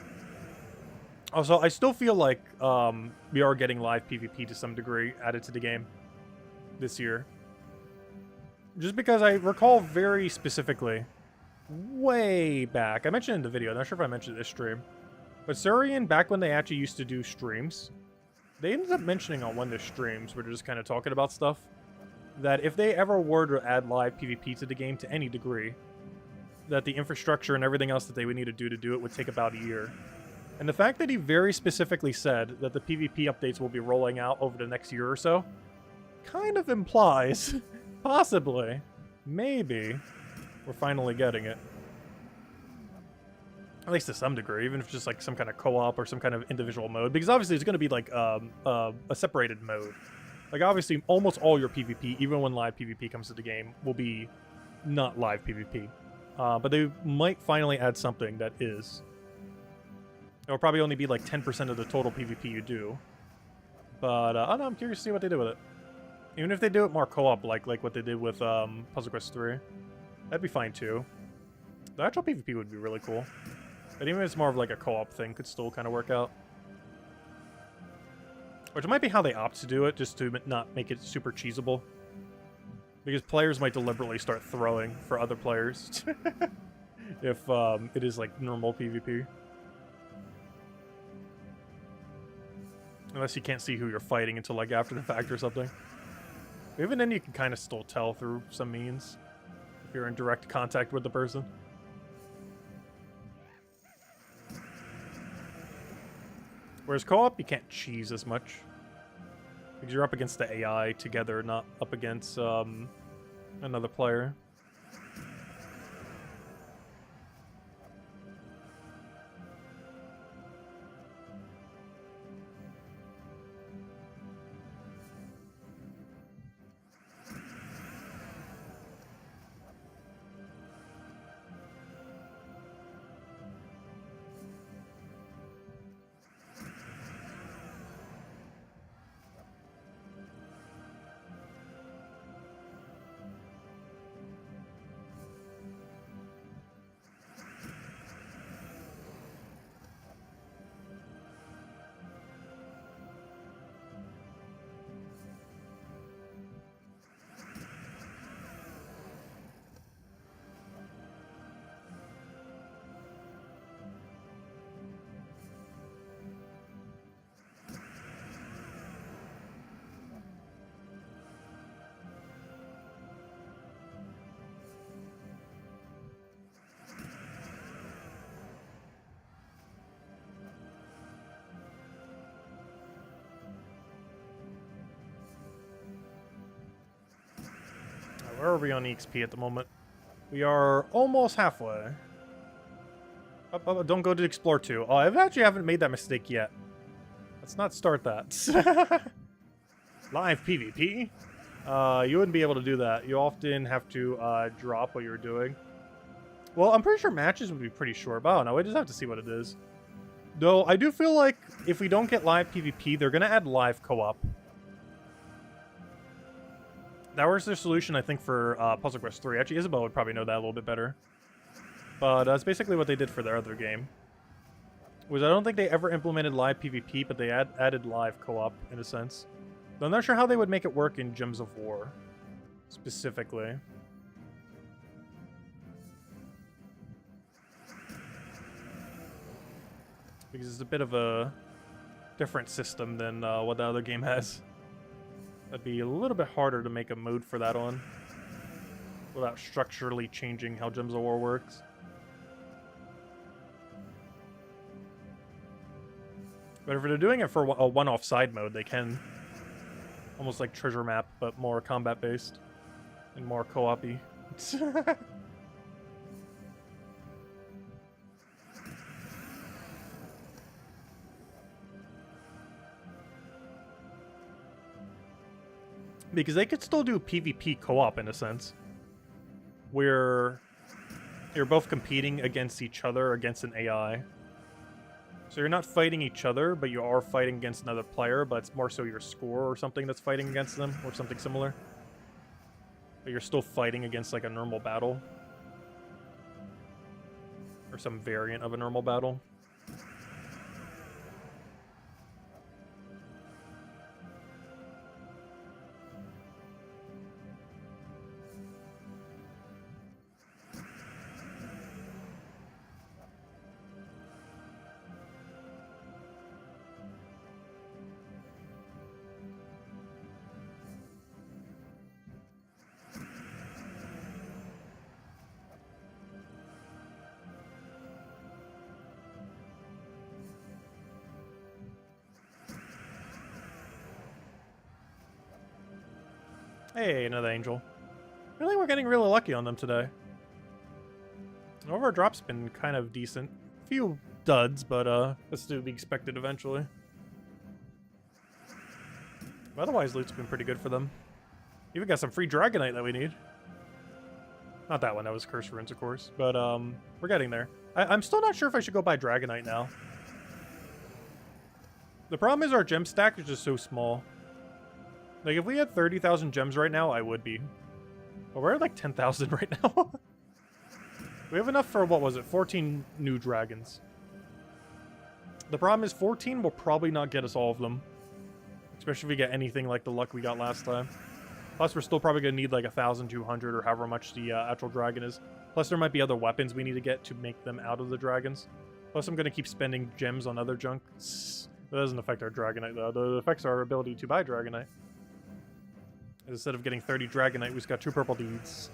Also, I still feel like we are getting live PvP to some degree added to the game this year. Just because I recall very specifically, way back, I mentioned it in the video, I'm not sure if I mentioned this stream, but Surian, back when they actually used to do streams, they ended up mentioning on one of their streams, where they're just kind of talking about stuff, that if they ever were to add live PvP to the game to any degree, that the infrastructure and everything else that they would need to do it would take about a year. And the fact that he very specifically said that the PvP updates will be rolling out over the next year or so kind of implies, possibly, maybe, we're finally getting it. At least to some degree, even if it's just like some kind of co-op or some kind of individual mode. Because obviously it's going to be like a separated mode. Like obviously almost all your PvP, even when live PvP comes to the game, will be not live PvP. But they might finally add something that is. It'll probably only be like 10% of the total PvP you do. But I don't know, I'm curious to see what they do with it. Even if they do it more co-op like what they did with Puzzle Quest 3. That'd be fine too. The actual PvP would be really cool. But even if it's more of like a co-op thing, could still kind of work out. Which might be how they opt to do it, just to not make it super cheesable. Because players might deliberately start throwing for other players. If it is like normal PvP. Unless you can't see who you're fighting until like after the fact or something. Even then you can kind of still tell through some means. If you're in direct contact with the person. Whereas co-op, you can't cheese as much. Because you're up against the AI together, not up against another player. Where are we on EXP at the moment? We are almost halfway. Don't go to Explore 2. Oh, I actually haven't made that mistake yet. Let's not start that. Live PvP? You wouldn't be able to do that. You often have to drop what you're doing. Well, I'm pretty sure matches would be pretty short. But I don't know. We just have to see what it is. Though, I do feel like if we don't get live PvP, they're going to add live co-op. That was their solution, I think, for Puzzle Quest 3. Actually, Isabel would probably know that a little bit better. But that's basically what they did for their other game. Was I don't think they ever implemented live PvP, but they added live co-op, in a sense. Though I'm not sure how they would make it work in Gems of War, specifically. Because it's a bit of a different system than what the other game has. That'd be a little bit harder to make a mode for that on. Without structurally changing how Gems of War works. But if they're doing it for a one-off side mode, they can. Almost like Treasure Map, but more combat-based. And more co-op-y. Because they could still do PvP co-op in a sense. Where you're both competing against each other, against an AI. So you're not fighting each other, but you are fighting against another player, but it's more so your score or something that's fighting against them, or something similar. But you're still fighting against like a normal battle. Or some variant of a normal battle. Hey, another angel. Really, we're getting really lucky on them today. All of our drops been kind of decent. Few duds, but that's to be expected eventually. But otherwise, loot's been pretty good for them. Even got some free Dragonite that we need. Not that one, that was Curse Runes, of course. But, we're getting there. I'm still not sure if I should go buy Dragonite now. The problem is our gem stack is just so small. Like, if we had 30,000 gems right now, I would be. But we're at like 10,000 right now. We have enough for, what was it, 14 new dragons. The problem is 14 will probably not get us all of them. Especially if we get anything like the luck we got last time. Plus, we're still probably going to need like 1,200 or however much the actual dragon is. Plus, there might be other weapons we need to get to make them out of the dragons. Plus, I'm going to keep spending gems on other junk. That doesn't affect our Dragonite, though. It affects our ability to buy Dragonite. Instead of getting 30 Dragonite, we just got 2 purple deeds.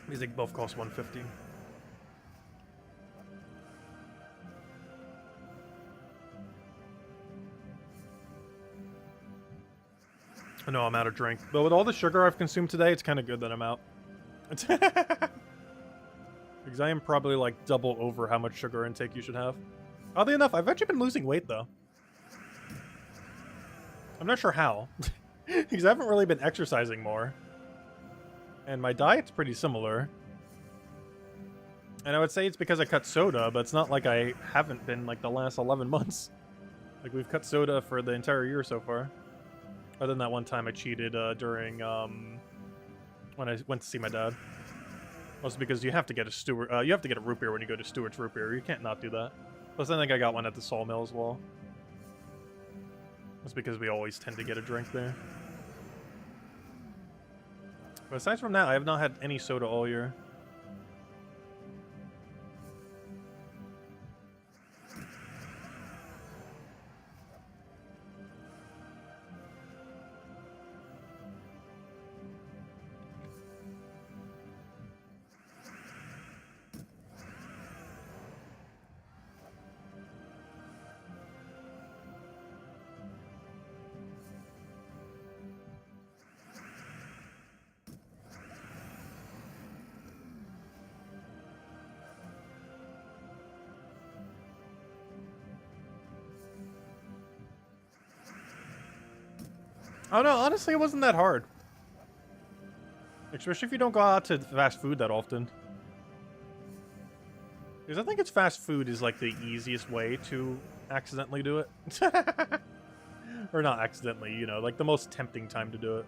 These like both cost 150. I know I'm out of drink. But with all the sugar I've consumed today, it's kind of good that I'm out. Because I am probably like double over how much sugar intake you should have. Oddly enough, I've actually been losing weight though. I'm not sure how. Because I haven't really been exercising more. And my diet's pretty similar. And I would say it's because I cut soda, but it's not like I haven't been like the last 11 months. Like we've cut soda for the entire year so far. Other than that one time I cheated during when I went to see my dad. Also because you have to get a you have to get a root beer when you go to Stewart's Root Beer. You can't not do that. Plus I think I got one at the sawmill as well. That's because we always tend to get a drink there. But aside from that, I have not had any soda all year. Oh no, honestly, it wasn't that hard. Especially if you don't go out to fast food that often. Because I think it's fast food is like the easiest way to accidentally do it. Or not accidentally, you know, like the most tempting time to do it.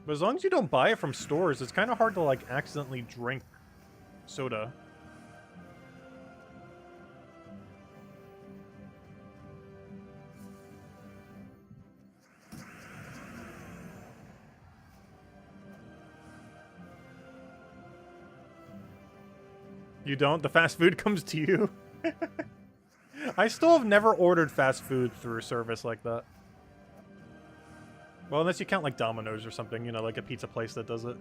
But as long as you don't buy it from stores, it's kind of hard to like accidentally drink soda. You don't? The fast food comes to you? I still have never ordered fast food through a service like that. Well, unless you count like Domino's or something, you know, like a pizza place that does it.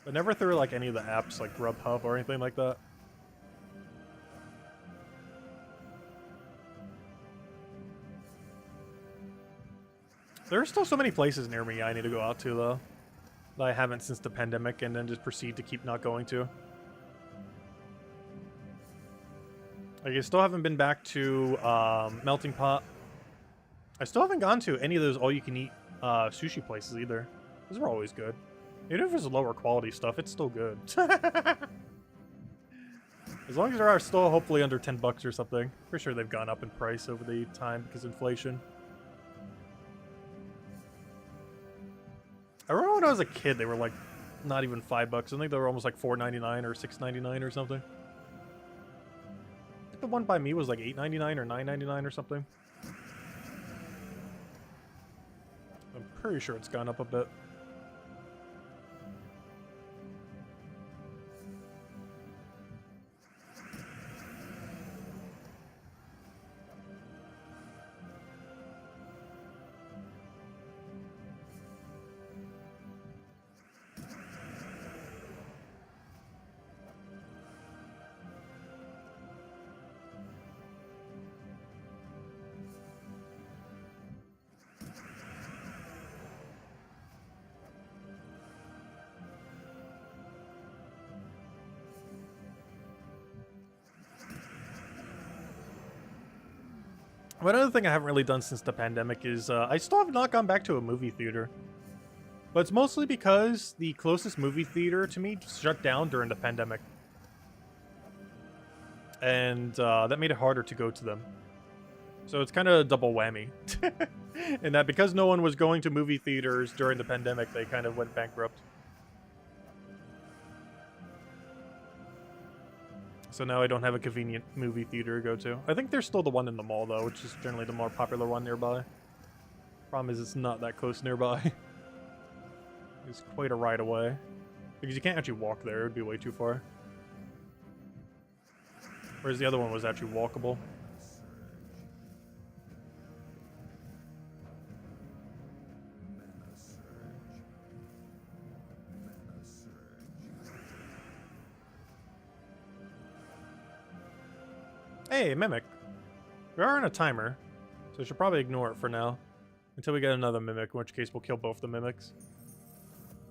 But never through like any of the apps like Grubhub or anything like that. There are still so many places near me I need to go out to, though. That I haven't since the pandemic, and then just proceed to keep not going to. Like, I still haven't been back to Melting Pot. I still haven't gone to any of those all-you-can-eat sushi places either. Those are always good. Even if it's lower quality stuff, it's still good. As long as they are still hopefully under 10 bucks or something. Pretty sure they've gone up in price over the time because of inflation. I remember when I was a kid, they were like not even 5 bucks. I think they were almost like $4.99 or $6.99 or something. I think the one by me was like $8.99 or $9.99 or something. I'm pretty sure it's gone up a bit. One other thing I haven't really done since the pandemic is I still have not gone back to a movie theater. But it's mostly because the closest movie theater to me shut down during the pandemic. And that made it harder to go to them. So it's kind of a double whammy. In that because no one was going to movie theaters during the pandemic, they kind of went bankrupt. So now I don't have a convenient movie theater to go to. I think there's still the one in the mall, though, which is generally the more popular one nearby. Problem is it's not that close nearby. It's quite a ride away. Because you can't actually walk there, it would be way too far. Whereas the other one was actually walkable. Hey, Mimic. We are on a timer, so I should probably ignore it for now. Until we get another Mimic, in which case we'll kill both the Mimics.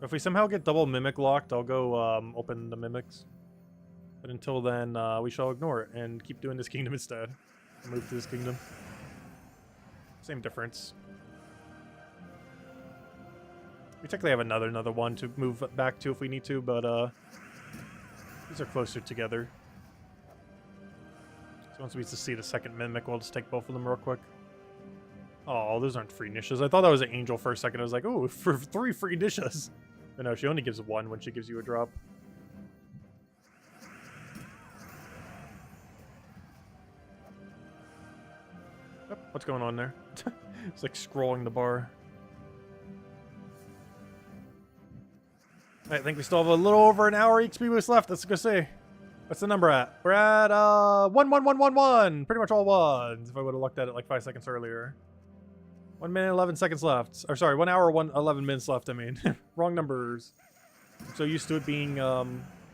If we somehow get double Mimic locked, I'll go open the Mimics. But until then, we shall ignore it and keep doing this kingdom instead. Move to this kingdom. Same difference. We technically have another one to move back to if we need to, but these are closer together. So once we see the second Mimic, we'll just take both of them real quick. Oh, those aren't free niches. I thought that was an angel for a second. I was like, oh, for 3 free niches. But no, she only gives 1 when she gives you a drop. Oh, what's going on there? It's like scrolling the bar. I think we still have a little over an hour XP boost left. Let's go see. What's the number at? We're at 11111. Pretty much all ones. If I would have looked at it like 5 seconds earlier. 1 minute 11 seconds left. Or sorry, 1 hour 11 minutes left. I mean, wrong numbers. I'm so used to it being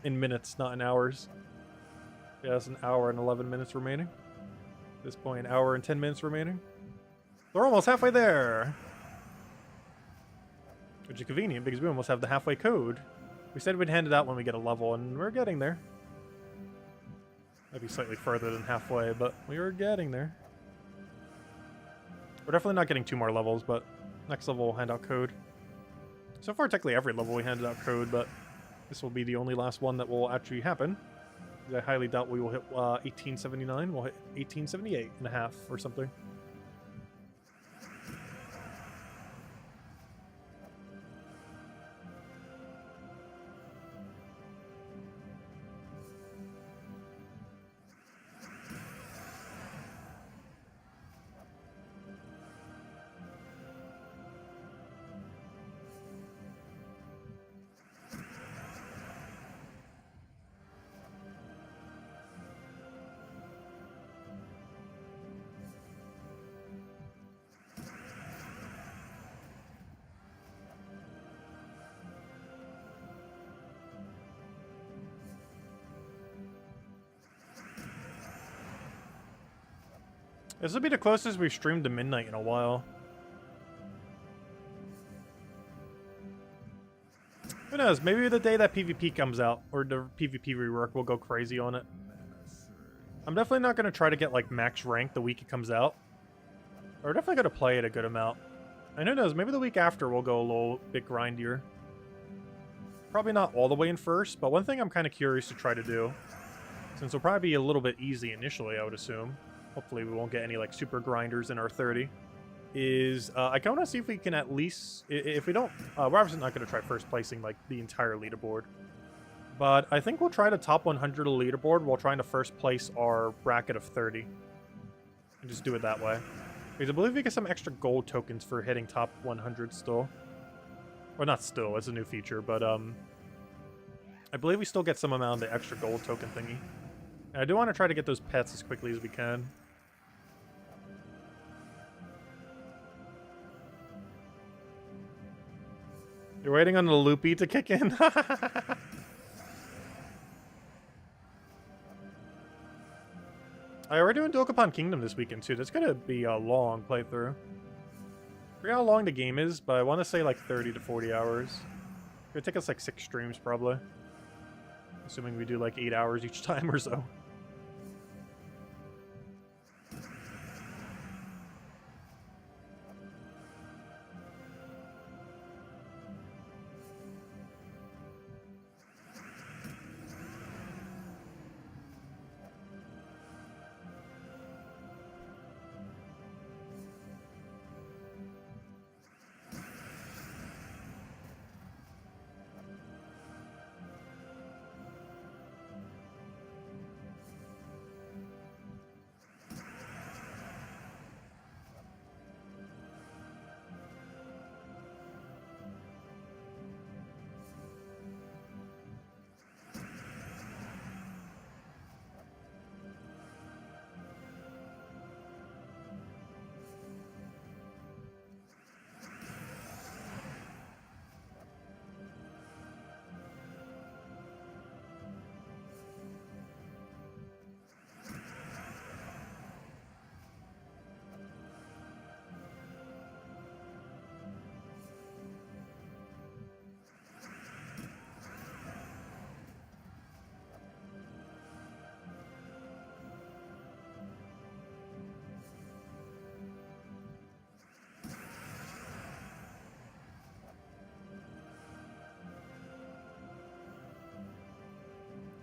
in minutes, not in hours. Yeah, it's 1 hour and 11 minutes remaining. At this point, 1 hour and 10 minutes remaining. We're almost halfway there. Which is convenient because we almost have the halfway code. We said we'd hand it out when we get a level, and we're getting there. Maybe slightly further than halfway, but we are getting there. We're definitely not getting 2 more levels, but next level we'll hand out code. So far, technically every level we handed out code, but this will be the only last one that will actually happen. I highly doubt we will hit 1879. We'll hit 1878 and a half or something. This will be the closest we've streamed to midnight in a while. Who knows? Maybe the day that PvP comes out, or the PvP rework, we'll go crazy on it. I'm definitely not going to try to get like max rank the week it comes out. We're definitely going to play it a good amount. And who knows? Maybe the week after we'll go a little bit grindier. Probably not all the way in first, but one thing I'm kind of curious to try to do, since it'll probably be a little bit easy initially, I would assume. Hopefully we won't get any like super grinders in our 30. Is I kind of want to see if we can at least, if we don't, we're obviously not going to try first placing like the entire leaderboard. But I think we'll try to top 100 a leaderboard while trying to first place our bracket of 30. And just do it that way. Because I believe we get some extra gold tokens for hitting top 100 still. Or not still, it's a new feature, but I believe we still get some amount of the extra gold token thingy. And I do want to try to get those pets as quickly as we can. You're waiting on the loopy to kick in? We're doing Dokapon Kingdom this weekend too. That's gonna be a long playthrough. I forget how long the game is, but I want to say like 30 to 40 hours. It's gonna take us like 6 streams probably. Assuming we do like 8 hours each time or so.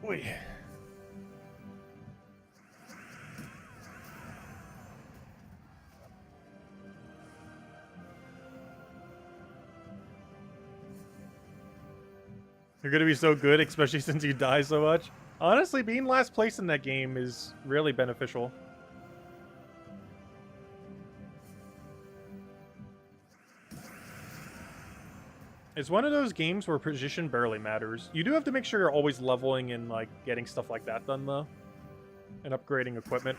Oy. You're gonna be so good, especially since you die so much. Honestly, being last place in that game is really beneficial. It's one of those games where position barely matters. You do have to make sure you're always leveling and like getting stuff like that done though, and upgrading equipment.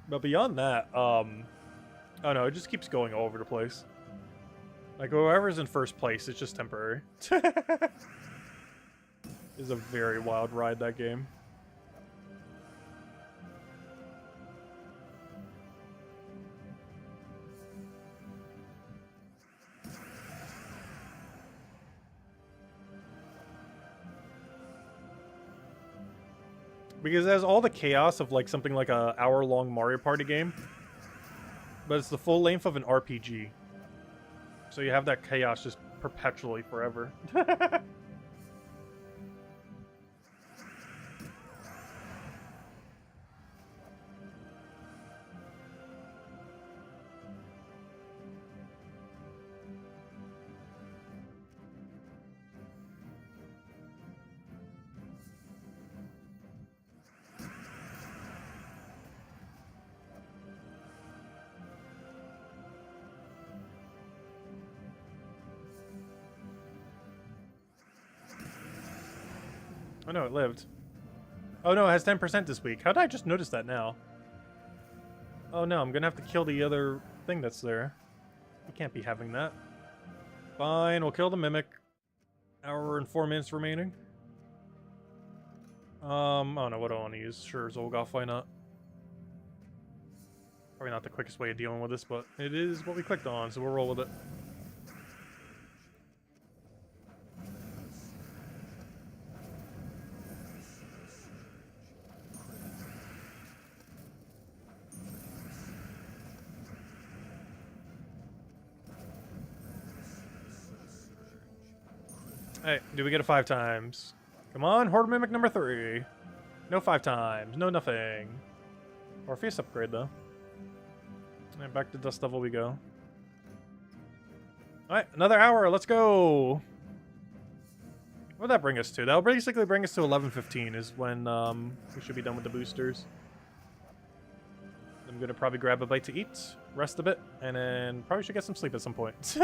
But beyond that, oh no, it just keeps going all over the place. Like whoever's in first place, it's just temporary. It's a very wild ride, that game. Because it has all the chaos of like something like a hour-long Mario Party game, but it's the full length of an RPG. So you have that chaos just perpetually forever. Oh no, it lived. Oh no, it has 10% this week. How did I just notice that now? Oh no, I'm gonna have to kill the other thing that's there. We can't be having that. Fine, we'll kill the Mimic. Hour and 4 minutes remaining. Oh no, what do I want to use? Sure, Zolgoth, why not? Probably not the quickest way of dealing with this, but it is what we clicked on, so we'll roll with it. Hey, do we get a 5 times? Come on, Horde Mimic number 3. No 5 times, no nothing. Orpheus upgrade, though. Alright, back to Dust Devil we go. Alright, another hour, let's go! What'd that bring us to? That'll basically bring us to 11:15 is when we should be done with the boosters. I'm gonna probably grab a bite to eat, rest a bit, and then probably should get some sleep at some point.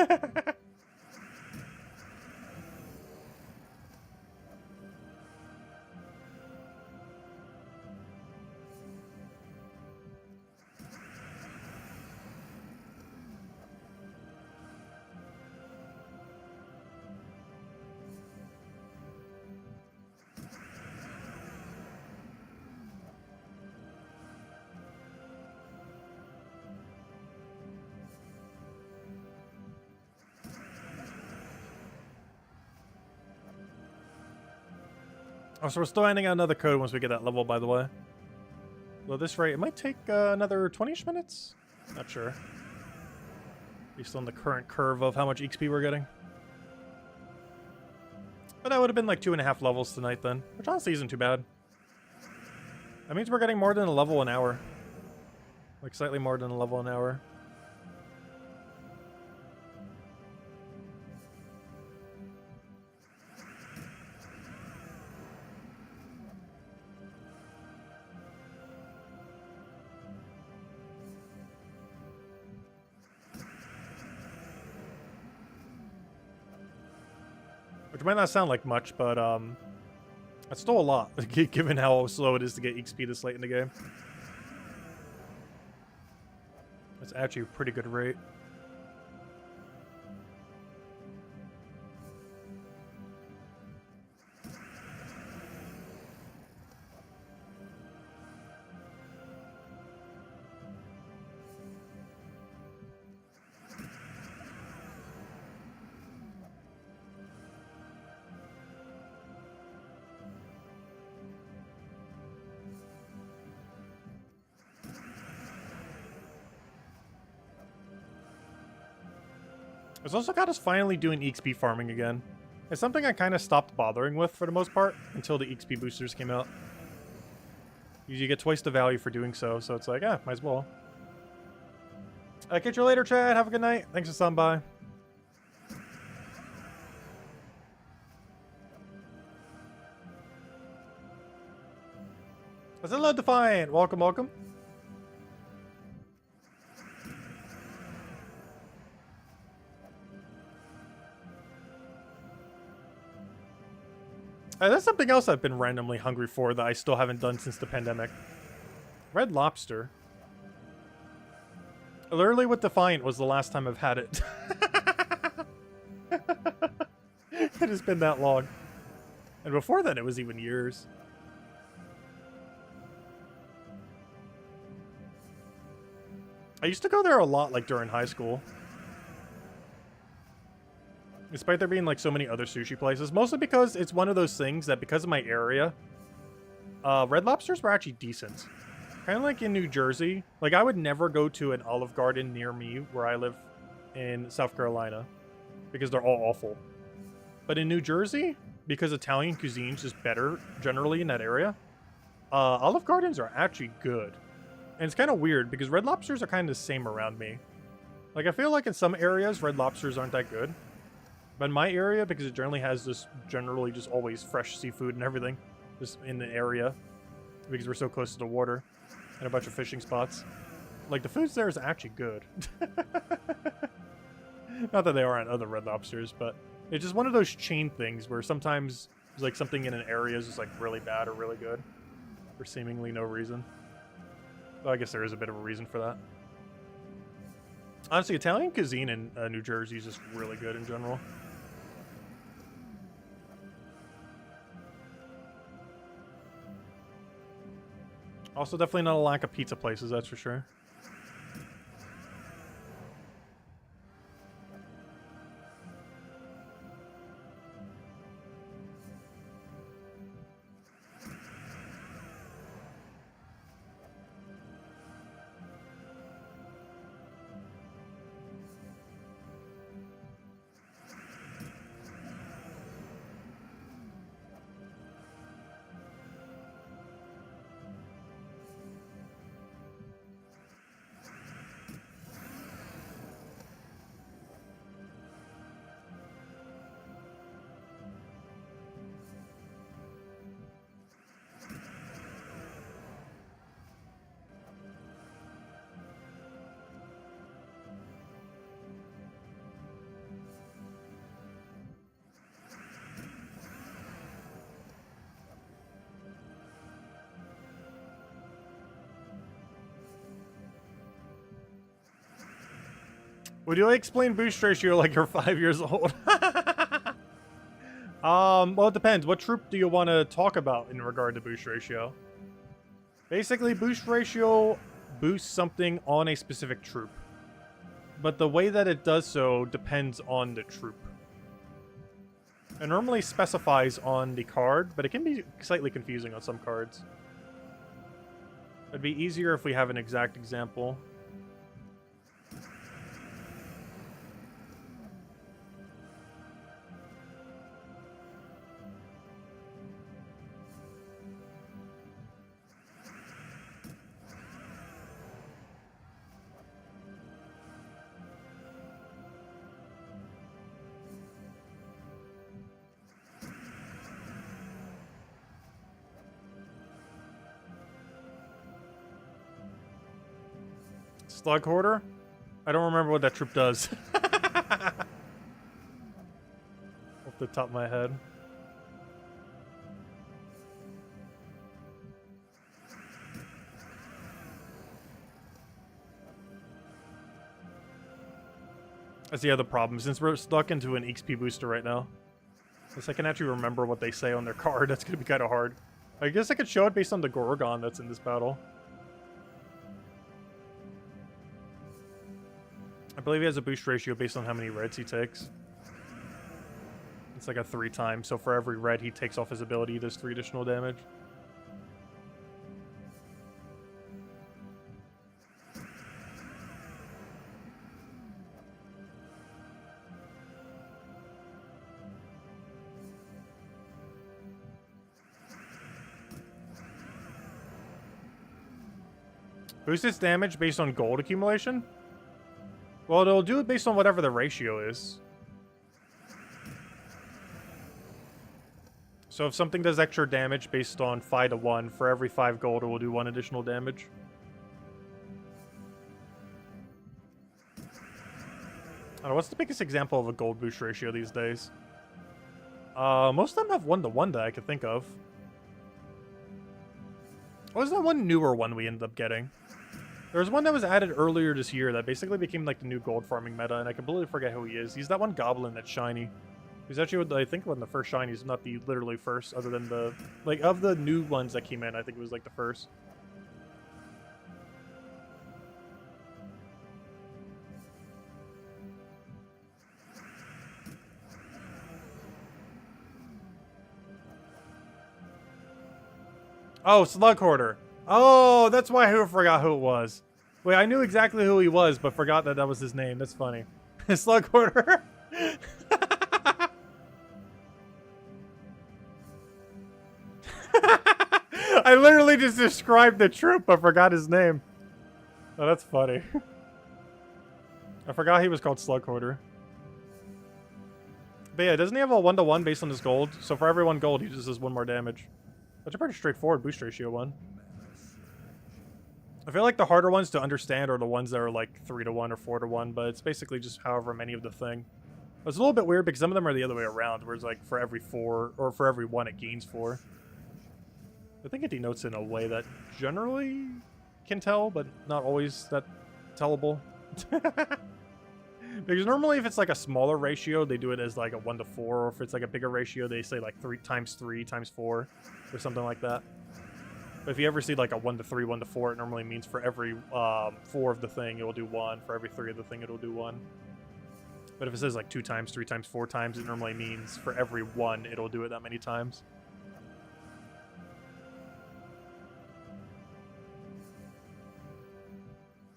Oh, so we're still ending on another code once we get that level, by the way. Though this rate, it might take another 20-ish minutes? Not sure. Based on the current curve of how much XP we're getting. But that would have been like 2.5 levels tonight then, which honestly isn't too bad. That means we're getting more than a level an hour. Like slightly more than a level an hour. Which might not sound like much, but that's still a lot, given how slow it is to get XP this late in the game. That's actually a pretty good rate. It's also got us finally doing XP farming again. It's something I kind of stopped bothering with for the most part until the XP boosters came out. You get twice the value for doing so, so it's like, might as well. Catch you later, Chad. Have a good night. Thanks for stopping by. Hello, Defiant. Welcome, welcome. That's something else I've been randomly hungry for that I still haven't done since the pandemic. Red Lobster. Literally with Defiant was the last time I've had it. It has been that long. And before that, it was even years. I used to go there a lot, like, during high school. Despite there being, like, so many other sushi places. Mostly because it's one of those things that, because of my area, Red Lobsters were actually decent. Kind of like in New Jersey. Like, I would never go to an Olive Garden near me where I live in South Carolina. Because they're all awful. But in New Jersey, because Italian cuisine is just better generally in that area, Olive Gardens are actually good. And it's kind of weird because Red Lobsters are kind of the same around me. Like, I feel like in some areas, Red Lobsters aren't that good. But in my area, because it generally has this generally just always fresh seafood and everything, just in the area, because we're so close to the water and a bunch of fishing spots, like, the foods there is actually good. Not that they aren't other Red Lobsters, but it's just one of those chain things where sometimes like something in an area is just like really bad or really good for seemingly no reason. Well, I guess there is a bit of a reason for that. Honestly, Italian cuisine in New Jersey is just really good in general. Also, definitely not a lack of pizza places, that's for sure. Would you explain boost ratio like you're 5 years old? Well, it depends. What troop do you want to talk about in regard to boost ratio? Basically, boost ratio boosts something on a specific troop. But the way that it does so depends on the troop. It normally specifies on the card, but it can be slightly confusing on some cards. It'd be easier if we have an exact example. Slug Hoarder? I don't remember what that troop does. Off the top of my head. That's the other problem, since we're stuck into an XP booster right now. Unless I can actually remember what they say on their card, that's gonna be kind of hard. I guess I could show it based on the Gorgon that's in this battle. I believe he has a boost ratio based on how many reds he takes. It's like a 3 times, so for every red he takes off his ability, he does 3 additional damage. Boost its damage based on gold accumulation? Well, it'll do it based on whatever the ratio is. So if something does extra damage based on 5 to 1, for every 5 gold, it will do 1 additional damage. I don't know, what's the biggest example of a gold boost ratio these days? Most of them have 1 to 1 that I could think of. What was that one newer one we ended up getting? There was one that was added earlier this year that basically became like the new gold farming meta, and I completely forget who he is. He's that one goblin that's shiny. He's actually, I think, one of the first shinies, not the literally first, other than the, like, of the new ones that came in, I think it was like the first. Oh, Slug Hoarder. Oh, that's why I forgot who it was. Wait, I knew exactly who he was, but forgot that that was his name. That's funny. Slug Hoarder. I literally just described the troop, but forgot his name. Oh, that's funny. I forgot he was called Slug Hoarder. But yeah, doesn't he have a 1 to 1 based on his gold? So for every 1 gold, he just does 1 more damage. That's a pretty straightforward boost ratio one. I feel like the harder ones to understand are the ones that are like 3 to 1 or 4 to 1, but it's basically just however many of the thing. It's a little bit weird because some of them are the other way around, where it's like for every 4, or for every 1 it gains 4. I think it denotes in a way that generally can tell, but not always that tellable. Because normally if it's like a smaller ratio, they do it as like a 1 to 4, or if it's like a bigger ratio, they say like 3 times 4, or something like that. But if you ever see like a 1 to 3, 1 to 4, it normally means for every 4 of the thing, it will do 1. For every 3 of the thing, it will do 1. But if it says like 2 times, 3 times, 4 times, it normally means for every 1, it'll do it that many times.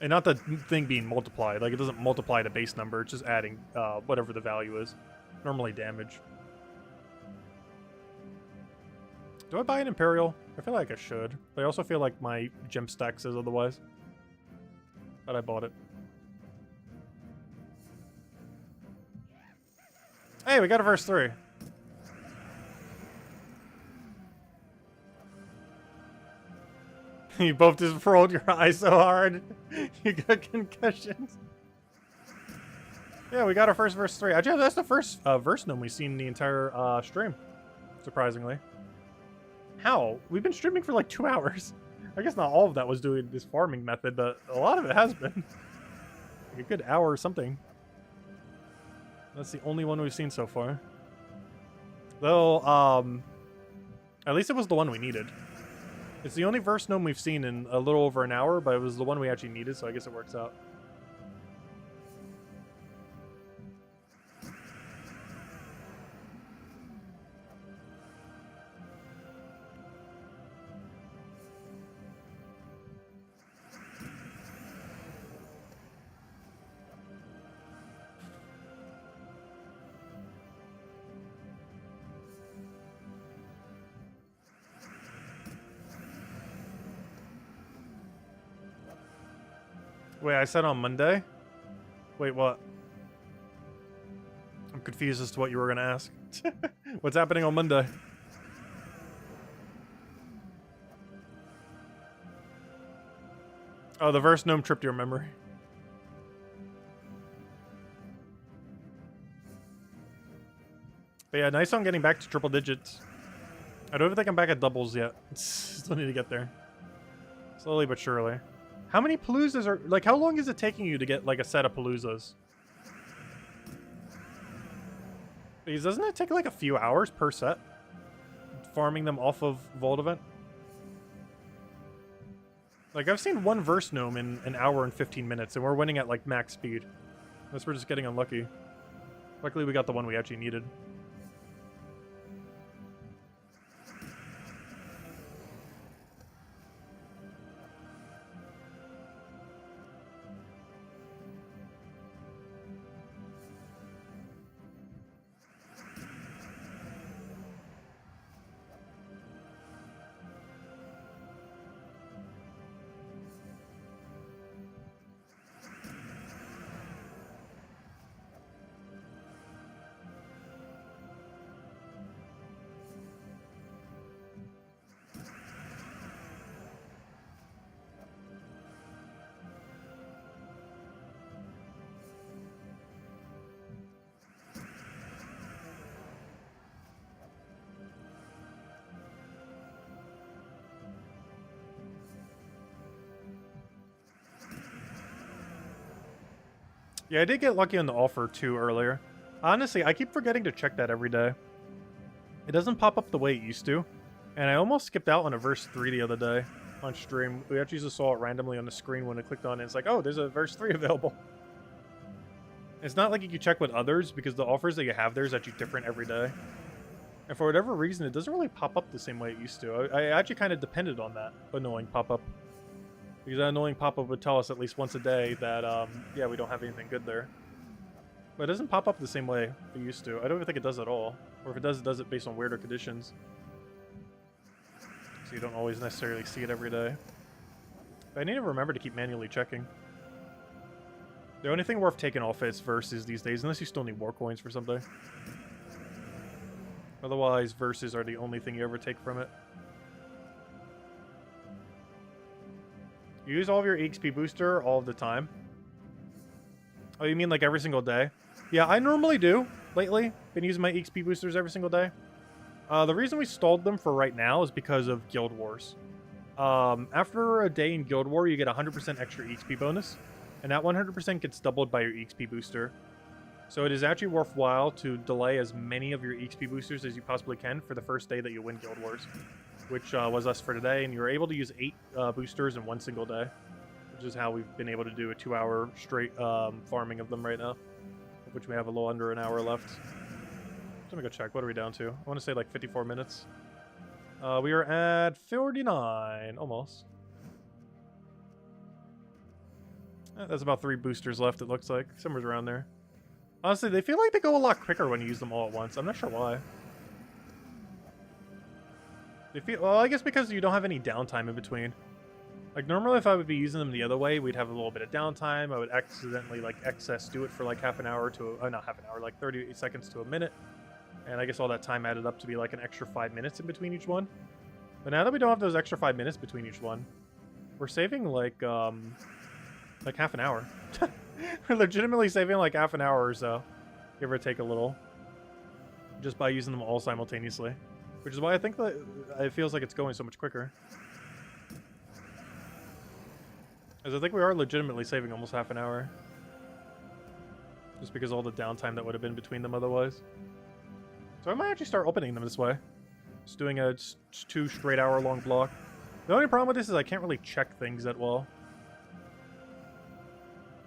And not the thing being multiplied. Like, it doesn't multiply the base number. It's just adding whatever the value is. Normally damage. Do I buy an Imperial? I feel like I should. But I also feel like my gem stack says otherwise. But I bought it. Hey, we got a verse 3. You both just rolled your eyes so hard. You got concussions. Yeah, we got our first verse 3. Actually, that's the first verse gnome we've seen in the entire stream. Surprisingly. How? We've been streaming for like 2 hours. I guess not all of that was doing this farming method, but a lot of it has been. Like a good hour or something. That's the only one we've seen so far. Though, at least it was the one we needed. It's the only verse gnome we've seen in a little over an hour, but it was the one we actually needed, so I guess it works out. Wait, I said on Monday? Wait, what? I'm confused as to what you were going to ask. What's happening on Monday? Oh, the verse gnome tripped your memory. But yeah, nice on getting back to triple digits. I don't even think I'm back at doubles yet. Still need to get there. Slowly but surely. How many paloozas are... Like, how long is it taking you to get, like, a set of paloozas? Because doesn't it take, like, a few hours per set? Farming them off of Vault Event? Like, I've seen one verse gnome in an hour and 15 minutes, and we're winning at, like, max speed. Unless we're just getting unlucky. Luckily, we got the one we actually needed. Yeah, I did get lucky on the offer too earlier. Honestly, I keep forgetting to check that every day. It doesn't pop up the way it used to. And I almost skipped out on a verse 3 the other day on stream. We actually just saw it randomly on the screen when I clicked on it. It's like, oh, there's a verse 3 available. It's not like you can check with others because the offers that you have there is actually different every day. And for whatever reason, it doesn't really pop up the same way it used to. I actually kind of depended on that annoying pop-up. Because that annoying pop-up would tell us at least once a day that, yeah, we don't have anything good there. But it doesn't pop up the same way it used to. I don't even think it does at all. Or if it does it based on weirder conditions. So you don't always necessarily see it every day. But I need to remember to keep manually checking. The only thing worth taking off its verses these days, unless you still need war coins for something. Otherwise, verses are the only thing you ever take from it. You use all of your EXP booster all of the time? Oh, you mean like every single day? Yeah, I normally do. Lately, been using my EXP boosters every single day. The reason we stalled them for right now is because of Guild Wars. After a day in Guild War, you get 100% extra EXP bonus. And that 100% gets doubled by your EXP booster. So it is actually worthwhile to delay as many of your EXP boosters as you possibly can for the first day that you win Guild Wars. Which was us for today, and you were able to use 8 boosters in one single day. Which is how we've been able to do a 2-hour straight farming of them right now. Of which we have a little under an hour left. Let me go check. What are we down to? I want to say like 54 minutes. We are at 49, almost. That's about 3 boosters left, it looks like. Somewhere around there. Honestly, they feel like they go a lot quicker when you use them all at once. I'm not sure why. They feel, well, I guess because you don't have any downtime in between. Like, normally if I would be using them the other way, we'd have a little bit of downtime. I would accidentally, like, excess do it for, like, half an hour to... not half an hour, like 30 seconds to a minute. And I guess all that time added up to be, like, an extra 5 minutes in between each one. But now that we don't have those extra 5 minutes between each one, we're saving, like half an hour. We're legitimately saving, like, half an hour or so. Give or take a little. Just by using them all simultaneously. Which is why I think that it feels like it's going so much quicker. Because I think we are legitimately saving almost half an hour. Just because all the downtime that would have been between them otherwise. So I might actually start opening them this way. Just doing a 2 straight hour long block. The only problem with this is I can't really check things that well.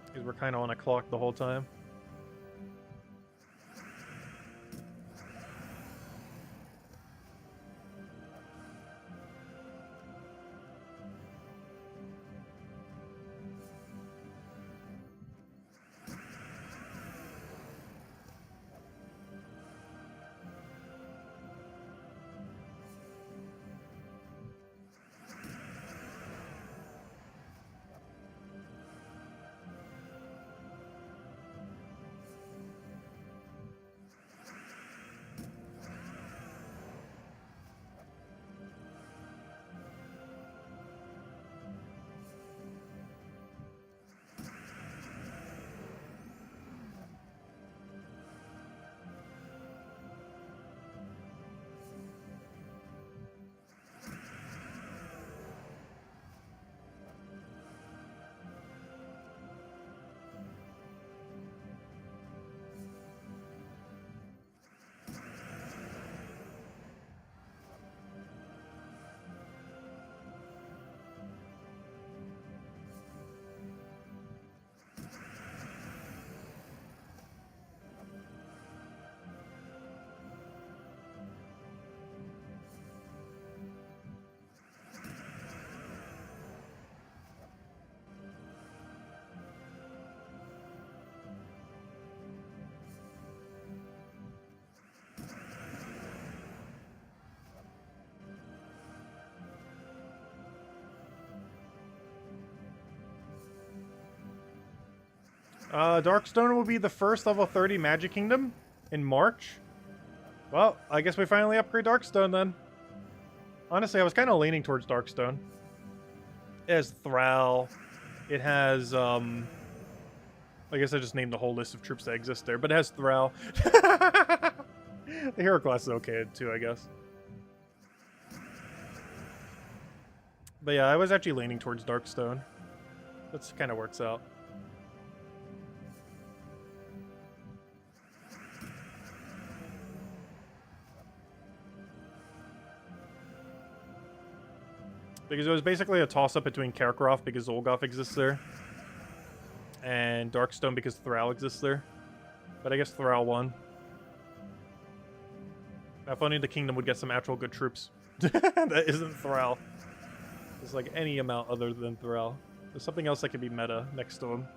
Because we're kind of on a clock the whole time. Darkstone will be the first level 30 Magic Kingdom in March. Well, I guess we finally upgrade Darkstone then. Honestly, I was kind of leaning towards Darkstone. It has Thrall. It has, I guess I just named the whole list of troops that exist there, but it has Thrall. The hero class is okay too, I guess. But yeah, I was actually leaning towards Darkstone. That's kind of works out. Because it was basically a toss-up between Karkaroff because Zolgoth exists there. And Darkstone because Thrall exists there. But I guess Thrall won. If only the kingdom would get some actual good troops. That isn't Thrall. It's like any amount other than Thrall. There's something else that could be meta next to him.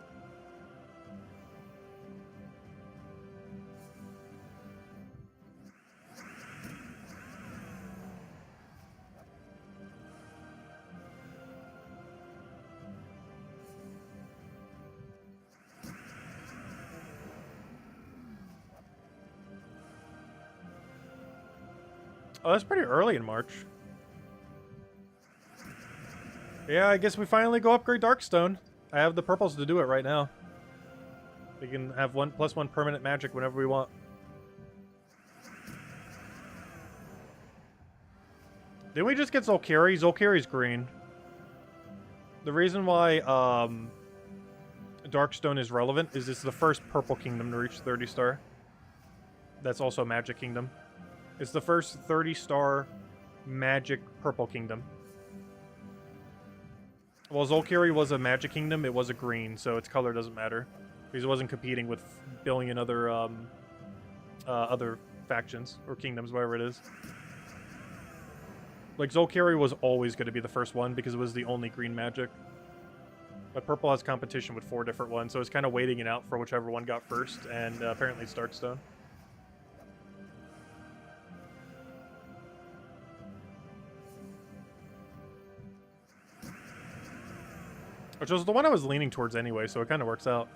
Oh, that's pretty early in March. Yeah, I guess we finally go upgrade Darkstone. I have the purples to do it right now. We can have 1+1 permanent magic whenever we want. Didn't we just get Zolkiri? Zolkiri's green. The reason why Darkstone is relevant is it's the first purple kingdom to reach 30 star. That's also Magic Kingdom. It's the first 30-star Magic Purple Kingdom. Well, Zolkiri was a Magic Kingdom, it was a green, so its color doesn't matter. Because it wasn't competing with a billion other other factions, or kingdoms, whatever it is. Like, Zolkiri was always going to be the first one, because it was the only green magic. But Purple has competition with 4 different ones, so it's kind of waiting it out for whichever one got first, and apparently it's Darkstone. Which was the one I was leaning towards anyway, so it kind of works out.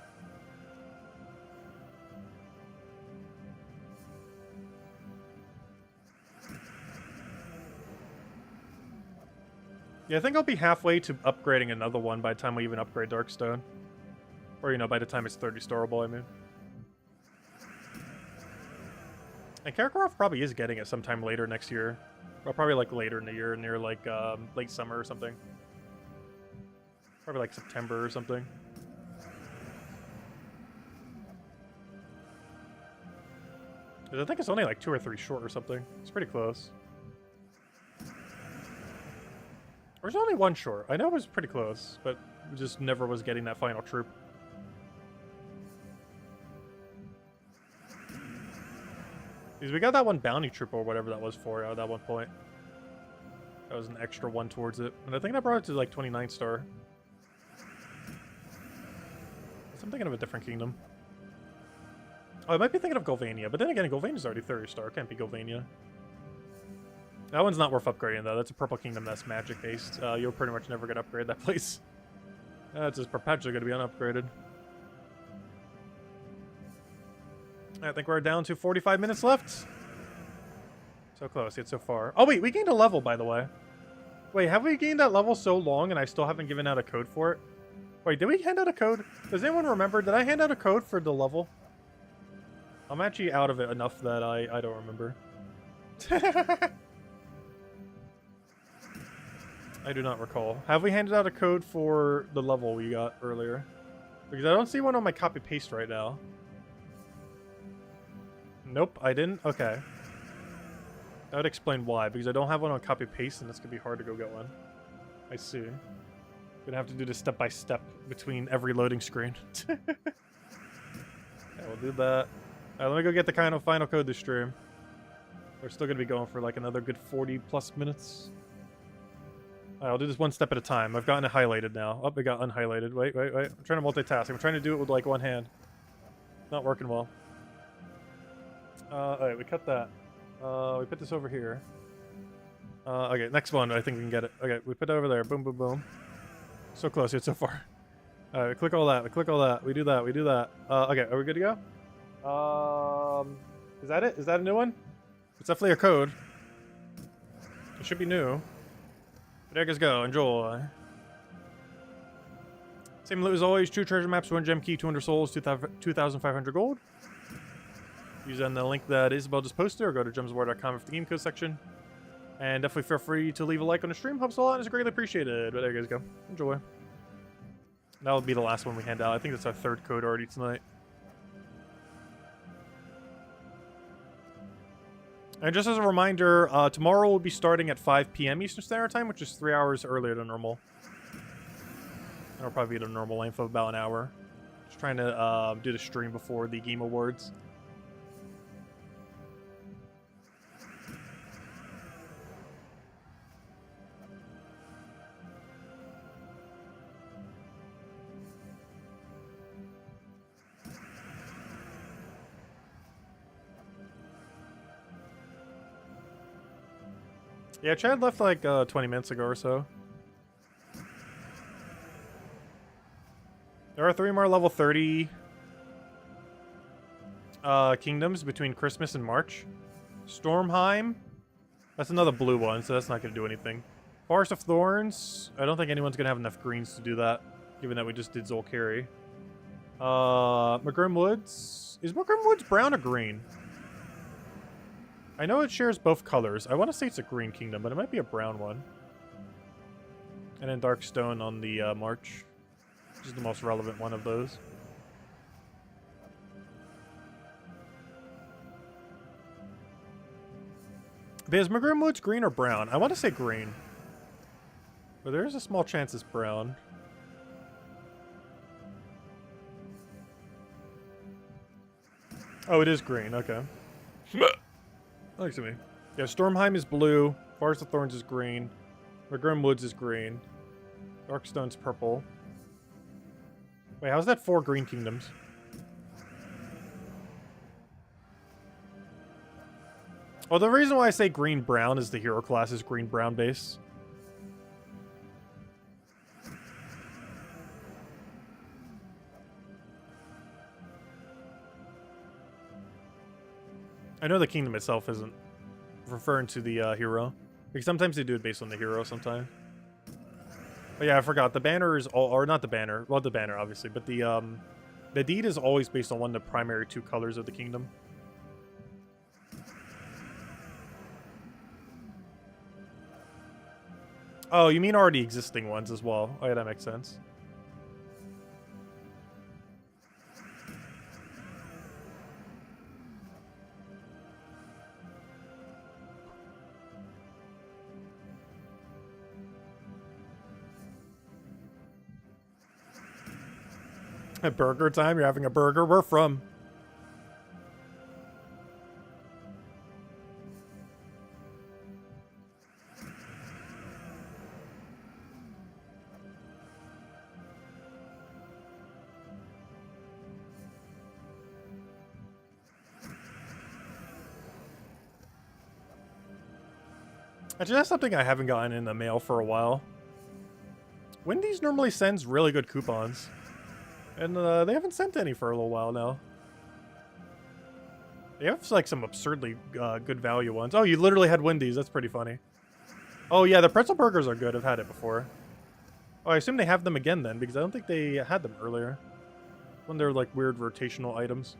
Yeah, I think I'll be halfway to upgrading another one by the time we even upgrade Darkstone. Or, you know, by the time it's 30-starable, I mean. And Karkaroff probably is getting it sometime later next year. Or probably, like, later in the year, near, like, late summer or something. Probably like September or something. I think it's only like 2 or 3 short or something. It's pretty close. Or is it only 1 short? I know it was pretty close, but we just never was getting that final troop. Because we got that one bounty troop or whatever that was for at that one point. That was an extra 1 towards it. And I think that brought it to like 29 star. I'm thinking of a different kingdom. Oh, I might be thinking of Golvania, but then again, Golvania's already 30 star. Can't be Golvania. That one's not worth upgrading, though. That's a purple kingdom that's magic-based. You'll pretty much never get to upgrade that place. It's just perpetually going to be unupgraded. I think we're down to 45 minutes left. So close, yet so far. Oh, wait, we gained a level, by the way. Wait, have we gained that level so long and I still haven't given out a code for it? Wait, did we hand out a code? Does anyone remember? Did I hand out a code for the level? I'm actually out of it enough that I don't remember. I do not recall. Have we handed out a code for the level we got earlier? Because I don't see one on my copy-paste right now. Nope, I didn't? Okay. That would explain why, because I don't have one on copy-paste and it's going to be hard to go get one. I see. Gonna have to do this step by step between every loading screen. Yeah, we'll do that. Alright, let me go get the kind of final code this stream. We're still gonna be going for like another good 40+ minutes. Alright, I'll do this one step at a time. I've gotten it highlighted now. Oh, it got unhighlighted. Wait. I'm trying to multitask. I'm trying to do it with like one hand. Not working well. Alright, we cut that. We put this over here. Okay, next one. I think we can get it. Okay, we put it over there. Boom, boom, boom. So close yet so far. Alright, we click all that. We click all that. We do that. We do that. Okay, are we good to go? Is that it? Is that a new one? It's definitely a code. It should be new. But there you go. Enjoy. Same loot as always. 2 treasure maps, 1 gem key, 200 souls, 2,500 gold. Using the link that Isabel just posted, or go to gemsofwar.com for the game code section. And definitely feel free to leave a like on the stream. Helps a lot and is greatly appreciated. But there you guys go. Enjoy. That'll be the last one we hand out. I think that's our 3rd code already tonight. And just as a reminder, tomorrow we'll be starting at 5 p.m. Eastern Standard Time, which is 3 hours earlier than normal. And it'll probably be the normal length of about an hour. Just trying to do the stream before the Game Awards. Yeah, Chad left like 20 minutes ago or so. There are 3 more level 30 kingdoms between Christmas and March. Stormheim, that's another blue one, so that's not going to do anything. Forest of Thorns, I don't think anyone's going to have enough greens to do that, given that we just did Zolkari. Magrim Woods, is Magrim Woods brown or green? I know it shares both colors. I want to say it's a green kingdom, but it might be a brown one. And then Darkstone on the March, which is the most relevant one of those. But is Magrim Woods green or brown? I want to say green. But there is a small chance it's brown. Oh, it is green. Okay. Looks at me. Yeah, Stormheim is blue. Forest of Thorns is green. Magrim Woods is green. Darkstone's purple. Wait, how's that 4 green kingdoms? Well, the reason why I say green-brown is the hero class is green-brown base. I know the kingdom itself isn't referring to the hero. Because sometimes they do it based on the hero sometimes. But yeah, I forgot. The banner is all, or not the banner. Well, the banner, obviously. But the deed is always based on one of the primary 2 colors of the kingdom. Oh, you mean already existing ones as well. Oh yeah, that makes sense. At burger time? You're having a burger? Where from? Actually, that's something I haven't gotten in the mail for a while. Wendy's normally sends really good coupons. And they haven't sent any for a little while now. They have like some absurdly good value ones. Oh, you literally had Wendy's. That's pretty funny. Oh yeah, the pretzel burgers are good. I've had it before. Oh, I assume they have them again then, because I don't think they had them earlier. When they're like weird rotational items.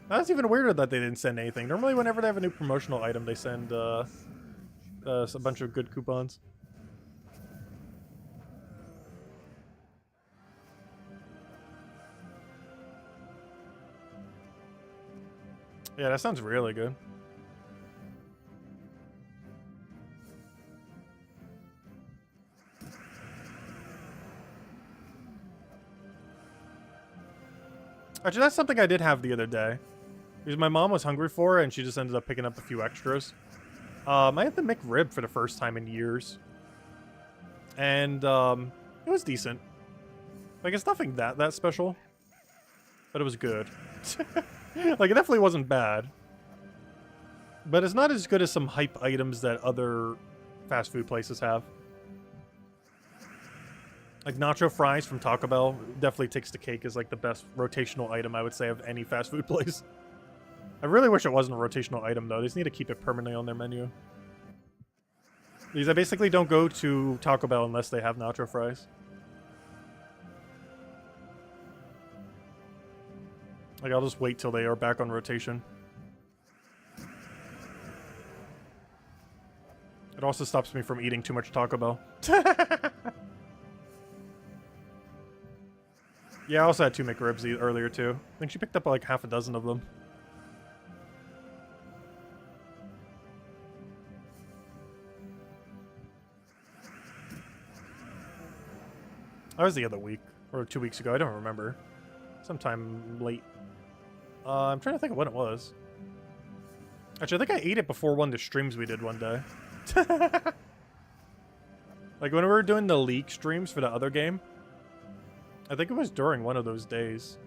That's even weirder that they didn't send anything. Normally whenever they have a new promotional item, they send a bunch of good coupons. Yeah, that sounds really good. Actually, that's something I did have the other day. Because my mom was hungry for it, and she just ended up picking up a few extras. I had the McRib for the first time in years. And, it was decent. Like, it's nothing that special. But it was good. Like, it definitely wasn't bad. But it's not as good as some hype items that other fast food places have. Like, nacho fries from Taco Bell definitely takes the cake as, like, the best rotational item, I would say, of any fast food place. I really wish it wasn't a rotational item, though. They just need to keep it permanently on their menu. Because I basically don't go to Taco Bell unless they have nacho fries. Like, I'll just wait till they are back on rotation. It also stops me from eating too much Taco Bell. Yeah, I also had 2 McRibs earlier, too. I think she picked up, like, half a dozen of them. That was the other week, or 2 weeks ago. I don't remember. Sometime late. I'm trying to think of when it was. Actually, I think I ate it before one of the streams we did one day. Like when we were doing the leak streams for the other game. I think it was during one of those days.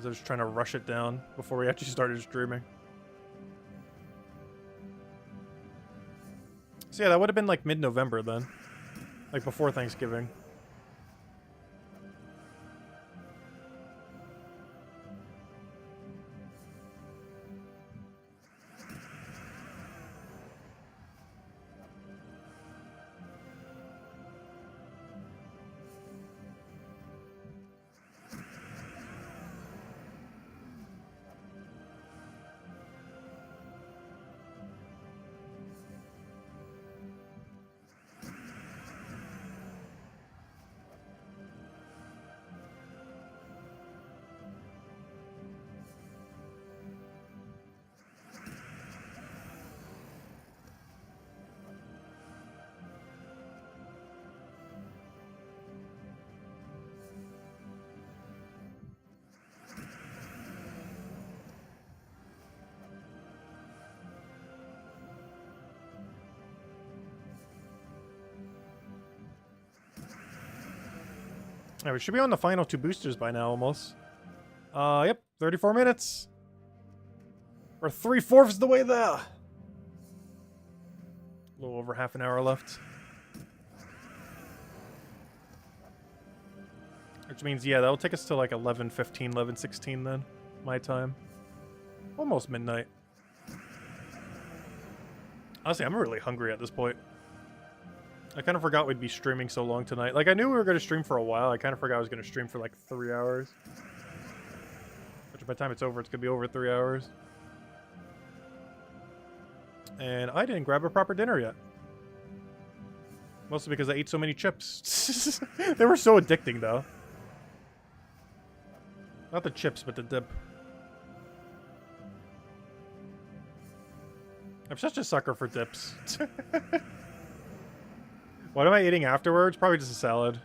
I was trying to rush it down before we actually started streaming. So yeah, that would have been like mid-November then. Like before Thanksgiving. Alright, we should be on the final 2 boosters by now, almost. Yep, 34 minutes. We're 3/4 the way there. A little over half an hour left. Which means, yeah, that'll take us to like 11:15, 11:16 then. My time. Almost midnight. Honestly, I'm really hungry at this point. I kind of forgot we'd be streaming so long tonight. Like, I knew we were going to stream for a while. I kind of forgot I was going to stream for like 3 hours. Which by the time it's over, it's going to be over 3 hours. And I didn't grab a proper dinner yet. Mostly because I ate so many chips. They were so addicting, though. Not the chips, but the dip. I'm such a sucker for dips. What am I eating afterwards? Probably just a salad.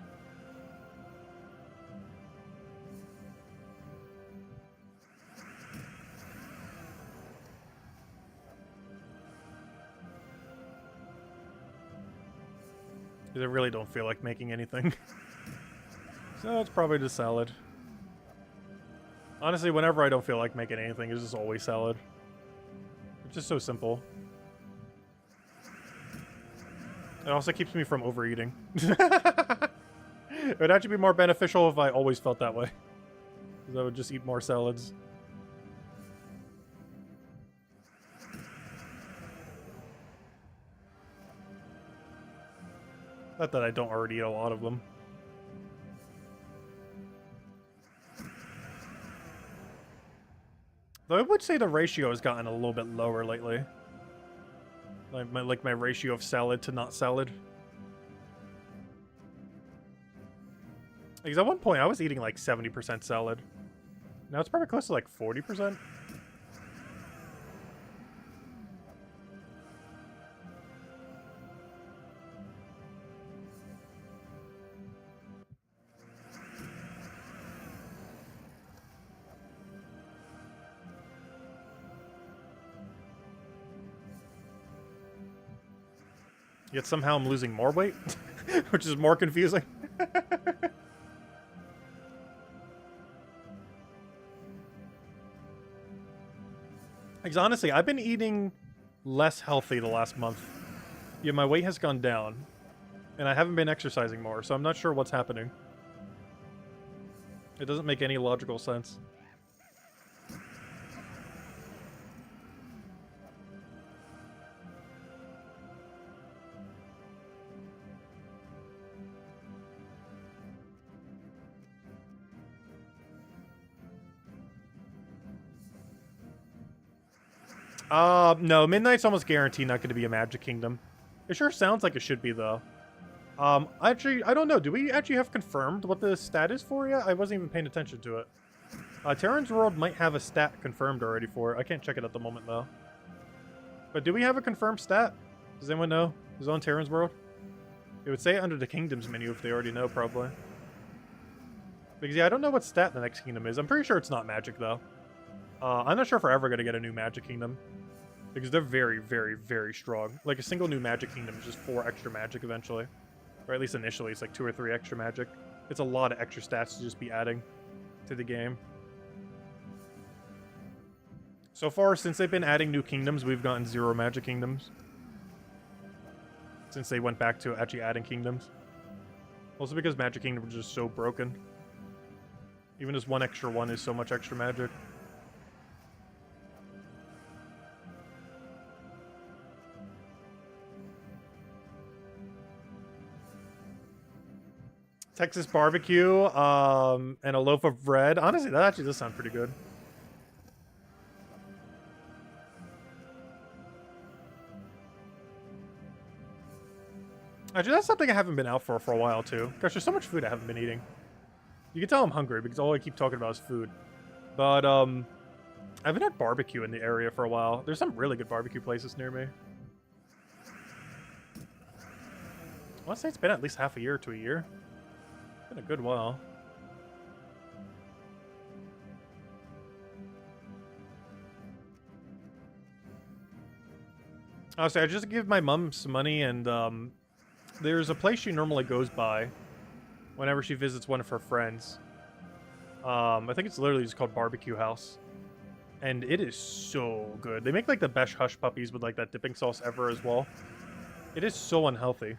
Because I really don't feel like making anything. So it's probably just salad. Honestly, whenever I don't feel like making anything, it's just always salad. It's just so simple. It also keeps me from overeating. It would actually be more beneficial if I always felt that way. Because I would just eat more salads. Not that I don't already eat a lot of them. Though I would say the ratio has gotten a little bit lower lately. Like my ratio of salad to not salad. Because at one point I was eating like 70% salad. Now it's probably close to like 40%. Yet somehow I'm losing more weight, which is more confusing. Because honestly, I've been eating less healthy the last month. Yeah, my weight has gone down, and I haven't been exercising more, so I'm not sure what's happening. It doesn't make any logical sense. No, Midnight's almost guaranteed not going to be a Magic Kingdom. It sure sounds like it should be, though. Actually, I don't know. Do we actually have confirmed what the stat is for yet? I wasn't even paying attention to it. Terran's World might have a stat confirmed already for it. I can't check it at the moment, though. But do we have a confirmed stat? Does anyone know? Is it on Terran's World? It would say it under the Kingdoms menu if they already know, probably. Because, yeah, I don't know what stat the next kingdom is. I'm pretty sure it's not magic, though. I'm not sure if we're ever going to get a new magic kingdom. Because they're very, very, very strong. Like, a single new magic kingdom is just 4 extra magic eventually. Or at least initially, it's like 2 or 3 extra magic. It's a lot of extra stats to just be adding to the game. So far, since they've been adding new kingdoms, we've gotten 0 magic kingdoms. Since they went back to actually adding kingdoms. Also because magic kingdoms are just so broken. Even just 1 extra 1 is so much extra magic. Texas barbecue, and a loaf of bread. Honestly, that actually does sound pretty good. Actually, that's something I haven't been out for a while, too. Gosh, there's so much food I haven't been eating. You can tell I'm hungry because all I keep talking about is food. But, I haven't had barbecue in the area for a while. There's some really good barbecue places near me. I want to say it's been at least half a year to a year. It's been a good while. Honestly, I just give my mom some money, and there's a place she normally goes by whenever she visits one of her friends. I think it's literally just called Barbecue House. And it is so good. They make like the best hush puppies with like that dipping sauce ever as well. It is so unhealthy.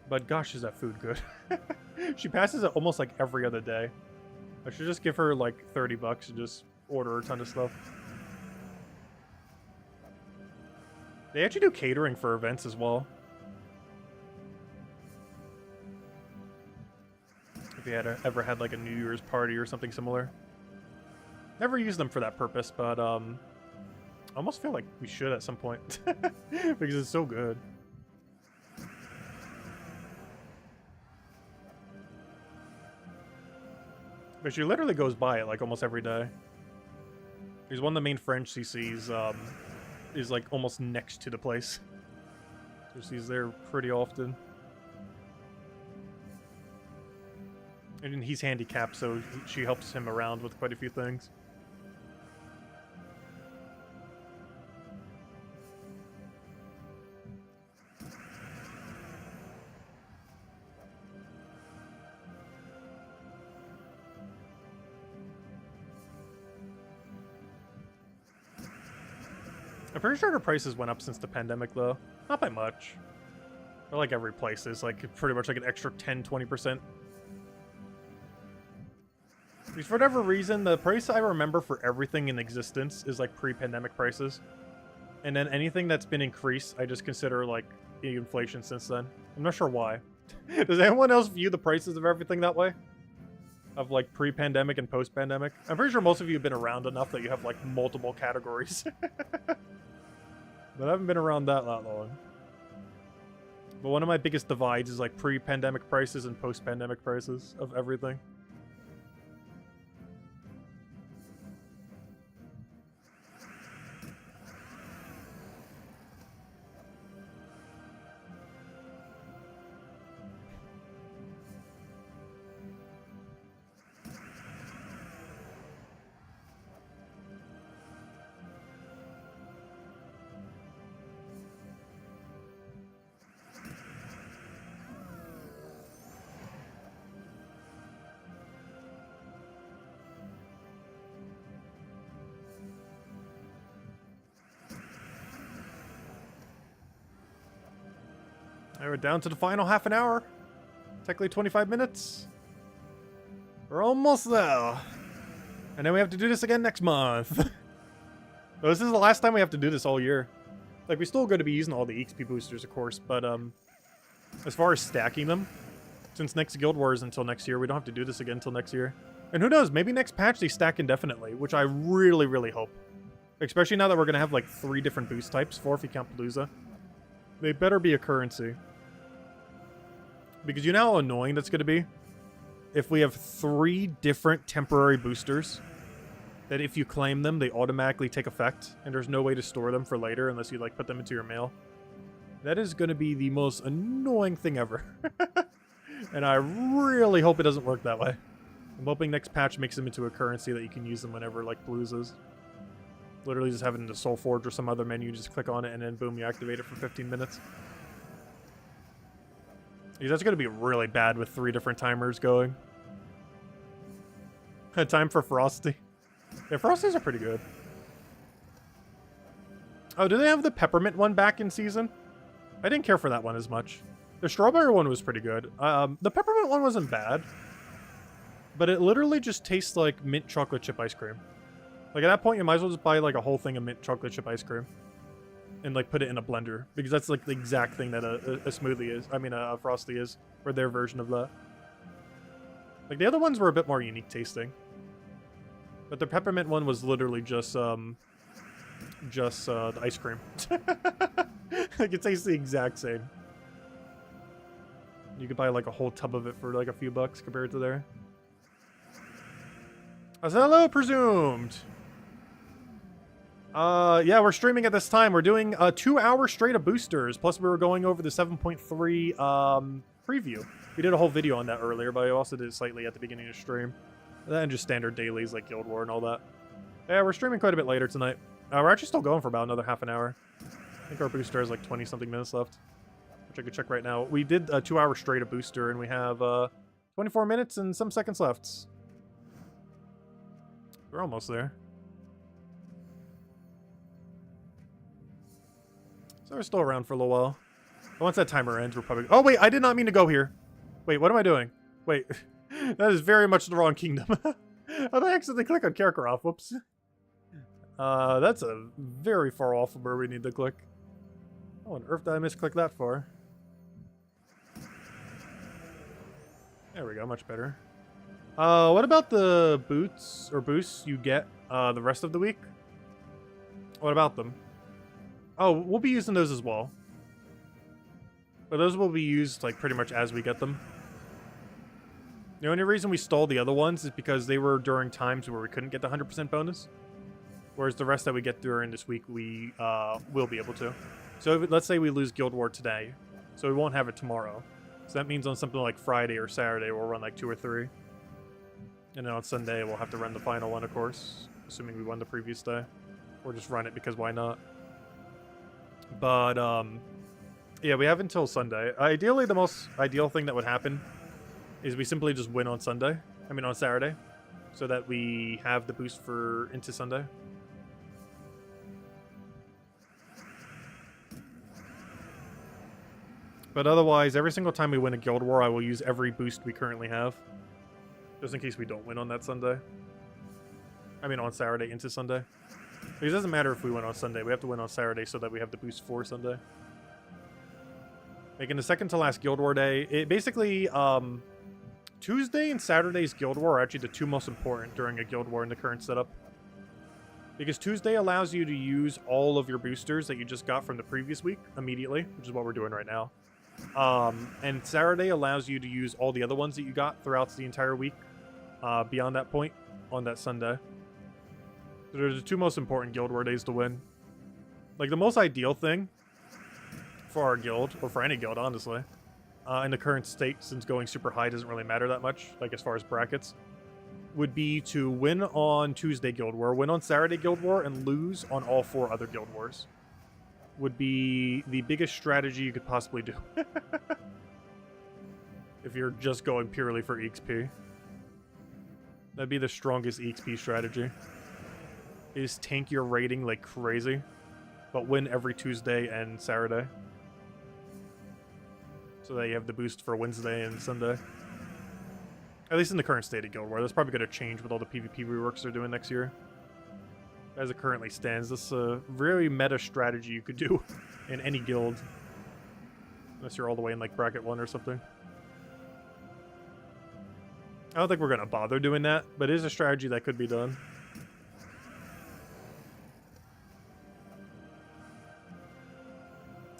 But gosh, is that food good. She passes it almost like every other day. I should just give her like 30 bucks and just order a ton of stuff. They actually do catering for events as well. If you had ever had like a New Year's party or something similar. Never used them for that purpose, but I almost feel like we should at some point. Because it's so good. But she literally goes by it like almost every day. Because one of the main friends she sees is like almost next to the place. So she's there pretty often. And he's handicapped, so she helps him around with quite a few things. I'm pretty sure the prices went up since the pandemic, though. Not by much. But like every place is like pretty much like an extra 10-20%. Because for whatever reason, the price I remember for everything in existence is like pre-pandemic prices. And then anything that's been increased, I just consider like the inflation since then. I'm not sure why. Does anyone else view the prices of everything that way? Of like pre-pandemic and post-pandemic? I'm pretty sure most of you have been around enough that you have like multiple categories. But I haven't been around that long. But one of my biggest divides is like pre-pandemic prices and post-pandemic prices of everything. We're down to the final half an hour. Technically 25 minutes. We're almost there. And then we have to do this again next month. So this is the last time we have to do this all year. Like, we're still going to be using all the XP boosters, of course, but as far as stacking them, since next Guild Wars is until next year, we don't have to do this again until next year. And who knows, maybe next patch they stack indefinitely, which I really, really hope. Especially now that we're going to have like 3 different boost types, 4 if you count Palooza. They better be a currency. Because you know how annoying that's going to be? If we have 3 different temporary boosters that if you claim them, they automatically take effect, and there's no way to store them for later unless you like put them into your mail. That is going to be the most annoying thing ever. And I really hope it doesn't work that way. I'm hoping next patch makes them into a currency that you can use them whenever, like, blues is. Literally just have it in the Soul Forge or some other menu, just click on it, and then boom, you activate it for 15 minutes. Because that's going to be really bad with 3 different timers going. Time for Frosty. Yeah, Frosties are pretty good. Oh, do they have the peppermint one back in season? I didn't care for that one as much. The strawberry one was pretty good. The peppermint one wasn't bad. But it literally just tastes like mint chocolate chip ice cream. Like, at that point, you might as well just buy, like, a whole thing of mint chocolate chip ice cream. And, like, put it in a blender. Because that's, like, the exact thing that a smoothie is. I mean, a Frosty is. Or their version of that. Like, the other ones were a bit more unique tasting. But the peppermint one was literally just the ice cream. Like, it tastes the exact same. You could buy, like, a whole tub of it for, like, a few bucks compared to there. Hello, Presumed! Yeah, we're streaming at this time. We're doing 2 hours straight of boosters, plus we were going over the 7.3 preview. We did a whole video on that earlier, but I also did it slightly at the beginning of the stream. And then just standard dailies like Guild War and all that. Yeah, we're streaming quite a bit later tonight. We're actually still going for about another half an hour. I think our booster has like 20-something minutes left, which I could check right now. We did a 2 hour straight of booster, and we have 24 minutes and some seconds left. We're almost there. So we're still around for a little while. But once that timer ends, we're probably... Oh, wait, I did not mean to go here. Wait, what am I doing? Wait, that is very much the wrong kingdom. How the heck did they click on Karkaroff? Whoops. That's a very far off from where we need to click. How on earth did I misclick that for? There we go, much better. What about the boots or boosts you get the rest of the week? What about them? Oh, we'll be using those as well. But those will be used like pretty much as we get them. The only reason we stole the other ones is because they were during times where we couldn't get the 100% bonus. Whereas the rest that we get during this week, we will be able to. So let's say we lose Guild War today. So we won't have it tomorrow. So that means on something like Friday or Saturday, we'll run like 2 or 3. And then on Sunday, we'll have to run the final one, of course. Assuming we won the previous day. Or just run it because why not? But, yeah, we have until Sunday. Ideally, the most ideal thing that would happen is we simply just win on Sunday. I mean, on Saturday. So that we have the boost for into Sunday. But otherwise, every single time we win a Guild War, I will use every boost we currently have. Just in case we don't win on that Sunday. I mean, on Saturday into Sunday. Because it doesn't matter if we win on Sunday. We have to win on Saturday so that we have the boost for Sunday. Making the second to last Guild War day. It basically, Tuesday and Saturday's Guild War are actually the 2 most important during a Guild War in the current setup. Because Tuesday allows you to use all of your boosters that you just got from the previous week immediately, which is what we're doing right now. And Saturday allows you to use all the other ones that you got throughout the entire week beyond that point on that Sunday. So they're the 2 most important Guild War days to win. Like, the most ideal thing for our guild, or for any guild, honestly, in the current state, since going super high doesn't really matter that much, like as far as brackets, would be to win on Tuesday Guild War, win on Saturday Guild War, and lose on all 4 other Guild Wars. Would be the biggest strategy you could possibly do. If you're just going purely for EXP. That'd be the strongest EXP strategy. Is tank your rating like crazy, but win every Tuesday and Saturday. So that you have the boost for Wednesday and Sunday. At least in the current state of Guild War. That's probably going to change with all the PvP reworks they're doing next year. As it currently stands, this is a very meta strategy you could do in any guild. Unless you're all the way in like bracket 1 or something. I don't think we're going to bother doing that, but it is a strategy that could be done.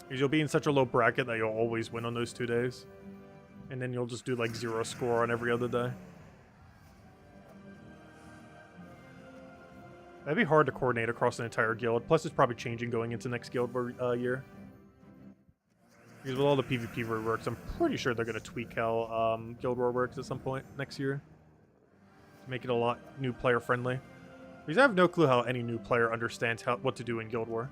Because you'll be in such a low bracket that you'll always win on those 2 days. And then you'll just do like 0 score on every other day. That'd be hard to coordinate across an entire guild. Plus, it's probably changing going into next guild year. Because with all the PvP reworks, I'm pretty sure they're going to tweak how Guild War works at some point next year. To make it a lot new player friendly. Because I have no clue how any new player understands what to do in Guild War.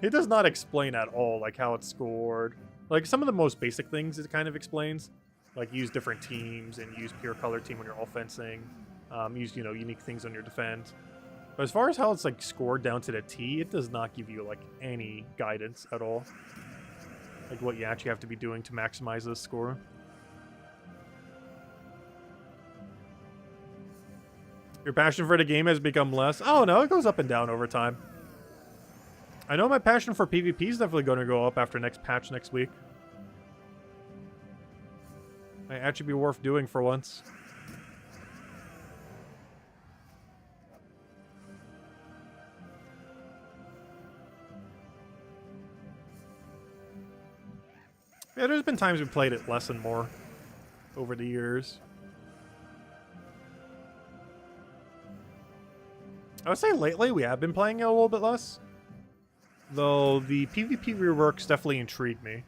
It does not explain at all, like, how it's scored. Like, some of the most basic things it kind of explains. Like, use different teams and use pure color team when you're offensing. Use, you know, unique things on your defense. But as far as how it's, like, scored down to the T, it does not give you, like, any guidance at all. Like, what you actually have to be doing to maximize this score. Your passion for the game has become less. Oh, no, it goes up and down over time. I know my passion for PvP is definitely going to go up after next patch next week. Might actually be worth doing for once. Yeah, there's been times we played it less and more over the years. I would say lately we have been playing it a little bit less. Though the PvP reworks definitely intrigue me.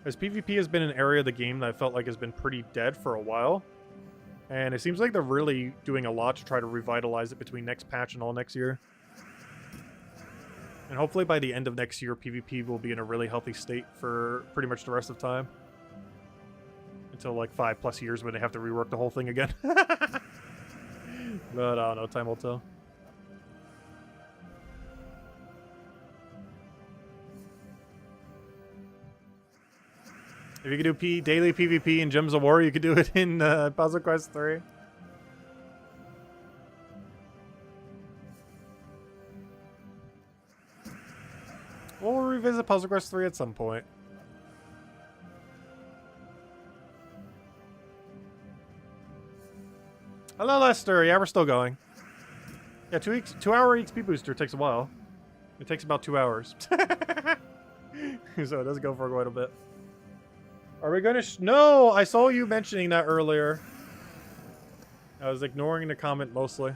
As PvP has been an area of the game that I felt like has been pretty dead for a while. And it seems like they're really doing a lot to try to revitalize it between next patch and all next year. And hopefully by the end of next year, PvP will be in a really healthy state for pretty much the rest of time. Until like 5+ years when they have to rework the whole thing again. But I don't know, time will tell. If you could do daily PvP in Gems of War, you could do it in Puzzle Quest 3. We'll revisit Puzzle Quest 3 at some point. Hello, Lester. Yeah, we're still going. Yeah, 2-hour XP booster takes a while. It takes about 2 hours. So it does go for quite a bit. Are we going to... No! I saw you mentioning that earlier. I was ignoring the comment mostly.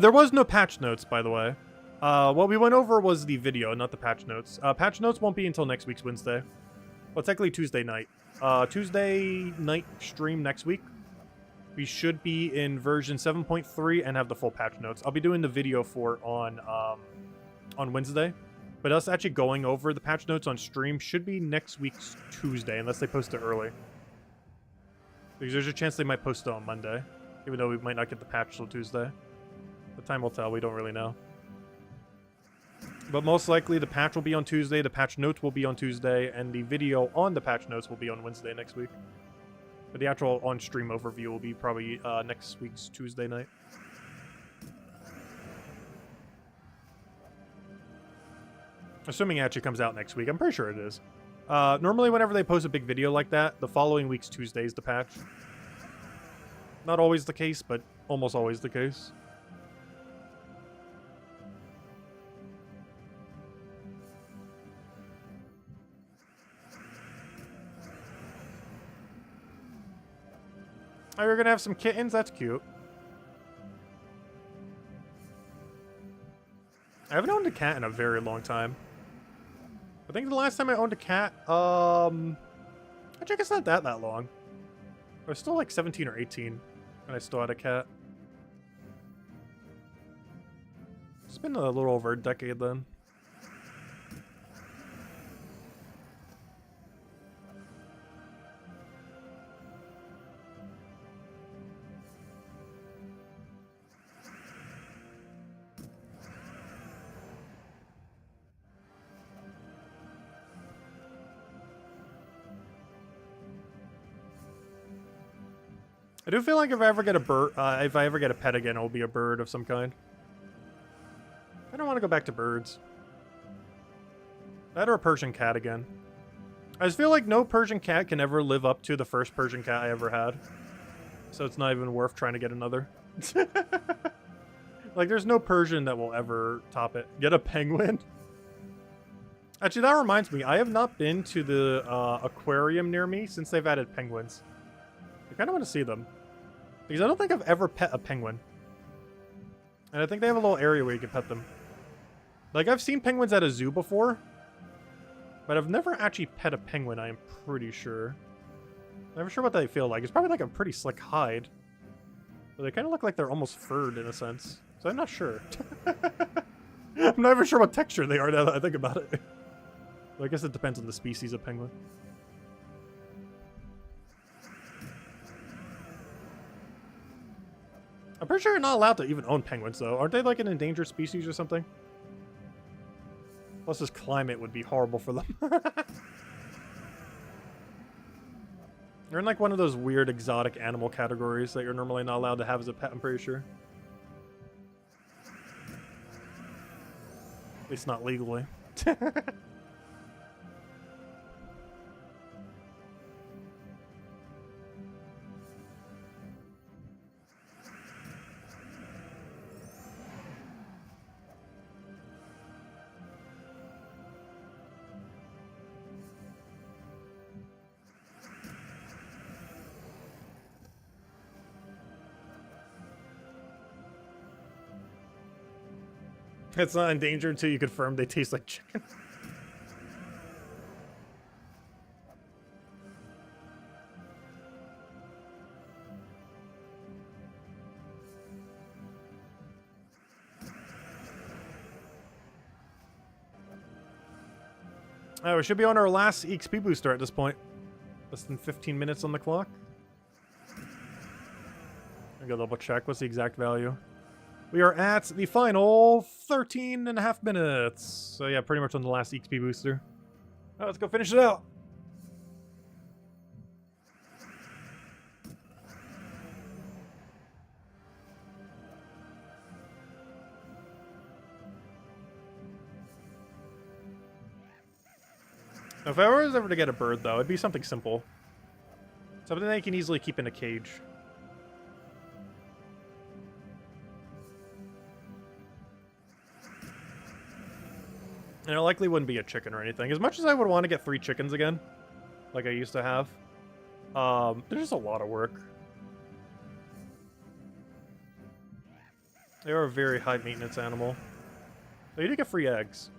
There was no patch notes, by the way. What we went over was the video, not the patch notes. Patch notes won't be until next week's Wednesday. Well, technically Tuesday night. Tuesday night stream next week. We should be in version 7.3 and have the full patch notes. I'll be doing the video for it on Wednesday. But us actually going over the patch notes on stream should be next week's Tuesday, unless they post it early. Because there's a chance they might post it on Monday. Even though we might not get the patch till Tuesday. The time will tell, we don't really know. But most likely the patch will be on Tuesday, the patch notes will be on Tuesday, and the video on the patch notes will be on Wednesday next week. But the actual on-stream overview will be probably next week's Tuesday night. Assuming it actually comes out next week. I'm pretty sure it is. Normally whenever they post a big video like that, the following week's Tuesday is the patch. Not always the case, but almost always the case. Oh, you're gonna have some kittens? That's cute. I haven't owned a cat in a very long time. I think the last time I owned a cat, actually I guess it's not that long. I was still like 17 or 18 when I still had a cat. It's been a little over a decade then. I do feel like if I ever get a bird, if I ever get a pet again, it'll be a bird of some kind. to go back to birds. That or a Persian cat again. I just feel like no Persian cat can ever live up to the first Persian cat I ever had. So it's not even worth trying to get another. Like, there's no Persian that will ever top it. Get a penguin? Actually, that reminds me. I have not been to the aquarium near me since they've added penguins. I kind of want to see them. Because I don't think I've ever pet a penguin. And I think they have a little area where you can pet them. Like, I've seen penguins at a zoo before. But I've never actually pet a penguin, I am pretty sure. I'm never sure what they feel like. It's probably like a pretty slick hide. But they kind of look like they're almost furred in a sense. So I'm not sure. I'm not even sure what texture they are now that I think about it. Well, I guess it depends on the species of penguin. I'm pretty sure you're not allowed to even own penguins, though. Aren't they like an endangered species or something? Plus, this climate would be horrible for them. They're in like one of those weird exotic animal categories that you're normally not allowed to have as a pet, I'm pretty sure. At least not legally. It's not endangered until you confirm they taste like chicken. We should be on our last XP booster at this point. Less than 15 minutes on the clock. I gotta double check. What's the exact value? We are at the final 13.5 minutes. So yeah, pretty much on the last XP booster. Alright, let's go finish it out. Now, if I was ever to get a bird, though, it'd be something simple. Something that you can easily keep in a cage. And it likely wouldn't be a chicken or anything. As much as I would want to get 3 chickens again, like I used to have, there's just a lot of work. They are a very high maintenance animal. But you do get free eggs.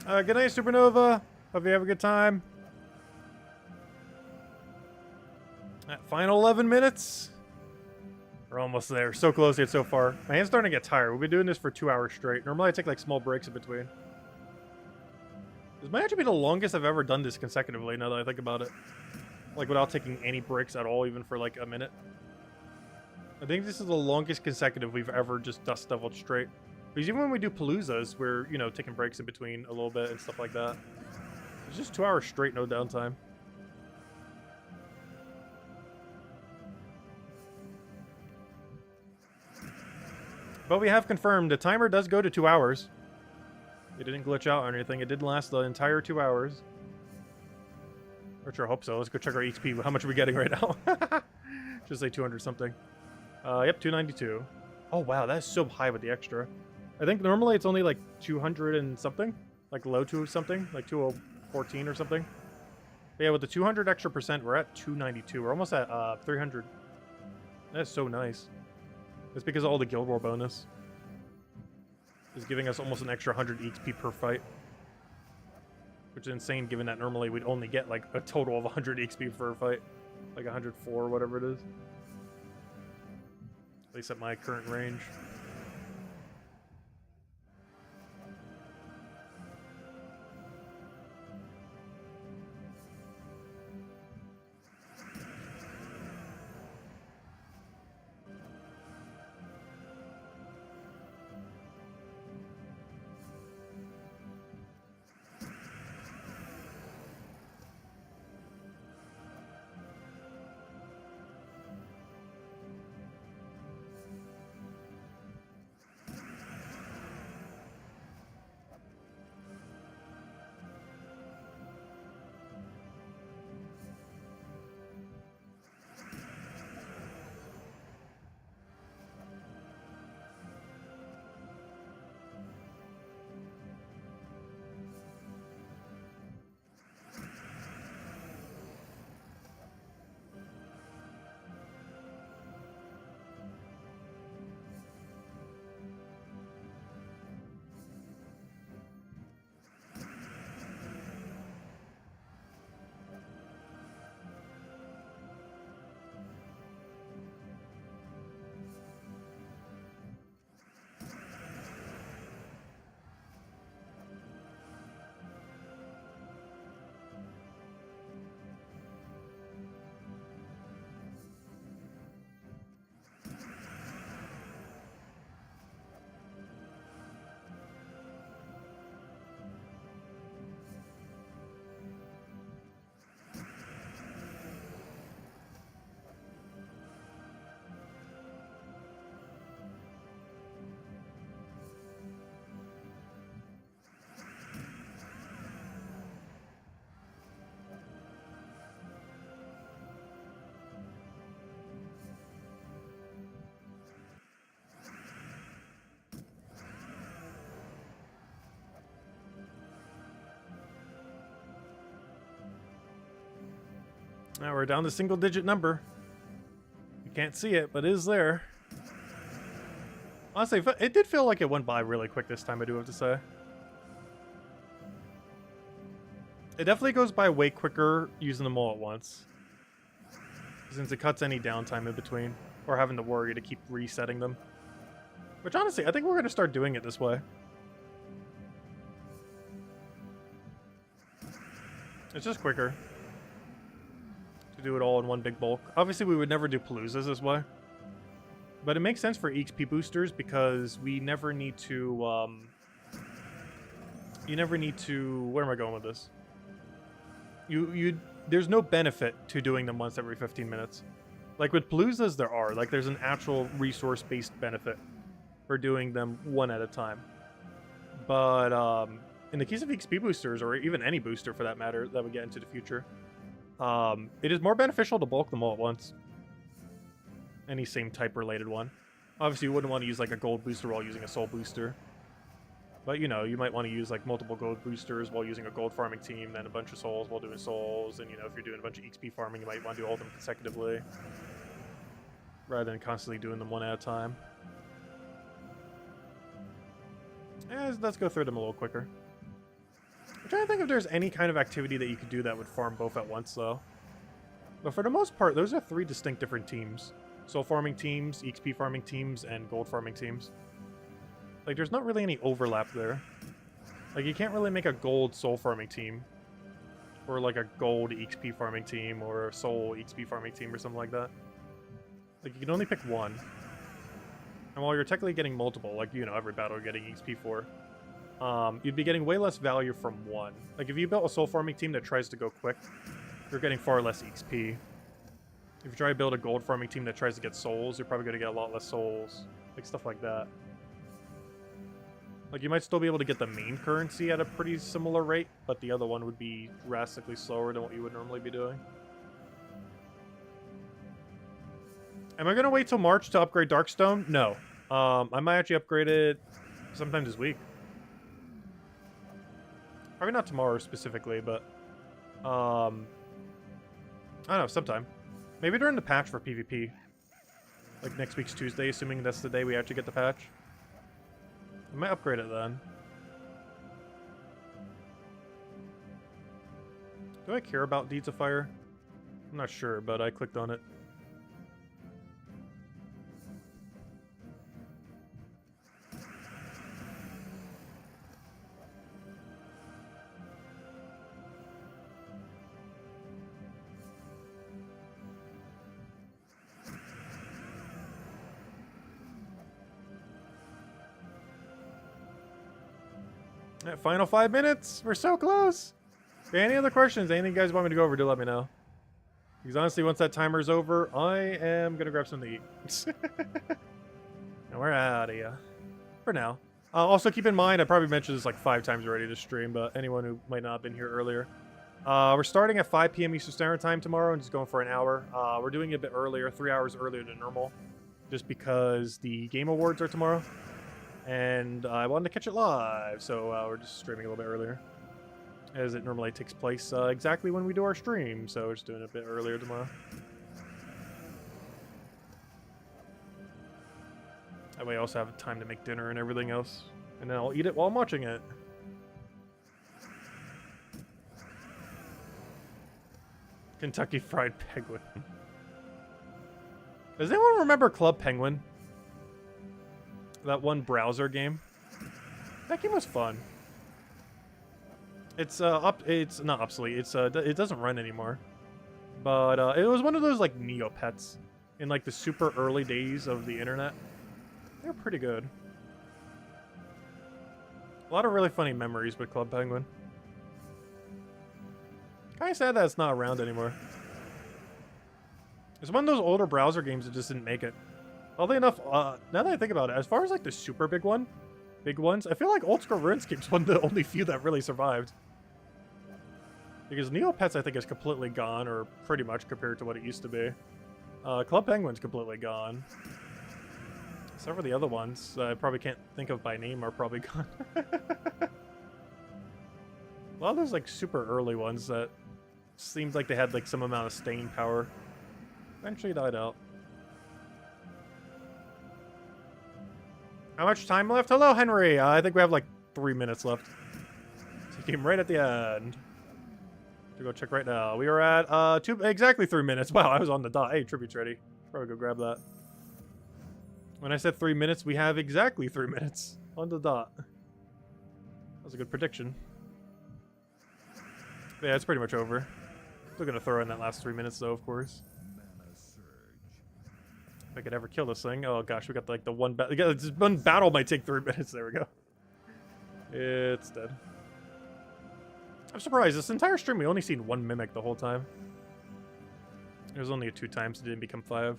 Good night, Supernova. Hope you have a good time. Final 11 minutes. We're almost there. So close yet so far. My hand's starting to get tired. We've been doing this for 2 hours straight. Normally I take like small breaks in between. This might actually be the longest I've ever done this consecutively, now that I think about it. Like without taking any breaks at all, even for like a minute. I think this is the longest consecutive we've ever just dust leveled straight. Because even when we do Paloozas, we're, you know, taking breaks in between a little bit and stuff like that. It's just 2 hours straight, no downtime. But we have confirmed the timer does go to 2 hours. It didn't glitch out or anything. It did last the entire 2 hours. Or sure, hope so. Let's go check our XP. How much are we getting right now? Just say 200 something. Yep, 292. Oh, wow, that's so high with the extra. I think normally it's only like 200 and something. Like low to something. Like 2014 or something. But yeah, with the 200 extra percent, we're at 292. We're almost at 300. That's so nice. It's because of all the Guild War bonus. It's giving us almost an extra 100 XP per fight. Which is insane given that normally we'd only get like a total of 100 XP for a fight. Like 104 or whatever it is. At least at my current range. Now we're down to single digit number. You can't see it, but it is there. Honestly, it did feel like it went by really quick this time, I do have to say. It definitely goes by way quicker using them all at once. Since it cuts any downtime in between. Or having to worry to keep resetting them. Which honestly, I think we're going to start doing it this way. It's just quicker. To do it all in one big bulk. Obviously, we would never do Paloozas this way. But it makes sense for XP boosters because we never need to, you never need to... Where am I going with this? There's no benefit to doing them once every 15 minutes. Like with Paloozas, there are. Like, there's an actual resource-based benefit for doing them one at a time. But, in the case of XP boosters, or even any booster for that matter, that we get into the future, it is more beneficial to bulk them all at once. Any same type related one. Obviously, you wouldn't want to use like a gold booster while using a soul booster. But, you know, you might want to use like multiple gold boosters while using a gold farming team, then a bunch of souls while doing souls, and, you know, if you're doing a bunch of XP farming, you might want to do all of them consecutively. Rather than constantly doing them one at a time. Let's go through them a little quicker. I'm trying to think if there's any kind of activity that you could do that would farm both at once, though. But for the most part, those are 3 distinct different teams. Soul farming teams, XP farming teams, and gold farming teams. Like, there's not really any overlap there. Like, you can't really make a gold soul farming team. Or, like, a gold XP farming team, or a soul XP farming team, or something like that. Like, you can only pick one. And while you're technically getting multiple, like, you know, every battle you're getting XP for, you'd be getting way less value from one. Like, if you built a soul farming team that tries to go quick, you're getting far less XP. If you try to build a gold farming team that tries to get souls, you're probably going to get a lot less souls. Like, stuff like that. Like, you might still be able to get the main currency at a pretty similar rate, but the other one would be drastically slower than what you would normally be doing. Am I going to wait till March to upgrade Darkstone? No. I might actually upgrade it sometime this week. Probably not tomorrow specifically, but... I don't know, sometime. Maybe during the patch for PvP. Like next week's Tuesday, assuming that's the day we actually get the patch. I might upgrade it then. Do I care about Deeds of Fire? I'm not sure, but I clicked on it. Final 5 minutes. We're so close. Any other questions? Anything you guys want me to go over, do let me know. Because honestly, once that timer's over, I am going to grab something to eat. And we're out of here. For now. Also, keep in mind, I probably mentioned this like 5 times already this stream, but anyone who might not have been here earlier. We're starting at 5 p.m. Eastern Standard Time tomorrow and just going for an hour. We're doing it a bit earlier, 3 hours earlier than normal. Just because the Game Awards are tomorrow. And I wanted to catch it live, so we're just streaming a little bit earlier. As it normally takes place exactly when we do our stream, so we're just doing it a bit earlier tomorrow. That way I also have time to make dinner and everything else. And then I'll eat it while I'm watching it. Kentucky Fried Penguin. Does anyone remember Club Penguin? That one browser game. That game was fun. It's not obsolete. It doesn't run anymore. But it was one of those like Neopets in like the super early days of the internet. They're pretty good. A lot of really funny memories with Club Penguin. Kinda sad that it's not around anymore. It's one of those older browser games that just didn't make it. Oddly enough, now that I think about it, as far as like the super big ones, I feel like Old School RuneScape's one of the only few that really survived. Because Neopets, I think, is completely gone, or pretty much compared to what it used to be. Club Penguin's completely gone. Except for the other ones, I probably can't think of by name, are probably gone. A lot of those like super early ones that seemed like they had like some amount of staying power eventually died out. How much time left? Hello, Henry. I think we have like 3 minutes left. So he came right at the end. To go check right now. We are at exactly 3 minutes. Wow, I was on the dot. Hey, tribute's ready. Probably go grab that. When I said 3 minutes, we have exactly 3 minutes on the dot. That was a good prediction. But yeah, it's pretty much over. Still gonna throw in that last 3 minutes though, of course. If I could ever kill this thing. Oh gosh, we got like the one battle. This one battle might take 3 minutes. There we go. It's dead. I'm surprised. This entire stream, we only seen one mimic the whole time. It was only 2 times. It didn't become 5.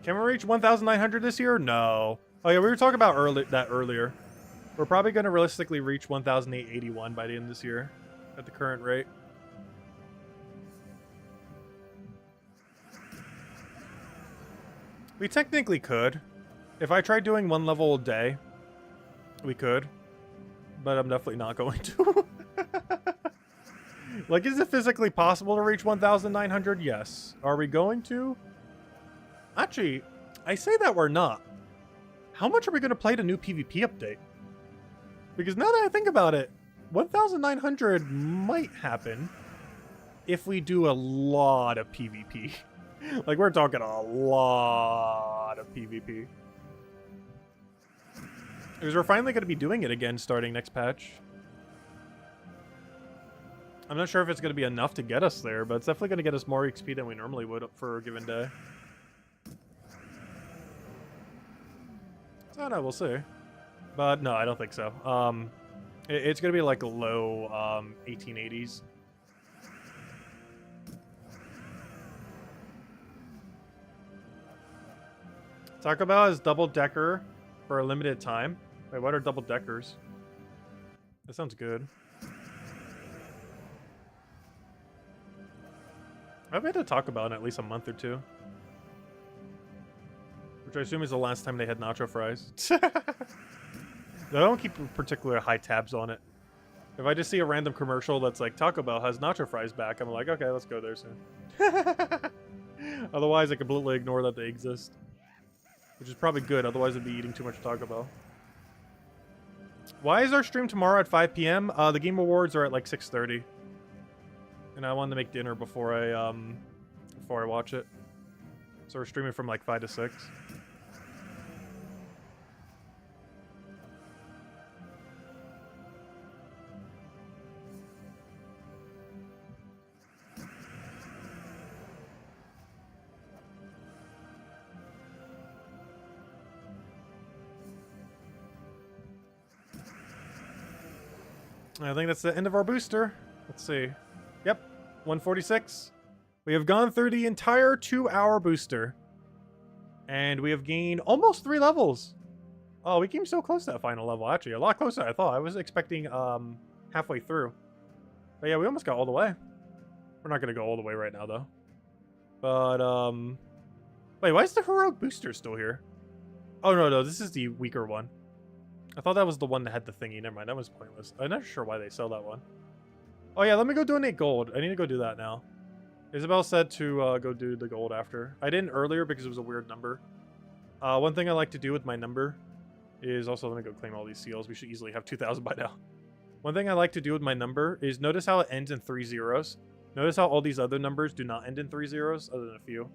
Can we reach 1,900 this year? No. Oh yeah, we were talking about earlier. We're probably going to realistically reach 1,881 by the end of this year at the current rate. We technically could. If I tried doing 1 level a day, we could. But I'm definitely not going to. Like, is it physically possible to reach 1,900? Yes. Are we going to? Actually, I say that we're not. How much are we going to play the new PvP update? Because now that I think about it, 1,900 might happen if we do a lot of PvP. Like, we're talking a lot of PvP. Because we're finally going to be doing it again starting next patch. I'm not sure if it's going to be enough to get us there, but it's definitely going to get us more XP than we normally would for a given day. So, no, we'll see. But no, I don't think so. It's going to be like low 1880s. Taco Bell is double-decker for a limited time. Wait, what are double-deckers? That sounds good. I've been to Taco Bell in at least a month or two. Which I assume is the last time they had nacho fries. I don't keep particular high tabs on it. If I just see a random commercial that's like, Taco Bell has nacho fries back, I'm like, okay, let's go there soon. Otherwise, I completely ignore that they exist. Which is probably good, otherwise I'd be eating too much Taco Bell. Why is our stream tomorrow at 5 p.m.? The Game Awards are at like 6:30. And I wanted to make dinner before I watch it. So we're streaming from like 5 to 6. I think that's the end of our booster. Let's see. Yep, 146. We have gone through the entire 2-hour booster. And we have gained almost 3 levels. Oh, we came so close to that final level, actually. A lot closer than I thought. I was expecting halfway through. But yeah, we almost got all the way. We're not going to go all the way right now, though. But, wait, why is the heroic booster still here? Oh, no, this is the weaker one. I thought that was the one that had the thingy. Never mind, that was pointless. I'm not sure why they sell that one. Oh yeah, let me go donate gold. I need to go do that now. Isabel said to go do the gold after. I didn't earlier because it was a weird number. One thing I like to do with my number is also, let me go claim all these seals. We should easily have 2,000 by now. One thing I like to do with my number is notice how it ends in 3 zeros. Notice how all these other numbers do not end in 3 zeros, other than a few.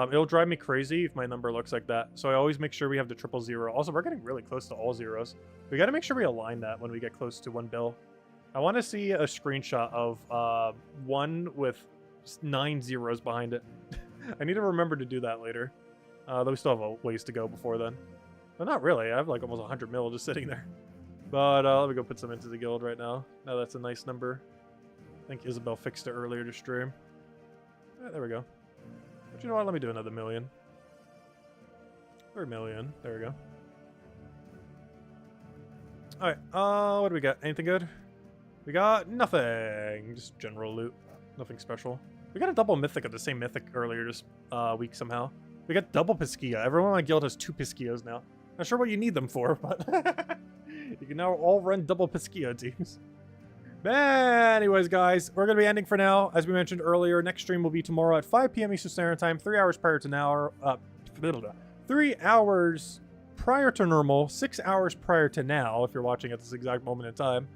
It'll drive me crazy if my number looks like that. So I always make sure we have the 000. Also, we're getting really close to all zeros. We got to make sure we align that when we get close to 1 bill. I want to see a screenshot of one with 9 zeros behind it. I need to remember to do that later. Though we still have a ways to go before then. But not really. I have like almost 100 mil just sitting there. But let me go put some into the guild right now. Now that's a nice number. I think Isabel fixed it earlier to stream. There we go. But you know what? Let me do another million. 3 million. There we go. Alright, what do we got? Anything good? We got nothing. Just general loot. Nothing special. We got a double mythic of the same mythic earlier this week somehow. We got double Piskia. Everyone in my guild has 2 Piskios now. Not sure what you need them for, but you can now all run double Piskia teams. But anyways, guys, we're going to be ending for now. As we mentioned earlier, next stream will be tomorrow at 5 p.m. Eastern Standard Time, 3 hours prior to now. 3 hours prior to normal, 6 hours prior to now, if you're watching at this exact moment in time.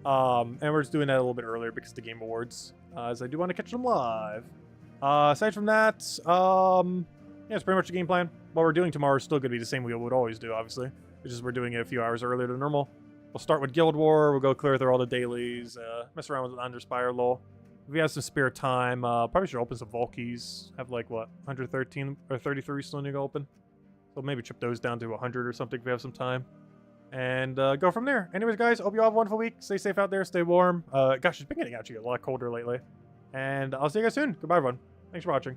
And we're just doing that a little bit earlier because of the Game Awards, as I do want to catch them live. Aside from that, yeah, it's pretty much the game plan. What we're doing tomorrow is still going to be the same we would always do, obviously. It's just we're doing it a few hours earlier than normal. We'll start with Guild War. We'll go clear through all the dailies, mess around with the Under Spire lol. If we have some spare time, probably should open some Vault keys. Have like, what, 113 or 33 still need to open. So maybe chip those down to 100 or something if we have some time. And go from there. Anyways, guys, hope you all have a wonderful week. Stay safe out there. Stay warm. Gosh, it's been getting actually a lot colder lately. And I'll see you guys soon. Goodbye, everyone. Thanks for watching.